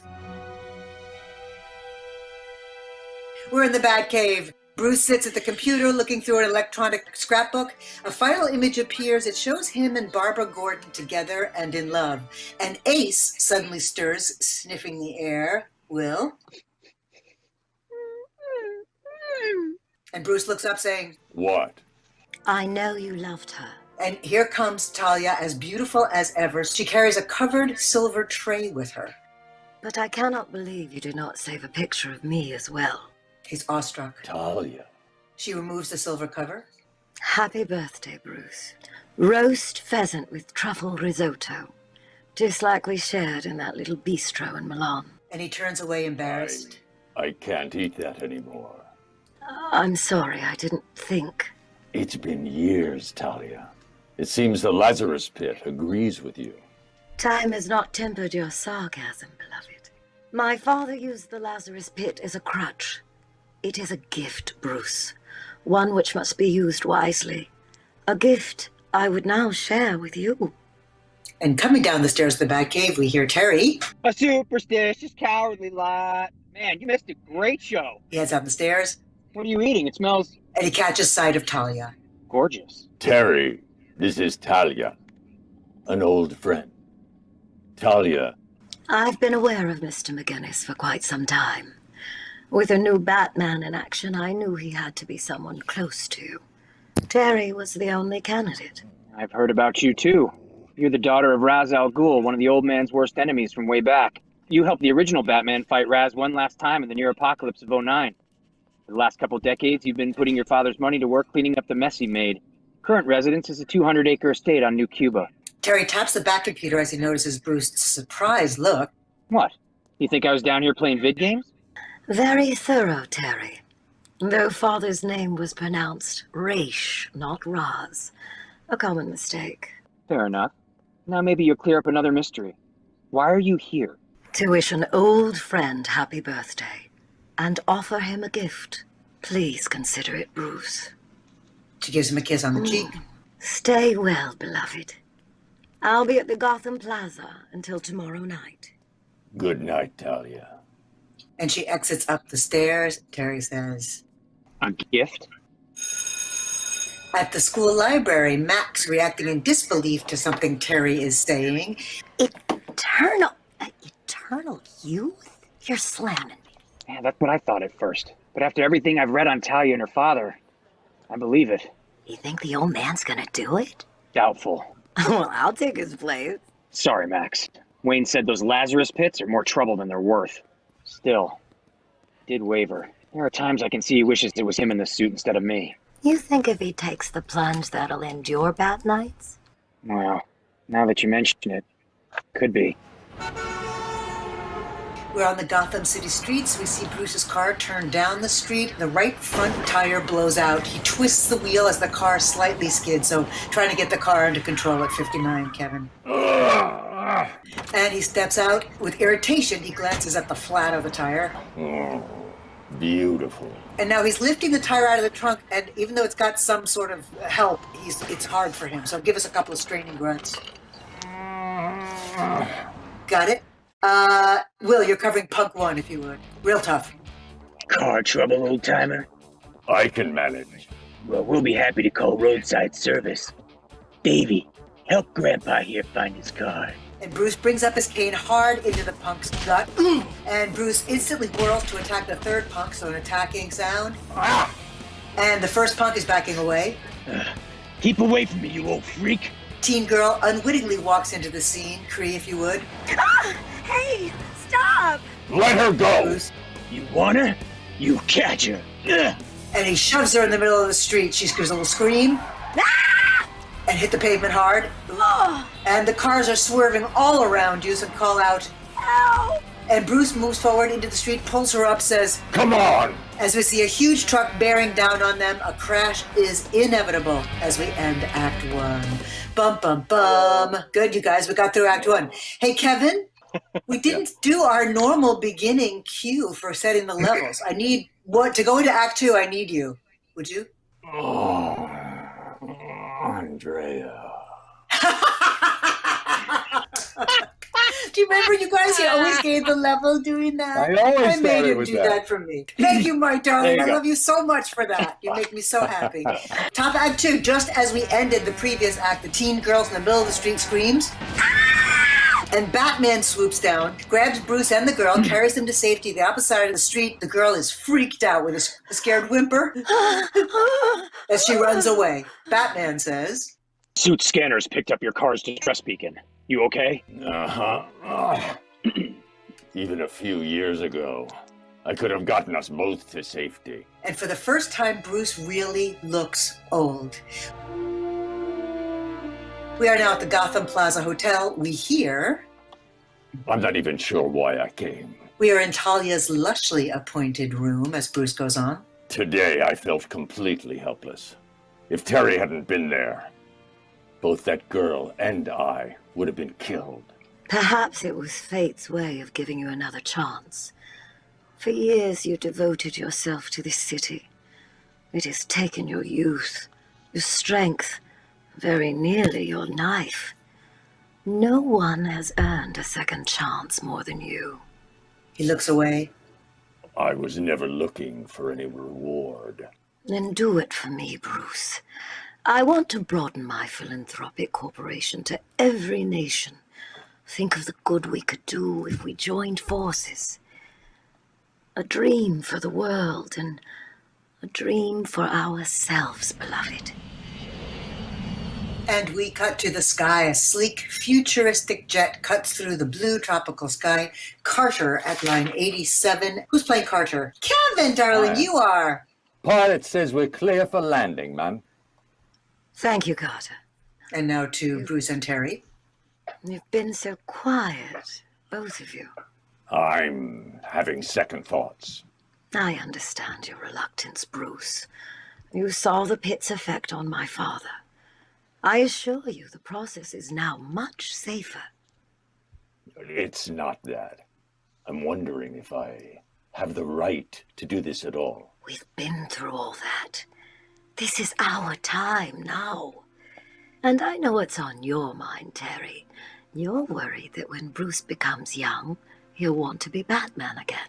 Speaker 24: We're in the Batcave. Bruce sits at the computer looking through an electronic scrapbook. A final image appears. It shows him and Barbara Gordon together and in love. And Ace suddenly stirs, sniffing the air. Will? And Bruce looks up saying,
Speaker 15: What?
Speaker 2: I know you loved her.
Speaker 24: And here comes Talia, as beautiful as ever. She carries a covered silver tray with her.
Speaker 2: But I cannot believe you did not save a picture of me as well.
Speaker 24: He's awestruck.
Speaker 15: Talia.
Speaker 24: She removes the silver cover.
Speaker 2: Happy birthday, Bruce. Roast pheasant with truffle risotto. Just like we shared in that little bistro in Milan.
Speaker 24: And he turns away embarrassed.
Speaker 15: I can't eat that anymore.
Speaker 2: I'm sorry, I didn't think.
Speaker 15: It's been years, Talia. It seems the Lazarus Pit agrees with you.
Speaker 2: Time has not tempered your sarcasm, beloved. My father used the Lazarus Pit as a crutch. It is a gift, Bruce. One which must be used wisely. A gift I would now share with you.
Speaker 24: And coming down the stairs of the Batcave, we hear Terry.
Speaker 3: A superstitious, cowardly lot. Man, you missed a great show.
Speaker 24: He heads up the stairs.
Speaker 3: What are you eating? It smells...
Speaker 24: And he catches sight of Talia.
Speaker 3: Gorgeous.
Speaker 15: Terry, this is Talia. An old friend. Talia.
Speaker 2: I've been aware of Mr. McGinnis for quite some time. With a new Batman in action, I knew he had to be someone close to you. Terry was the only candidate.
Speaker 3: I've heard about you, too. You're the daughter of Ra's al Ghul, one of the old man's worst enemies from way back. You helped the original Batman fight Ra's one last time in the near apocalypse of '09. For the last couple decades, you've been putting your father's money to work cleaning up the mess he made. Current residence is a 200-acre estate on New Cuba.
Speaker 24: Terry taps the back computer as he notices Bruce's surprised look.
Speaker 3: What? You think I was down here playing vid games?
Speaker 2: Very thorough, Terry. Though father's name was pronounced Raish, not Raz. A common mistake.
Speaker 3: Fair enough. Now maybe you'll clear up another mystery. Why are you here?
Speaker 2: To wish an old friend happy birthday. And offer him a gift. Please consider it, Bruce.
Speaker 24: She gives him a kiss on the cheek.
Speaker 2: Stay well, beloved. I'll be at the Gotham Plaza until tomorrow night.
Speaker 15: Good night, Talia.
Speaker 24: And she exits up the stairs. Terry says,
Speaker 3: A gift?
Speaker 24: At the school library, Max, reacting in disbelief to something Terry is saying.
Speaker 2: Eternal youth? You're slamming me.
Speaker 3: Yeah, that's what I thought at first. But after everything I've read on Talia and her father, I believe it.
Speaker 2: You think the old man's gonna do it?
Speaker 3: Doubtful.
Speaker 2: Well, I'll take his place.
Speaker 3: Sorry, Max. Wayne said those Lazarus pits are more trouble than they're worth. Still, did waver. There are times I can see he wishes it was him in the suit instead of me.
Speaker 2: You think if he takes the plunge, that'll end your bad nights?
Speaker 3: Well, now that you mention it, could be.
Speaker 24: We're on the Gotham City streets. We see Bruce's car turn down the street. The right front tire blows out. He twists the wheel as the car slightly skids, so trying to get the car under control at 59, Kevin. And he steps out. With irritation, he glances at the flat of the tire.
Speaker 15: Oh, beautiful.
Speaker 24: And now he's lifting the tire out of the trunk, and even though it's got some sort of help, it's hard for him. So give us a couple of straining grunts. Got it? Will, you're covering Punk 1, if you would. Real tough.
Speaker 5: Car trouble, old timer?
Speaker 15: I can manage.
Speaker 5: Well, we'll be happy to call roadside service. Davey, help Grandpa here find his car.
Speaker 24: And Bruce brings up his cane hard into the punk's gut. And Bruce instantly whirls to attack the third punk, so an attacking sound. And the first punk is backing away.
Speaker 5: Keep away from me, you old freak.
Speaker 24: Teen girl unwittingly walks into the scene. Cree, if you would.
Speaker 2: Hey, stop!
Speaker 15: Let her go!
Speaker 24: Bruce.
Speaker 5: You want her? You catch her.
Speaker 24: And he shoves her in the middle of the street. She gives a little scream. And hit the pavement hard. And the cars are swerving all around you, so call out,
Speaker 2: Help!
Speaker 24: And Bruce moves forward into the street, pulls her up, says,
Speaker 15: Come on!
Speaker 24: As we see a huge truck bearing down on them, a crash is inevitable as we end Act 1. Bum, bum, bum. Good, you guys, we got through Act 1. Hey, Kevin, we didn't do our normal beginning cue for setting the levels. I need, to go into Act 2, I need you. Would you?
Speaker 15: Andrea.
Speaker 24: Do you remember, you guys? He always gave the level doing that.
Speaker 15: I
Speaker 24: made
Speaker 15: thought it
Speaker 24: him
Speaker 15: was
Speaker 24: do
Speaker 15: that.
Speaker 24: that for me. Thank you, my darling.
Speaker 15: There you
Speaker 24: I
Speaker 15: go.
Speaker 24: love you so much for that. You make me so happy. Top Act 2, just as we ended the previous act, the teen girls in the middle of the street screams. And Batman swoops down, grabs Bruce and the girl, carries them to safety the opposite side of the street. The girl is freaked out with a scared whimper as she runs away. Batman says,
Speaker 4: Suit scanners picked up your car's distress beacon. You okay?
Speaker 15: Uh-huh. Even a few years ago, I could have gotten us both to safety.
Speaker 24: and for the first time, Bruce really looks old. We are now at the Gotham Plaza Hotel. We hear...
Speaker 15: I'm not even sure why I came.
Speaker 24: We are in Talia's lushly appointed room as Bruce goes on.
Speaker 15: Today, I felt completely helpless. If Terry hadn't been there, both that girl and I would have been killed.
Speaker 2: Perhaps it was fate's way of giving you another chance. For years you devoted yourself to this city. It has taken your youth, your strength, very nearly your life. No one has earned a second chance more than you.
Speaker 24: He looks away.
Speaker 15: I was never looking for any reward.
Speaker 2: Then do it for me, Bruce. I want to broaden my philanthropic corporation to every nation. Think of the good we could do if we joined forces. A dream for the world and a dream for ourselves, beloved.
Speaker 24: And we cut to the sky. A sleek, futuristic jet cuts through the blue tropical sky. Carter at line 87. Who's playing Carter? Kevin, darling, you are.
Speaker 15: Pilot says we're clear for landing, ma'am.
Speaker 2: Thank you, Carter.
Speaker 24: And now to Bruce and Terry.
Speaker 2: You've been so quiet, both of you.
Speaker 15: I'm having second thoughts.
Speaker 2: I understand your reluctance, Bruce. You saw the pit's effect on my father. I assure you the process is now much safer.
Speaker 15: It's not that. I'm wondering if I have the right to do this at all.
Speaker 2: We've been through all that. This is our time now. And I know what's on your mind, Terry. You're worried that when Bruce becomes young, he'll want to be Batman again.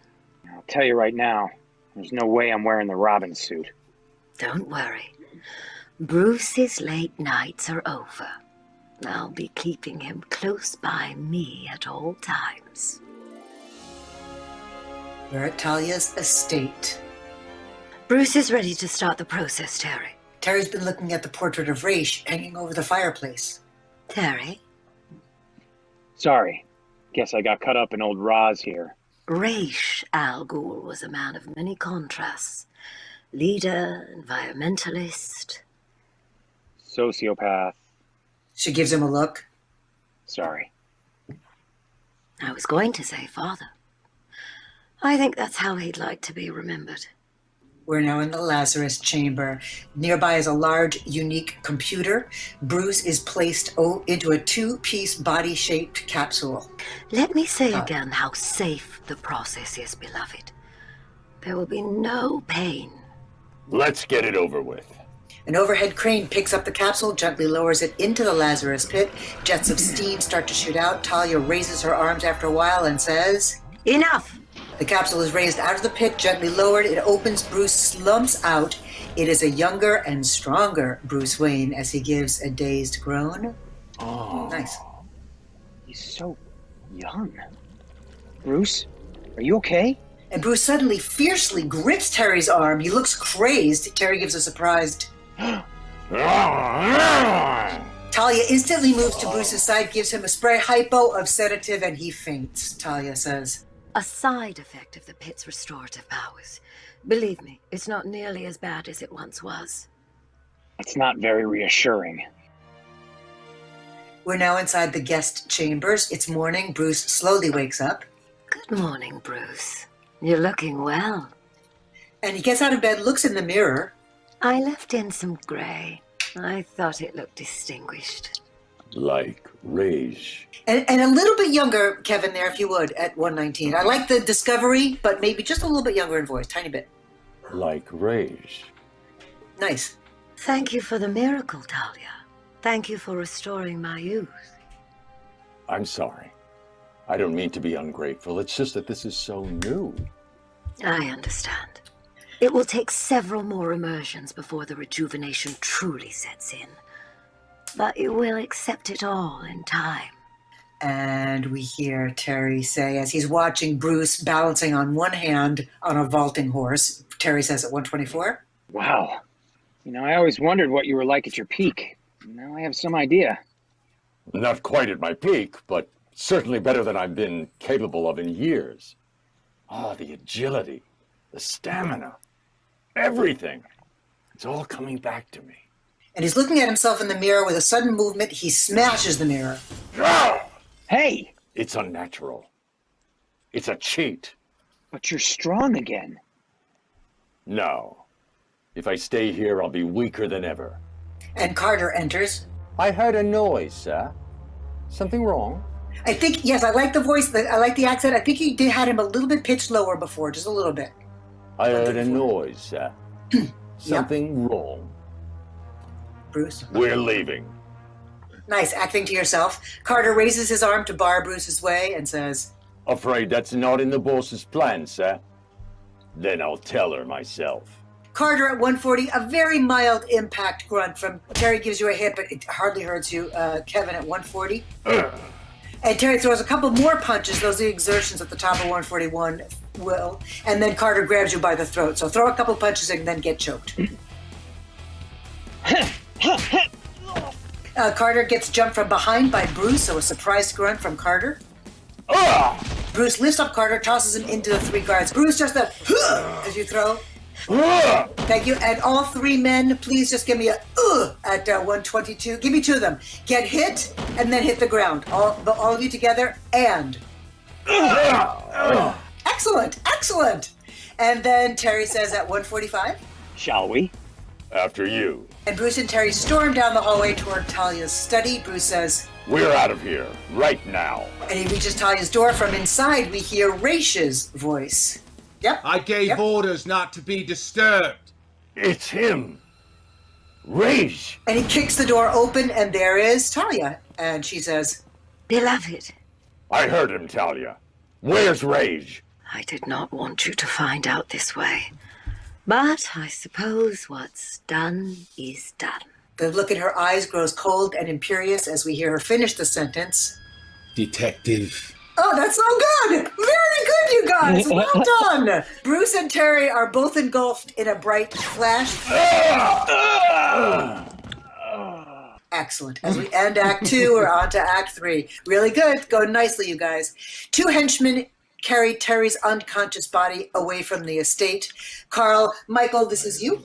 Speaker 4: I'll tell you right now, there's no way I'm wearing the Robin suit.
Speaker 2: Don't worry. Bruce's late nights are over. I'll be keeping him close by me at all times.
Speaker 24: We're at Talia's estate.
Speaker 2: Bruce is ready to start the process, Terry.
Speaker 24: Terry's been looking at the portrait of Raish hanging over the fireplace.
Speaker 2: Terry?
Speaker 4: Sorry. Guess I got caught up in old Roz here.
Speaker 2: Raish Al Ghul was a man of many contrasts. Leader, environmentalist.
Speaker 4: Sociopath.
Speaker 24: She gives him a look.
Speaker 4: Sorry.
Speaker 2: I was going to say father. I think that's how he'd like to be remembered.
Speaker 24: We're now in the Lazarus chamber. Nearby is a large, unique computer. Bruce is placed into a two-piece body-shaped capsule.
Speaker 2: Let me say again how safe the process is, beloved. There will be no pain.
Speaker 15: Let's get it over with.
Speaker 24: An overhead crane picks up the capsule, gently lowers it into the Lazarus pit. Jets of steam start to shoot out. Talia raises her arms after a while and says,
Speaker 2: "Enough!"
Speaker 24: The capsule is raised out of the pit, gently lowered. It opens. Bruce slumps out. It is a younger and stronger Bruce Wayne as he gives a dazed groan.
Speaker 15: Oh.
Speaker 24: Nice.
Speaker 4: He's so young. Bruce, are you okay?
Speaker 24: And Bruce suddenly fiercely grips Terry's arm. He looks crazed. Terry gives a surprised... Talia instantly moves to Bruce's side, gives him a spray hypo of sedative, and he faints, Talia says.
Speaker 2: A side effect of the pit's restorative powers. Believe me, it's not nearly as bad as it once was.
Speaker 4: That's not very reassuring.
Speaker 24: We're now inside the guest chambers. It's morning. Bruce slowly wakes up.
Speaker 2: Good morning, Bruce. You're looking well.
Speaker 24: And he gets out of bed, looks in the mirror.
Speaker 2: I left in some grey. I thought it looked distinguished.
Speaker 15: Like Rage.
Speaker 24: And a little bit younger, Kevin, there, if you would, at 119. I like the discovery, but maybe just a little bit younger in voice, tiny bit.
Speaker 15: Like Rage.
Speaker 24: Nice.
Speaker 2: Thank you for the miracle, Talia. Thank you for restoring my youth.
Speaker 15: I'm sorry. I don't mean to be ungrateful. It's just that this is so new.
Speaker 2: I understand. It will take several more immersions before the rejuvenation truly sets in. But you will accept it all in time.
Speaker 24: And we hear Terry say, as he's watching Bruce balancing on one hand on a vaulting horse, Terry says at 124.
Speaker 4: Wow. You know, I always wondered what you were like at your peak. Now I have some idea.
Speaker 15: Not quite at my peak, but certainly better than I've been capable of in years. The agility, the stamina, everything. It's all coming back to me.
Speaker 24: And he's looking at himself in the mirror. With a sudden movement, he smashes the mirror.
Speaker 15: Hey! It's unnatural. It's a cheat.
Speaker 4: But you're strong again.
Speaker 15: No. If I stay here, I'll be weaker than ever.
Speaker 24: And Carter enters.
Speaker 15: I heard a noise, sir. Something wrong?
Speaker 24: I think, yes, I like the voice, I like the accent. I think he had him a little bit pitched lower before, just a little bit.
Speaker 15: I heard a noise, sir. Something wrong.
Speaker 24: Bruce?
Speaker 15: We're leaving.
Speaker 24: Nice, acting to yourself. Carter raises his arm to bar Bruce's way and says,
Speaker 15: Afraid that's not in the boss's plan, sir. Then I'll tell her myself.
Speaker 24: Carter at 140, a very mild impact grunt from Terry gives you a hit, but it hardly hurts you. Kevin at 140. And Terry throws a couple more punches. Those are the exertions at the top of 141, Will. And then Carter grabs you by the throat. So throw a couple punches and then get choked. Carter gets jumped from behind by Bruce, so a surprised grunt from Carter. Bruce lifts up Carter, tosses him into the three guards. Bruce, just a as you throw. Thank you. And all three men, please just give me a at 122. Give me two of them. Get hit and then hit the ground. All of you together and. Excellent, excellent. And then Terry says at 145.
Speaker 4: Shall we?
Speaker 15: After you.
Speaker 24: And Bruce and Terry storm down the hallway toward Talia's study. Bruce says,
Speaker 15: We're out of here, right now.
Speaker 24: And he reaches Talia's door. From inside, we hear Raish's voice. Yep.
Speaker 18: I gave orders not to be disturbed.
Speaker 15: It's him. Raish.
Speaker 24: And he kicks the door open, and there is Talia. And she says,
Speaker 2: Beloved.
Speaker 15: I heard him, Talia. Where's Raish?
Speaker 2: I did not want you to find out this way. But I suppose what's done is done.
Speaker 24: The look in her eyes grows cold and imperious as we hear her finish the sentence.
Speaker 18: Detective.
Speaker 24: Oh, that's so good! Very good, you guys! Well done! Bruce and Terry are both engulfed in a bright flash. Excellent. As we end Act 2, we're on to Act 3. Really good. Going nicely, you guys. Two henchmen carry Terry's unconscious body away from the estate. Carl, Michael, this is you.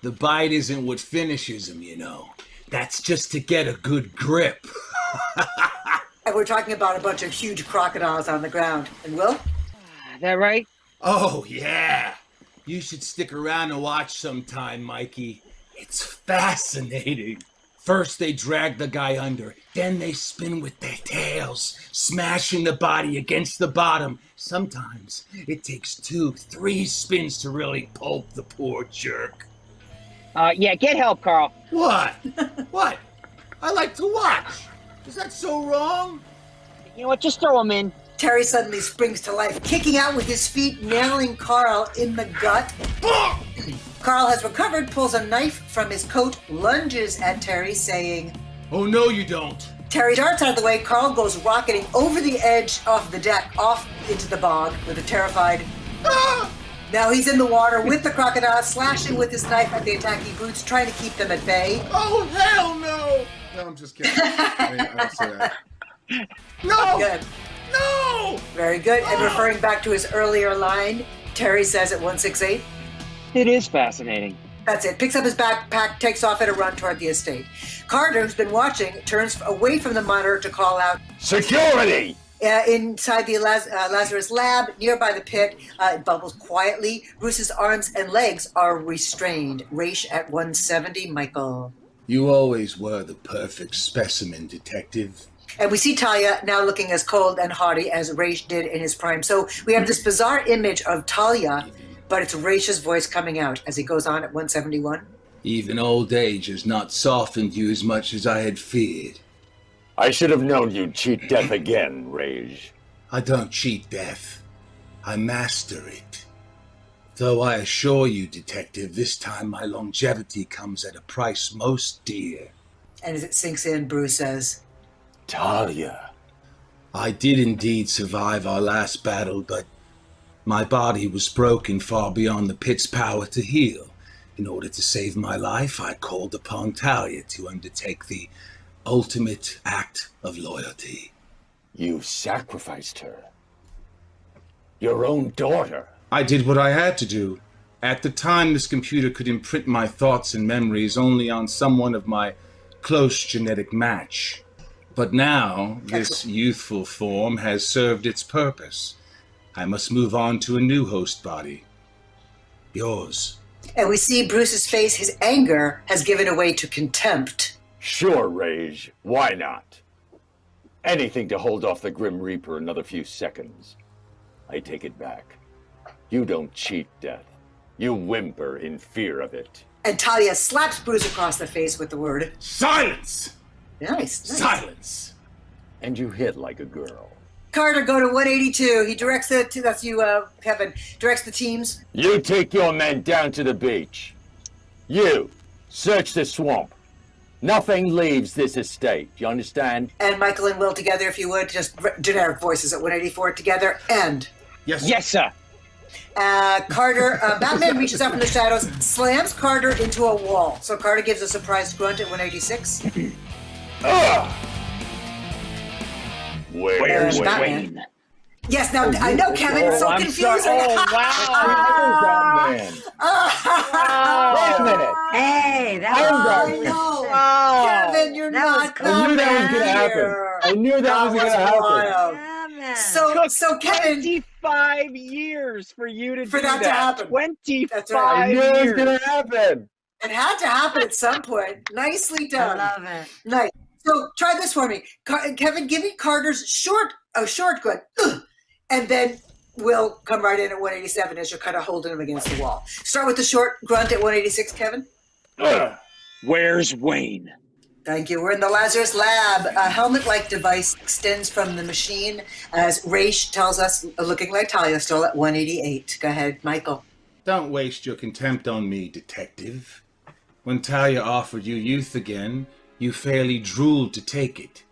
Speaker 1: The bite isn't what finishes him, you know. That's just to get a good grip.
Speaker 24: And we're talking about a bunch of huge crocodiles on the ground. And Will?
Speaker 4: That right?
Speaker 1: Oh, yeah. You should stick around and watch sometime, Mikey. It's fascinating. First they drag the guy under, then they spin with their tails, smashing the body against the bottom. Sometimes it takes 2-3 spins to really pulp the poor jerk.
Speaker 4: Yeah, get help, Carl.
Speaker 1: What? What? I like to watch. Is that so wrong?
Speaker 4: You know what, just throw him in.
Speaker 24: Terry suddenly springs to life, kicking out with his feet, nailing Carl in the gut. Carl has recovered, pulls a knife from his coat, lunges at Terry, saying,
Speaker 1: Oh, no, you don't.
Speaker 24: Terry darts out of the way. Carl goes rocketing over the edge of the deck, off into the bog with a terrified, ah! Now he's in the water with the crocodile, slashing with his knife at the attacking brutes, trying to keep them at bay.
Speaker 18: Oh, hell no! No, I'm just kidding. I don't say that. No!
Speaker 24: Good.
Speaker 18: No!
Speaker 24: Very good. And referring back to his earlier line, Terry says at 168.
Speaker 4: It is fascinating.
Speaker 24: That's it. Picks up his backpack, takes off at a run toward the estate. Carter, who's been watching, turns away from the monitor to call out,
Speaker 15: Security!
Speaker 24: Inside the Lazarus lab, nearby the pit, it bubbles quietly. Bruce's arms and legs are restrained. Raish at 170. Michael.
Speaker 1: You always were the perfect specimen, Detective.
Speaker 24: And we see Talia now looking as cold and haughty as Raish did in his prime. So we have this bizarre image of Talia, but it's Raish's voice coming out as he goes on at 171.
Speaker 1: Even old age has not softened you as much as I had feared.
Speaker 15: I should have known you'd cheat death again, Rage.
Speaker 1: I don't cheat death. I master it. Though I assure you, Detective, this time my longevity comes at a price most dear.
Speaker 24: And as it sinks in, Bruce says,
Speaker 15: Talia.
Speaker 1: I did indeed survive our last battle, but my body was broken far beyond the pit's power to heal. In order to save my life, I called upon Talia to undertake the ultimate act of loyalty.
Speaker 15: You sacrificed her. Your own daughter.
Speaker 1: I did what I had to do. At the time, this computer could imprint my thoughts and memories only on someone of my close genetic match. But now, this youthful form has served its purpose. I must move on to a new host body. Yours.
Speaker 24: And we see Bruce's face, his anger has given way to contempt.
Speaker 15: Sure, Rage. Why not? Anything to hold off the Grim Reaper another few seconds. I take it back. You don't cheat death. You whimper in fear of it.
Speaker 24: And Talia slaps Bruce across the face with the word,
Speaker 1: Silence!
Speaker 24: Nice.
Speaker 1: Silence!
Speaker 15: And you hit like a girl.
Speaker 24: Carter, go to 182. He directs that's you, Kevin, directs the teams.
Speaker 15: You take your men down to the beach. You, search the swamp. Nothing leaves this estate, you understand?
Speaker 24: And Michael and Will together, if you would, just generic voices at 184 together, and...
Speaker 3: Yes, sir.
Speaker 24: Carter, Batman reaches out from the shadows, slams Carter into a wall. So Carter gives a surprised grunt at 186.
Speaker 15: Where's
Speaker 24: Wayne? Yes, now I know, Kevin, it's so confusing.
Speaker 15: Wow. Wait a minute.
Speaker 2: Hey, that was
Speaker 24: Kevin, you're not
Speaker 15: I knew that was going to happen. I knew that was going to happen.
Speaker 24: So Kevin,
Speaker 3: 25 years for you to
Speaker 24: for
Speaker 3: do
Speaker 24: that to happen.
Speaker 3: 25
Speaker 24: That's right.
Speaker 15: I knew it was
Speaker 3: years.
Speaker 15: going to happen.
Speaker 24: It had to happen at some point. Nicely done.
Speaker 2: I love it.
Speaker 24: Nice. So try this for me, Kevin. Give me Carter's short grunt, and then we'll come right in at 187 as you're kind of holding him against the wall. Start with the short grunt at 186, Kevin.
Speaker 3: Where's Wayne?
Speaker 24: Thank you. We're in the Lazarus lab. A helmet-like device extends from the machine, as Raish tells us, looking like Talia still at 188. Go ahead, Michael.
Speaker 1: Don't waste your contempt on me, Detective. When Talia offered you youth again, you fairly drooled to take it.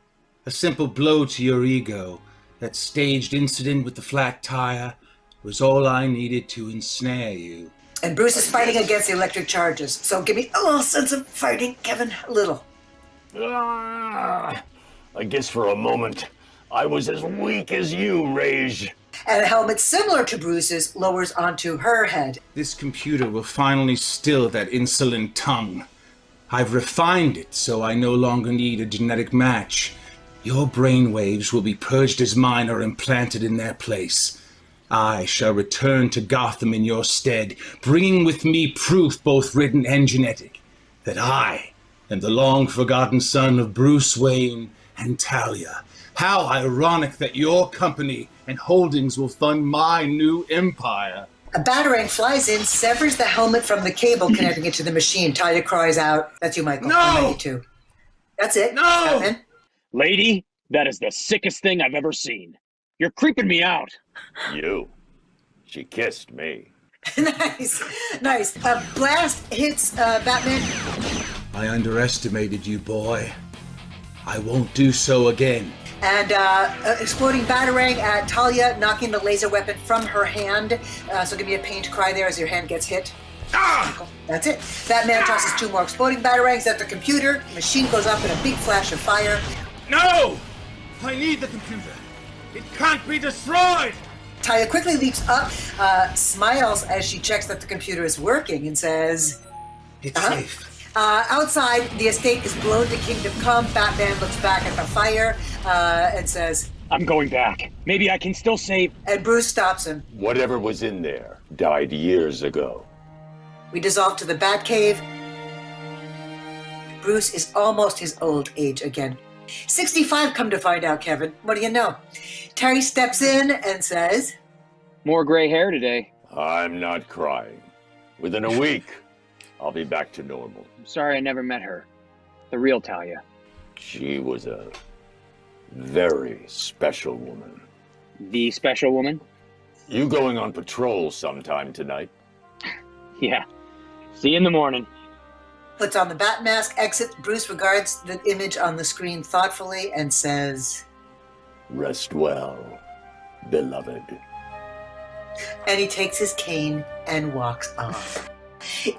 Speaker 1: A simple blow to your ego, that staged incident with the flat tire, was all I needed to ensnare you.
Speaker 24: And Bruce is fighting against the electric charges. So give me a little sense of fighting, Kevin. A little.
Speaker 15: I guess for a moment, I was as weak as you, Rage.
Speaker 24: And a helmet similar to Bruce's lowers onto her head.
Speaker 1: This computer will finally still that insolent tongue. I've refined it so I no longer need a genetic match. Your brainwaves will be purged as mine are implanted in their place. I shall return to Gotham in your stead, bringing with me proof both written and genetic, that I am the long-forgotten son of Bruce Wayne and Talia. How ironic that your company and holdings will fund my new empire.
Speaker 24: A batarang flies in, severs the helmet from the cable connecting it to the machine. Talia cries out, that's you, Michael.
Speaker 1: No!
Speaker 24: Too. That's it.
Speaker 1: No!
Speaker 24: Batman.
Speaker 3: Lady, that is the sickest thing I've ever seen. You're creeping me out.
Speaker 15: You. She kissed me.
Speaker 24: Nice. A blast hits Batman.
Speaker 1: I underestimated you, boy. I won't do so again.
Speaker 24: And exploding batarang at Talia, knocking the laser weapon from her hand. So give me a pained cry there as your hand gets hit.
Speaker 1: Ah!
Speaker 24: That's it. Batman tosses two more exploding batarangs at the computer. The machine goes up in a big flash of fire.
Speaker 1: No! I need the computer. It can't be destroyed!
Speaker 24: Talia quickly leaps up, smiles as she checks that the computer is working and says...
Speaker 1: It's safe.
Speaker 24: Outside, the estate is blown to Kingdom Come. Batman looks back at the fire and says...
Speaker 3: I'm going back. Maybe I can still save...
Speaker 24: And Bruce stops him.
Speaker 15: Whatever was in there died years ago.
Speaker 24: We dissolve to the Batcave. Bruce is almost his old age again. 65, come to find out, Kevin. What do you know? Terry steps in and says...
Speaker 3: More gray hair today.
Speaker 15: I'm not crying. Within a week, I'll be back to normal.
Speaker 4: I'm sorry I never met her. The real Talia.
Speaker 15: She was a very special woman.
Speaker 4: The special woman?
Speaker 15: You going on patrol sometime tonight?
Speaker 4: Yeah. See you in the morning.
Speaker 24: Puts on the bat mask, exits. Bruce regards the image on the screen thoughtfully and says,
Speaker 15: Rest well, beloved.
Speaker 24: And he takes his cane and walks off. Yay!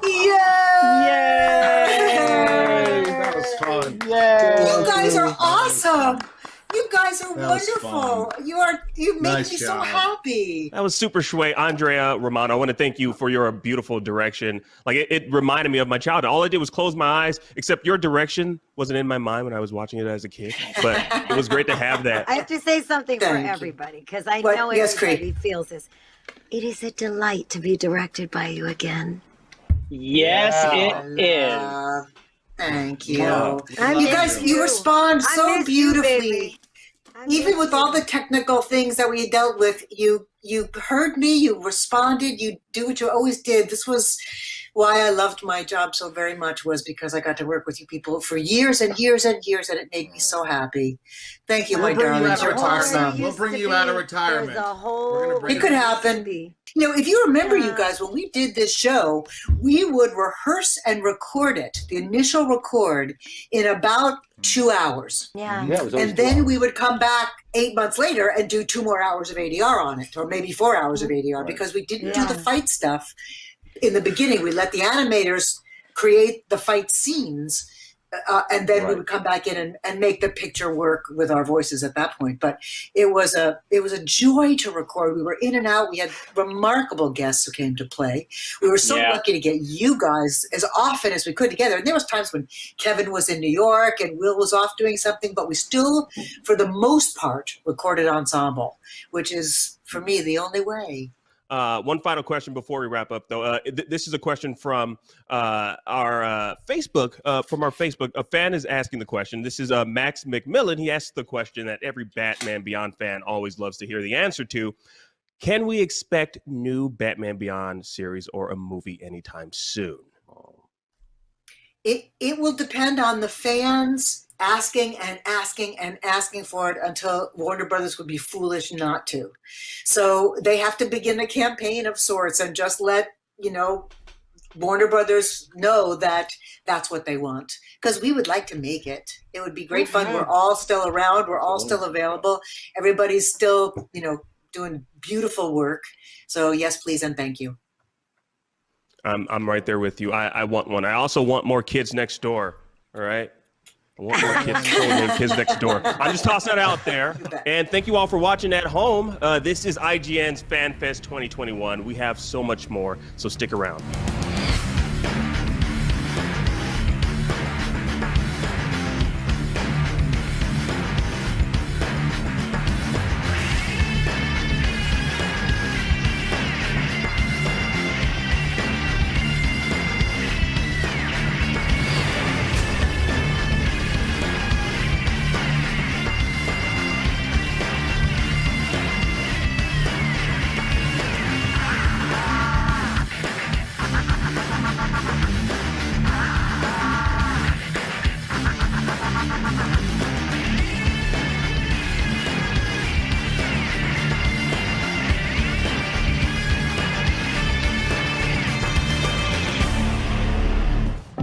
Speaker 18: That was fun.
Speaker 24: You guys are awesome. You guys are
Speaker 18: That was
Speaker 24: wonderful.
Speaker 18: fun.
Speaker 24: You make
Speaker 18: Nice
Speaker 24: me so
Speaker 18: job.
Speaker 24: happy.
Speaker 19: That was super shui. Andrea Romano, I want to thank you for your beautiful direction. Like it reminded me of my childhood. All I did was close my eyes, except your direction wasn't in my mind when I was watching it as a kid. But it was great to have that.
Speaker 2: I have to say something for
Speaker 24: Thank you.
Speaker 2: everybody, because I
Speaker 24: What?
Speaker 2: know
Speaker 24: Yes,
Speaker 2: everybody feels this. It is a delight to be directed by you again.
Speaker 4: Yes, it is.
Speaker 24: Thank you.
Speaker 2: I
Speaker 24: You
Speaker 2: miss
Speaker 24: guys, you
Speaker 2: you.
Speaker 24: respond
Speaker 2: I
Speaker 24: so
Speaker 2: miss you,
Speaker 24: beautifully.
Speaker 2: baby.
Speaker 24: Even with all the technical things that we dealt with, you heard me, you responded, you do what you always did. This was why I loved my job so very much, was because I got to work with you people for years and years and years, and it made me so happy. Thank you, my darlings. You're awesome.
Speaker 18: We'll bring you out of retirement.
Speaker 24: It could happen. You know, if you remember, you guys, when we did this show, we would rehearse and record it, the initial record, in about 2 hours.
Speaker 2: Yeah.
Speaker 15: Yeah, it was always
Speaker 24: And then we would come back 8 months later and do 2 more hours of ADR on it, or maybe 4 hours of ADR, because we didn't do the fight stuff in the beginning. We let the animators create the fight scenes, and then we would come back in and make the picture work with our voices at that point. But it was a joy to record. We were in and out. We had remarkable guests who came to play. We were so lucky to get you guys as often as we could together. And there was times when Kevin was in New York and Will was off doing something, but we still, for the most part, recorded ensemble, which is, for me, the only way.
Speaker 19: One final question before we wrap up, though. This is a question from our Facebook. From our Facebook, a fan is asking the question. This is Max McMillan. He asked the question that every Batman Beyond fan always loves to hear the answer to. Can we expect new Batman Beyond series or a movie anytime soon?
Speaker 24: It will depend on the fans asking and asking and asking for it until Warner Brothers would be foolish not to. So they have to begin a campaign of sorts and just let, Warner Brothers know that that's what they want. Because we would like to make it. It would be great fun. We're all still around. We're all still available. Everybody's still, doing beautiful work. So yes, please, and thank you.
Speaker 19: I'm right there with you. I want one. I also want more Kids Next Door. All right. I want more kids next door. I'm just tossing that out there. And thank you all for watching at home. This is IGN's Fan Fest 2021. We have so much more, so stick around.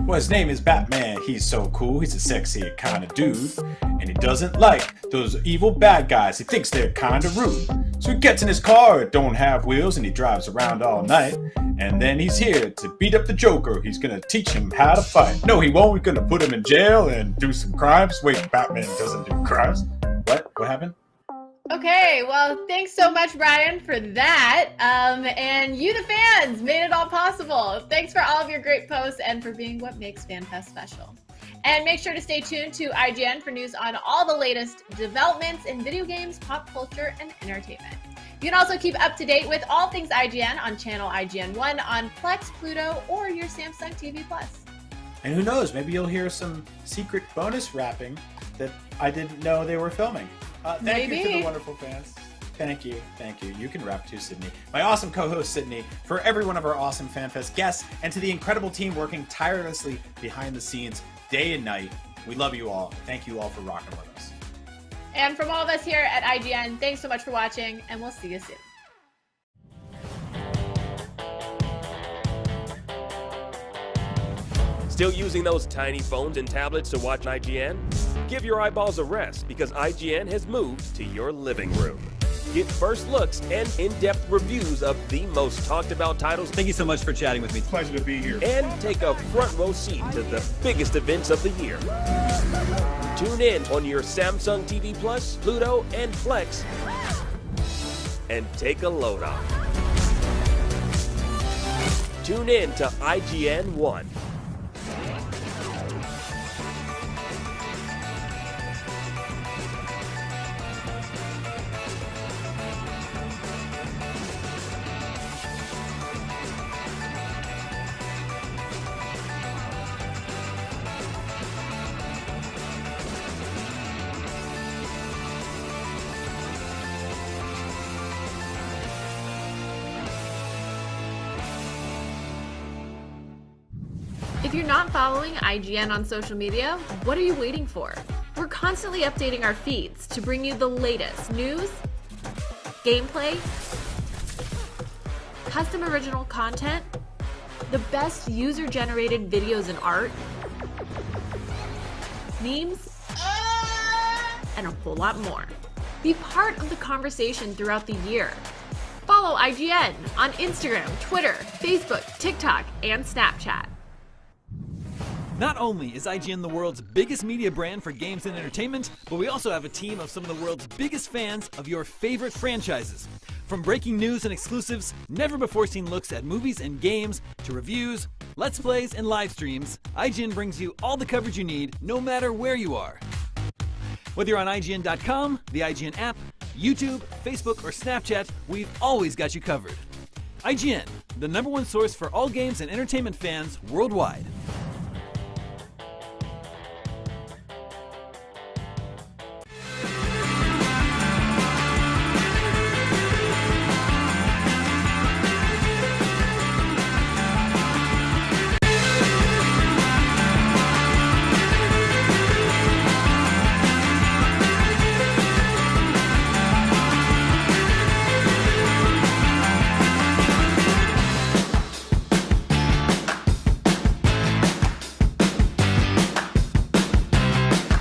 Speaker 20: Well, his name is Batman. He's so cool. He's a sexy kind of dude. And he doesn't like those evil bad guys. He thinks they're kind of rude. So he gets in his car, it don't have wheels, and he drives around all night. And then he's here to beat up the Joker. He's gonna teach him how to fight. No, he won't. He's gonna put him in jail and do some crimes. Wait, Batman doesn't do crimes. What? What happened?
Speaker 21: Okay, well, thanks so much, Brian, for that. And you, the fans, made it all possible. Thanks for all of your great posts and for being what makes FanFest special. And make sure to stay tuned to IGN for news on all the latest developments in video games, pop culture, and entertainment. You can also keep up to date with all things IGN on channel IGN1 on Plex, Pluto, or your Samsung TV Plus.
Speaker 20: And who knows, maybe you'll hear some secret bonus rapping that I didn't know they were filming. Thank you to the wonderful fans. Thank you. You can rap too, Sydney. My awesome co-host, Sydney, for every one of our awesome FanFest guests, and to the incredible team working tirelessly behind the scenes day and night. We love you all. Thank you all for rocking with us.
Speaker 21: And from all of us here at IGN, thanks so much for watching, and we'll see you soon.
Speaker 19: Still using those tiny phones and tablets to watch IGN? Give your eyeballs a rest because IGN has moved to your living room. Get first looks and in-depth reviews of the most talked about titles.
Speaker 6: Thank you so much for chatting with me.
Speaker 23: Pleasure to be here.
Speaker 19: And take a front row seat to the biggest events of the year. Tune in on your Samsung TV Plus, Pluto, and Plex and take a load off. Tune in to IGN 1.
Speaker 21: If you're not following IGN on social media, what are you waiting for? We're constantly updating our feeds to bring you the latest news, gameplay, custom original content, the best user-generated videos and art, memes, and a whole lot more. Be part of the conversation throughout the year. Follow IGN on Instagram, Twitter, Facebook, TikTok, and Snapchat.
Speaker 16: Not only is IGN the world's biggest media brand for games and entertainment, but we also have a team of some of the world's biggest fans of your favorite franchises. From breaking news and exclusives, never-before-seen looks at movies and games, to reviews, let's plays, and live streams, IGN brings you all the coverage you need, no matter where you are. Whether you're on IGN.com, the IGN app, YouTube, Facebook, or Snapchat, we've always got you covered. IGN, the #1 source for all games and entertainment fans worldwide.